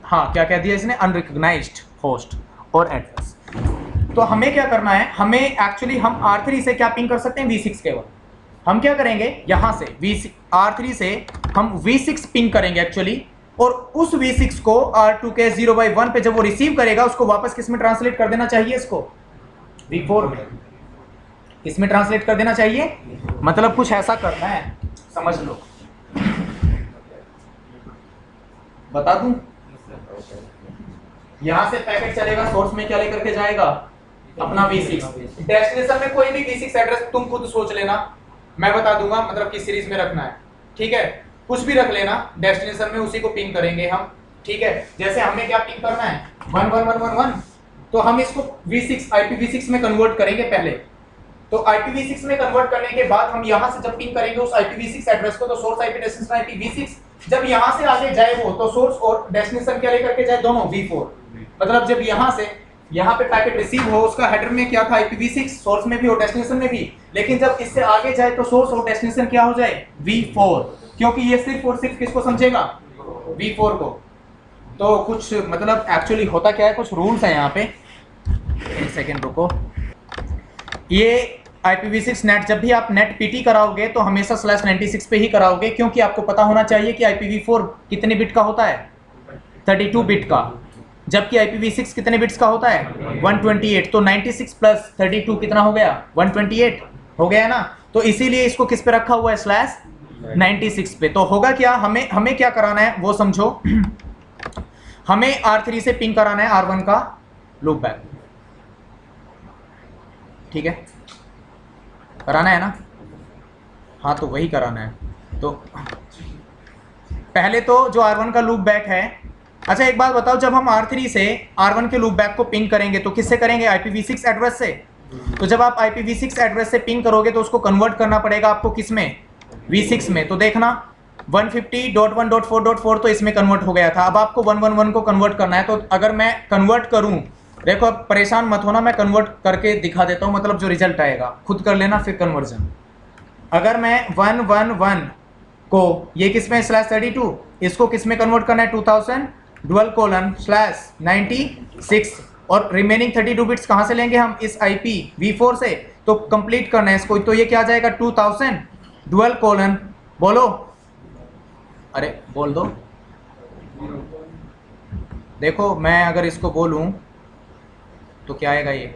हाँ, क्या कह दिया इसने? अनरिकग्नाइज्ड होस्ट और एड्रेस। तो हमें क्या करना है, हमें एक्चुअली हम R3 से क्या पिंग कर सकते हैं? V6 केवल। हम क्या करेंगे, यहां से R3 से हम V6 पिंग करेंगे एक्चुअली, और उस V6 को R2 के 0/1 पे जब वो रिसीव करेगा, उसको वापस किस में ट्रांसलेट कर देना चाहिए? इसको V4 में। इसमें ट्रांसलेट कर देना चाहिए, मतलब कुछ ऐसा करना है, समझ लो। बता दूं, यहां से पैकेट चलेगा, सोर्स में क्या लेकर के जाएगा? अपना V6। डेस्टिनेशन में कोई भी V6 एड्रेस तुम खुद सोच लेना, मैं बता दूंगा, मतलब किस सीरीज में रखना है, ठीक है। कुछ भी रख लेना, डेस्टिनेशन में उसी को पिंग करेंगे हम, ठीक है। जैसे हमें क्या पिंग करना है 11111, तो हम इसको V6 IPv6 में कन्वर्ट करेंगे पहले। तो IPv6 में कन्वर्ट करने के बाद हम यहां से जब पिंग करेंगे उस IPv6 एड्रेस को, तो सोर्स IP डेस्टिनेशन IPv6, जब यहां से आगे जाए वो, तो सोर्स और डेस्टिनेशन क्या लेकर के जाए? दोनों V4। मतलब जब यहां से यहाँ पे पैकेट रिसीव हो, उसका हेडर में क्या था? IPv6, सोर्स में भी और डेस्टिनेशन में भी। लेकिन जब इससे आगे जाए तो सोर्स और डेस्टिनेशन क्या हो जाए? V4, क्योंकि ये सिर्फ और सिर्फ किसको समझेगा? V4 को। तो कुछ मतलब एक्चुअली होता क्या है, कुछ रूल्स है यहाँ पे। एक सेकेंड रुको। ये IPv6 नेट, जब भी आप नेट PT कराओगे तो हमेशा /96 पे ही कराओगे, क्योंकि आपको पता होना चाहिए कि IPv4 कितने बिट का होता है? 32 बिट का, जबकि IPv6 कितने बिट्स का होता है? 128। तो 96 + 32 कितना हो गया? 128 हो गया ना। तो इसीलिए इसको किस पे रखा हुआ है, स्लैश 96 पे। तो होगा क्या, हमें क्या कराना है वो समझो। हमें R3 से पिंग कराना है R1 का लूप बैक, ठीक है, कराना है ना? हाँ तो वही कराना है। तो पहले तो जो R1 का लूप बैक है, अच्छा एक बात बताओ, जब हम R3 से R1 के लूप बैक को पिंग करेंगे तो किससे करेंगे, IPv6 एड्रेस से। तो जब आप IPv6 एड्रेस से पिंग करोगे तो उसको कन्वर्ट करना पड़ेगा आपको किस में, V6 में। तो देखना 150.1.4.4 तो इसमें कन्वर्ट हो गया था, अब आपको 111 को कन्वर्ट करना है। तो अगर मैं कन्वर्ट करूं, देखो अब परेशान मत होना, मैं कन्वर्ट करके दिखा देता हूं, मतलब जो रिजल्ट आएगा खुद कर लेना फिर कन्वर्जन। अगर मैं 111 को ये किस में /32, इसको किस में कन्वर्ट करना है 2000 :/96 और रिमेनिंग 32 बिट्स कहां से लेंगे हम, इस IPv4 से। तो कंप्लीट करना है इसको, तो ये क्या आ जाएगा 2000 : बोलो, अरे बोल दो। देखो मैं अगर इसको बोलूं तो क्या आएगा ये,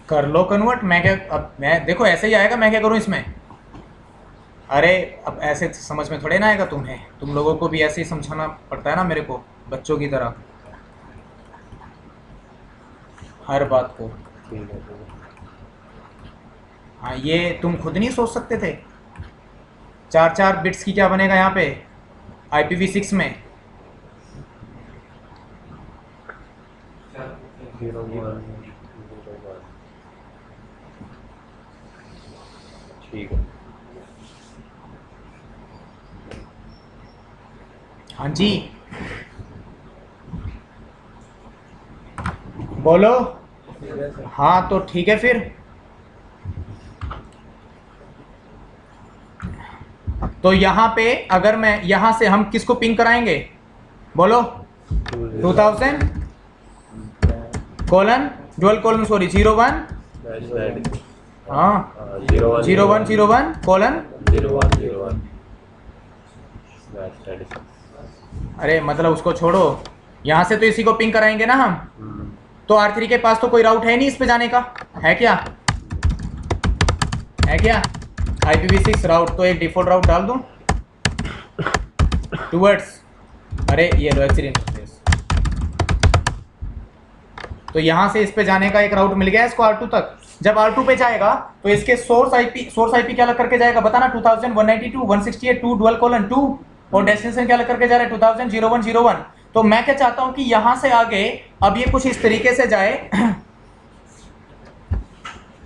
कर लो कन्वर्ट। मैं क्या, अब मैं देखो ऐसे ही आएगा, मैं क्या करूं इसमें। अरे अब ऐसे समझ में थोड़े ना आएगा तुम्हें, तुम लोगों को भी ऐसे ही समझाना पड़ता है ना मेरे को, बच्चों की तरह हर बात को। ठीक है। हाँ ये तुम खुद नहीं सोच सकते थे, 4 बिट्स की क्या बनेगा यहाँ पे IPv6 में। 0101 ठीक है। हाँ जी बोलो। हाँ तो ठीक है फिर, तो यहाँ पे अगर मैं यहाँ से हम किसको पिंग कराएंगे, बोलो 2000 : 01 हाँ 0101 : अरे मतलब उसको छोड़ो, यहाँ से तो इसी को पिंग कराएंगे ना हम। तो R3 के पास तो कोई राउट है नहीं इस पे जाने का, है क्या, है क्या IPv6 राउट। तो एक डिफॉल्ट राउट डाल दूं टूवर्ड्स, अरे ये लो एक्सिट इंटरफेस। तो यहाँ से इस पे जाने का एक राउट मिल गया इसको R2 तक। जब R2 पे जाएगा तो इसके सोर्स IP क्या लग करके जाएगा बताना, 200192.168.2:2 और डेस्टिनेशन क्या लग करके जा रहा है 2000:01:01। तो मैं क्या चाहता हूं कि यहां से आगे अब ये कुछ इस तरीके से जाए।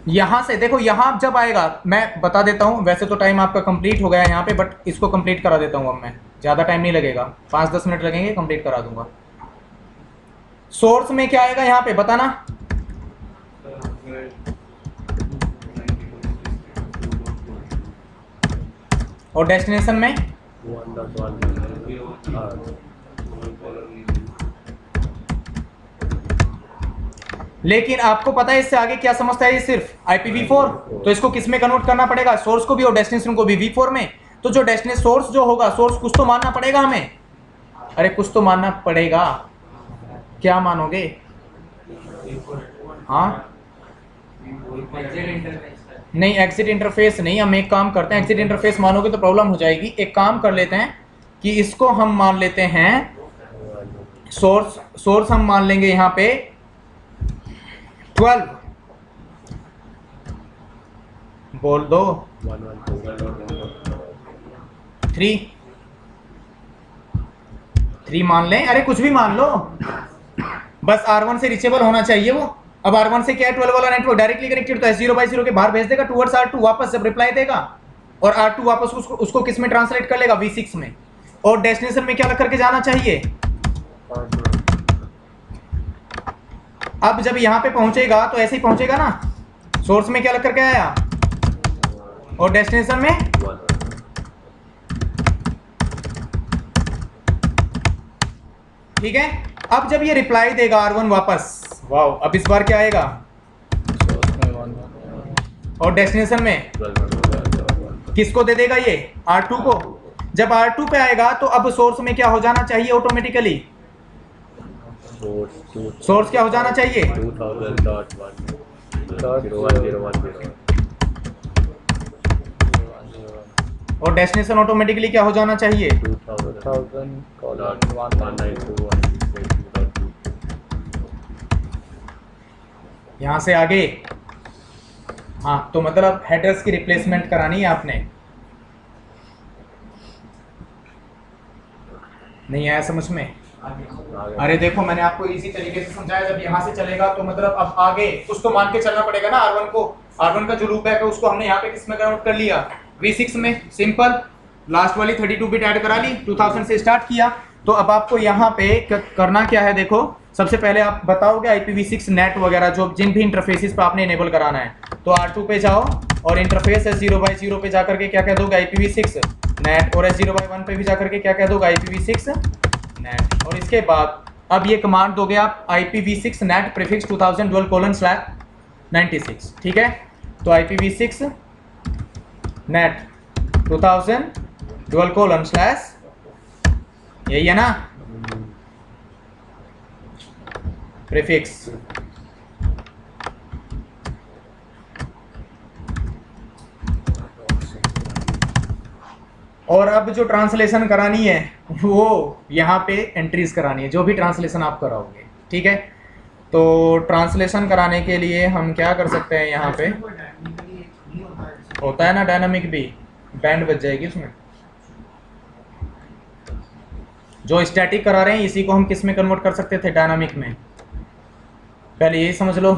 यहां से देखो, यहां जब आएगा मैं बता देता हूं, वैसे तो टाइम आपका कंप्लीट हो गया है यहाँ पे, बट इसको कंप्लीट करा देता हूं अब मैं, ज्यादा टाइम नहीं लगेगा, 5-10 मिनट लगेंगे, कंप्लीट करा दूंगा। सोर्स में क्या आएगा यहाँ पे बताना, और डेस्टिनेशन में लेकिन आपको पता है इससे आगे क्या समझता है ये सिर्फ IPv4। तो इसको किस में कन्वर्ट करना पड़ेगा, सोर्स को भी और डेस्टिनेशन को भी V4 में। तो जो डेस्टिनेशन सोर्स जो होगा, सोर्स कुछ तो मानना पड़ेगा हमें, अरे कुछ तो मानना पड़ेगा, क्या मानोगे, हाँ नहीं एग्जिट इंटरफेस नहीं, हम एक काम करते हैं, एग्जिट इंटरफेस मानोगे तो प्रॉब्लम हो जाएगी। एक काम कर लेते हैं कि इसको हम मान लेते हैं सोर्स हम मान लेंगे यहाँ पे 12, बोल दो 3 मान लें, अरे कुछ भी मान लो, बस R1 से रीचेबल होना चाहिए वो। अब R1 से क्या है, 12 वाला नेटवर्क डायरेक्टली कनेक्टेड, तो S0/0 के बाहर भेज देगा टूवर्ड्स R2, वापस जब रिप्लाई देगा और R2 वापस उसको किस में ट्रांसलेट कर लेगा, V6 में। और डेस्टिनेशन में क्या लग करके जाना चाहिए, अब जब यहाँ पे पहुंचेगा तो ऐसे ही पहुंचेगा ना, सोर्स में क्या लग करके आया और डेस्टिनेशन में, ठीक है। अब जब ये रिप्लाई देगा R1 वापस, वाओ, अब इस बार क्या आएगा, और डेस्टिनेशन में किसको दे देगा ये R2 को। जब R2 पे आएगा तो अब सोर्स में क्या हो जाना चाहिए ऑटोमेटिकली, सोर्स क्या हो जाना चाहिए 2000.1010110 और डेस्टिनेशन ऑटोमेटिकली क्या हो जाना चाहिए 2000.192.168.2. यहाँ से आगे। हाँ तो मतलब हेडर्स की रिप्लेसमेंट करानी है आपने, नहीं आया समझ में। अरे देखो मैंने आपको इसी तरीके से समझाया, जब यहाँ से चलेगा तो मतलब अब आगे कुछ तो मान के चलना पड़ेगा ना R1 को। R1 का जो लूप बैक है उसको हमने यहाँ पे किस में कन्वर्ट कर लिया V6 में, सिंपल लास्ट वाली 32 बिट ऐड करा ली, 2000 से स्टार्ट किया। तो अब आपको यहाँ पे करना क्या है, देखो सबसे पहले आप बताओगे IPv6 नेट वगैरह जो जिन भी इंटरफेसेस पे आपने इनेबल कराना है। तो R2 पे जाओ और इंटरफेस S0/0 पे जाकर के क्या कह दोगे IPv6 नेट, और S0/1 पे भी जाकर के क्या कह दोगे IPv6 नेट। और इसके बाद अब ये कमांड दोगे आप IPv6 नेट प्रीफिक्स 2000:96, ठीक है। तो IPv6 नेट 2000:/, यही है ना प्रीफिक्स। और अब जो ट्रांसलेशन करानी है वो यहाँ पे एंट्रीज करानी है, जो भी ट्रांसलेशन आप कराओगे, ठीक है। तो ट्रांसलेशन कराने के लिए हम क्या कर सकते हैं, यहाँ पे होता है ना डायनामिक भी, बैंड बच जाएगी उसमें। जो स्टैटिक करा रहे हैं इसी को हम किस में कन्वर्ट कर सकते थे, डायनामिक में, पहले यही समझ लो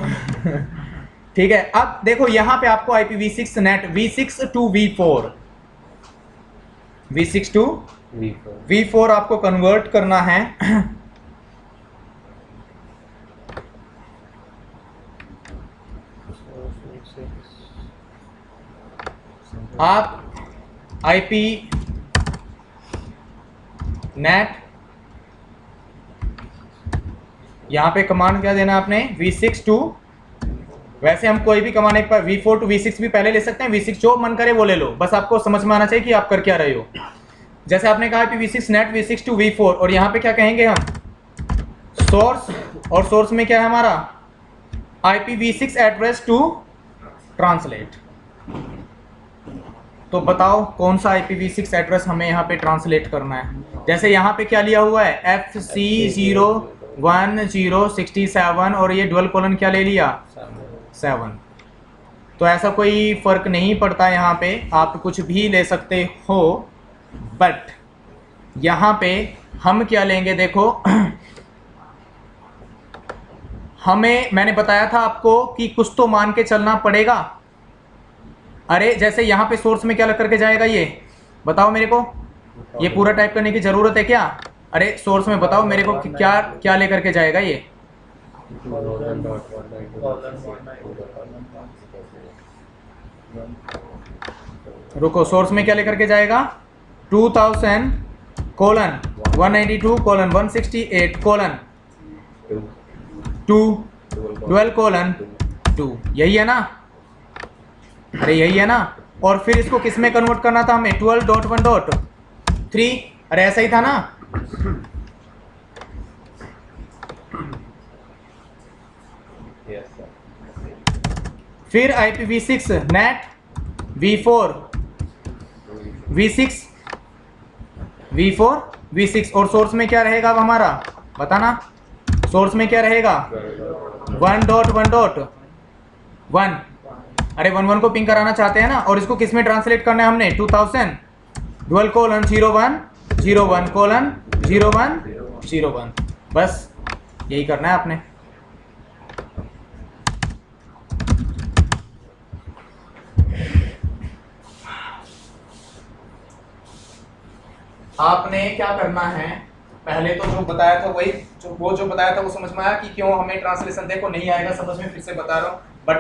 ठीक है। अब देखो यहाँ पे आपको IPv6 net V6 to V4 V4 आपको कन्वर्ट करना है आप IP नेट यहाँ पे कमांड क्या देना आपने V6 to, वैसे हम कोई भी कमांड एक पर V4 to V6 भी पहले ले सकते हैं, V6 जो मन करे वो ले लो, बस आपको समझ में आना चाहिए कि आप कर क्या रहे हो। जैसे आपने कहा कि V6 net V6 to V4, और यहाँ पे क्या कहेंगे हम सोर्स, और सोर्स में क्या है हमारा IPv6 एड्रेस टू ट्रांसलेट। तो बताओ कौन सा IPv6 एड्रेस हमें यहाँ पे ट्रांसलेट करना है। जैसे यहाँ पे क्या लिया हुआ है FC01:067 और ये डुअल कोलन क्या ले लिया 7। तो ऐसा कोई फर्क नहीं पड़ता, यहाँ पे आप कुछ भी ले सकते हो, बट यहाँ पे हम क्या लेंगे देखो हमें, मैंने बताया था आपको कि कुछ तो मान के चलना पड़ेगा। अरे जैसे यहाँ पे सोर्स में क्या लग करके जाएगा, ये बताओ मेरे को, ये पूरा टाइप करने की जरूरत है क्या? अरे सोर्स में बताओ मेरे को कि क्या क्या लेकर के जाएगा ये। रुको, सोर्स में क्या लेकर के जाएगा 2000:192:168:2 यही है ना, अरे यही है ना। और फिर इसको किस में कन्वर्ट करना था हमें 12.1.3, अरे ऐसा ही था ना। फिर IPv6 नेट V4 V6 और सोर्स में क्या रहेगा अब हमारा, बताना सोर्स में क्या रहेगा 1.1.1। अरे 1 को पिंग कराना चाहते हैं ना, और इसको किस में ट्रांसलेट करना है हमने 2000:01:01:01:01, बस यही करना है आपने। आपने क्या करना है, पहले तो जो बताया था वही, जो बताया था वो समझ में आया कि क्यों हमें ट्रांसलेशन, देखो नहीं आएगा समझ में, फिर से बता रहा हूँ, बट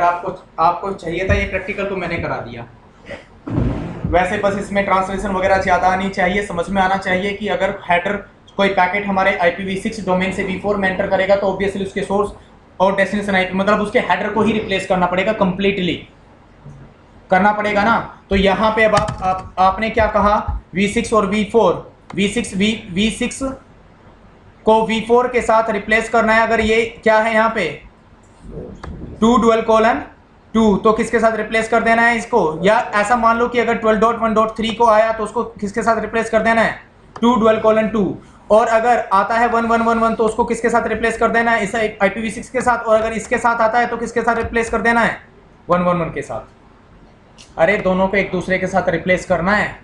आपको चाहिए था ये प्रैक्टिकल तो मैंने करा दिया। वैसे बस इसमें ट्रांसलेशन वगैरह ज़्यादा आनी चाहिए, समझ में आना चाहिए कि अगर हेडर कोई पैकेट हमारे IPv6 डोमेन से V4 में एंटर करेगा तो ऑब्वियसली उसके सोर्स और डेस्टिनेशन IP मतलब उसके हेडर को ही रिप्लेस करना पड़ेगा कंप्लीटली। करना पड़ेगा ना। तो यहाँ पे अब आपने क्या कहा, V6 और V4, V6 को V4 के साथ रिप्लेस करना है। अगर ये क्या है यहाँ पे 2 डुअल कोलन 2, तो किसके साथ रिप्लेस कर देना है इसको, या ऐसा मान लो कि अगर 12.1.3 को आया तो उसको किसके साथ रिप्लेस कर देना है 2 डुअल कोलन 2, और अगर आता है 1111 तो उसको किसके साथ रिप्लेस कर देना है, इस IPv6 के साथ, और अगर इसके साथ आता है तो किसके साथ रिप्लेस कर देना है 111 के साथ। अरे दोनों को एक दूसरे के साथ रिप्लेस करना है।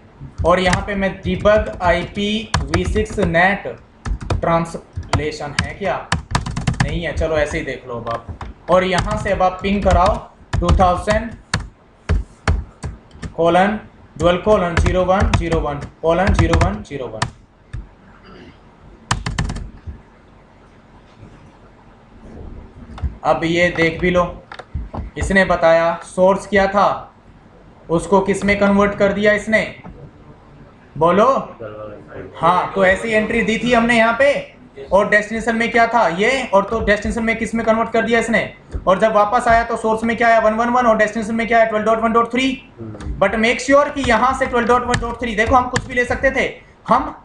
और यहाँ पे मैं debug IPv6 net ट्रांसलेशन है क्या, नहीं है, चलो ऐसे ही देख लो अब आप। और यहाँ से अब आप पिंग कराओ 2000 कोलन डुअल कोलन 0101 कोलन 0101। अब ये देख भी लो, इसने बताया सोर्स क्या था, उसको किस में कन्वर्ट कर दिया इसने, बोलो। हाँ, तो ऐसी एंट्री दी थी हमने यहाँ पे, और डेस्टिनेशन में क्या था ये, और तो डेस्टिनेशन में किस में कन्वर्ट कर दिया इसने, और जब वापस आया तो सोर्स में क्या आया 111 और डेस्टिनेशन में क्या है 12.1.3। बट मेक श्योर कि यहाँ से 12.1.3, देखो हम कुछ भी ले सकते थे, हम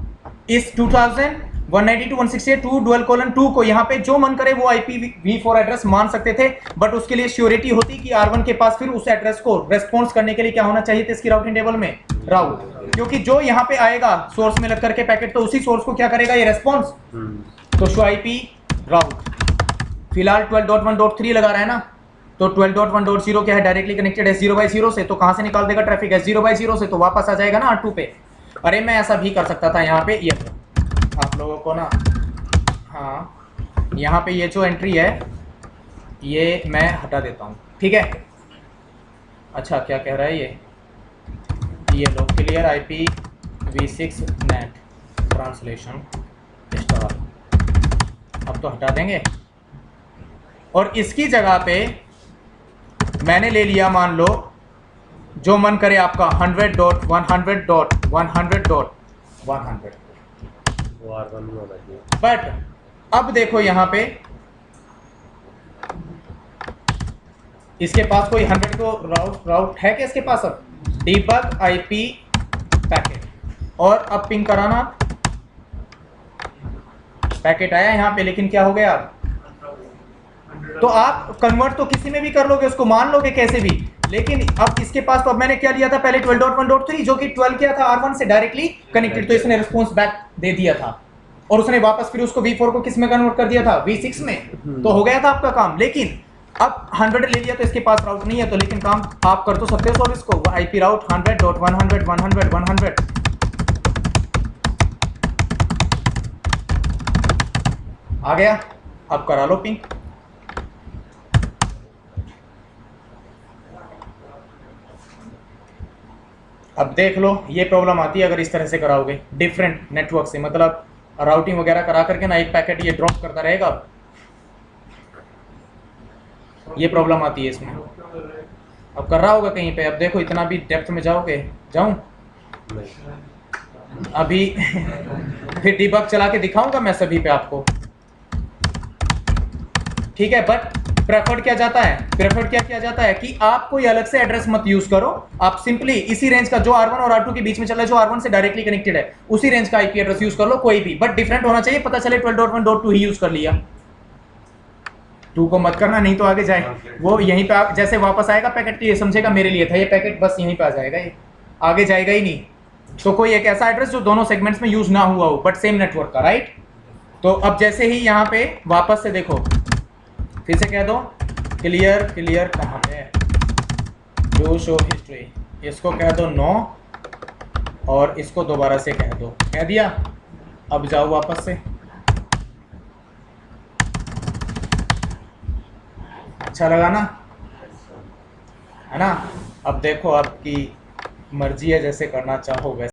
इस 2192.168.2 डुअल कोलन 2 को यहाँ पे जो मन करे वो IPv4 एड्रेस मान सकते थे। बट उसके लिए श्योरिटी होती कि R1 के पास फिर उस एड्रेस को रेस्पॉन्स करने के लिए क्या होना चाहिए था इसकी राउटिंग टेबल में, राउट, क्योंकि जो यहाँ पे आएगा सोर्स में लग करके पैकेट, तो उसी सोर्स को क्या करेगा ये रेस्पॉन्स। तो शो IP राउट फिलहाल 12.1.3 लगा रहा है ना, तो 12.1.0 क्या है, डायरेक्टली कनेक्टेड है 0/0 से, तो कहां से निकाल देगा ट्रैफिक है 0/0 से, तो वापस आ जाएगा ना R2 पे। अरे मैं ऐसा भी कर सकता था यहाँ पे, ये आप लोगों को ना, हाँ यहाँ पे ये जो एंट्री है ये मैं हटा देता हूँ, ठीक है। अच्छा क्या कह रहा है ये लो, clear IPv6 NAT translation install, अब तो हटा देंगे। और इसकी जगह पे मैंने ले लिया, मान लो जो मन करे आपका 100.100.100.100, बट अब देखो यहाँ पे इसके पास कोई 100 को राउट है क्या इसके पास, अब debug IP पैकेट, और अब पिंग कराना, पैकेट आया यहाँ पे, लेकिन क्या हो गया, तो आप कन्वर्ट तो किसी में भी कर लोगे, उसको मान लोगे कैसे भी, लेकिन अब इसके पास तो अब मैंने क्या लिया था पहले 12.1.3 जो कि 12 क्या था R1 से डायरेक्टली कनेक्टेड, तो इसने रिस्पॉन्स बैक दे दिया था, और उसने वापस फिर उसको V4 को किस में कन्वर्ट कर दिया था V6 में, तो हो गया था आपका काम। लेकिन अब 100 ले लिया तो इसके पास राउट नहीं है, तो लेकिन काम आप कर तो सकते हो सर्विस को, IP राउट 100.100.100.100 आ गया, अब करा लो पिंग। अब देख लो ये प्रॉब्लम आती है अगर इस तरह से कराओगे डिफरेंट नेटवर्क से, मतलब राउटिंग वगैरह करा करके ना एक पैकेट ये ड्रॉप करता रहेगा, ये प्रॉब्लम आती है इसमें। अब कर रहा होगा कहीं पे, अब देखो इतना भी डेप्थ में जाओगे, जाऊं अभी फिर डिबग चला के दिखाऊंगा मैं सभी पे आपको, ठीक है। बट प्रेफर्ड क्या जाता है, प्रेफर्ड क्या किया जाता है कि आप कोई अलग से एड्रेस मत यूज करो, आप सिंपली इसी रेंज का जो R1 और R2 के बीच में चल रहा है, जो R1 से डायरेक्टली कनेक्टेड है, उसी रेंज का IP एड्रेस यूज कर लो कोई भी, बट डिफरेंट होना चाहिए, पता चले 12.1.2 ही यूज कर लिया, 2 को मत करना, नहीं तो आगे जाए वो यहीं पे जैसे वापस आएगा पैकेट, ये समझेगा मेरे लिए था ये पैकेट, बस यहीं पे आ जाएगा, ये आगे जाएगा ही नहीं। तो कोई एक ऐसा एड्रेस जो दोनों सेगमेंट्स में यूज ना हुआ हो बट सेम नेटवर्क का, राइट। तो अब जैसे ही यहाँ पे वापस से देखो, फिर से कह दो क्लियर, क्लियर कहाँ पे है, जो शो हिस्ट्री, इसको कह दो नो, और इसको दोबारा से कह दो, कह दिया। अब जाओ वापस से, अच्छा लगा ना, है ना। अब देखो आपकी मर्जी है, जैसे करना चाहो वैसे।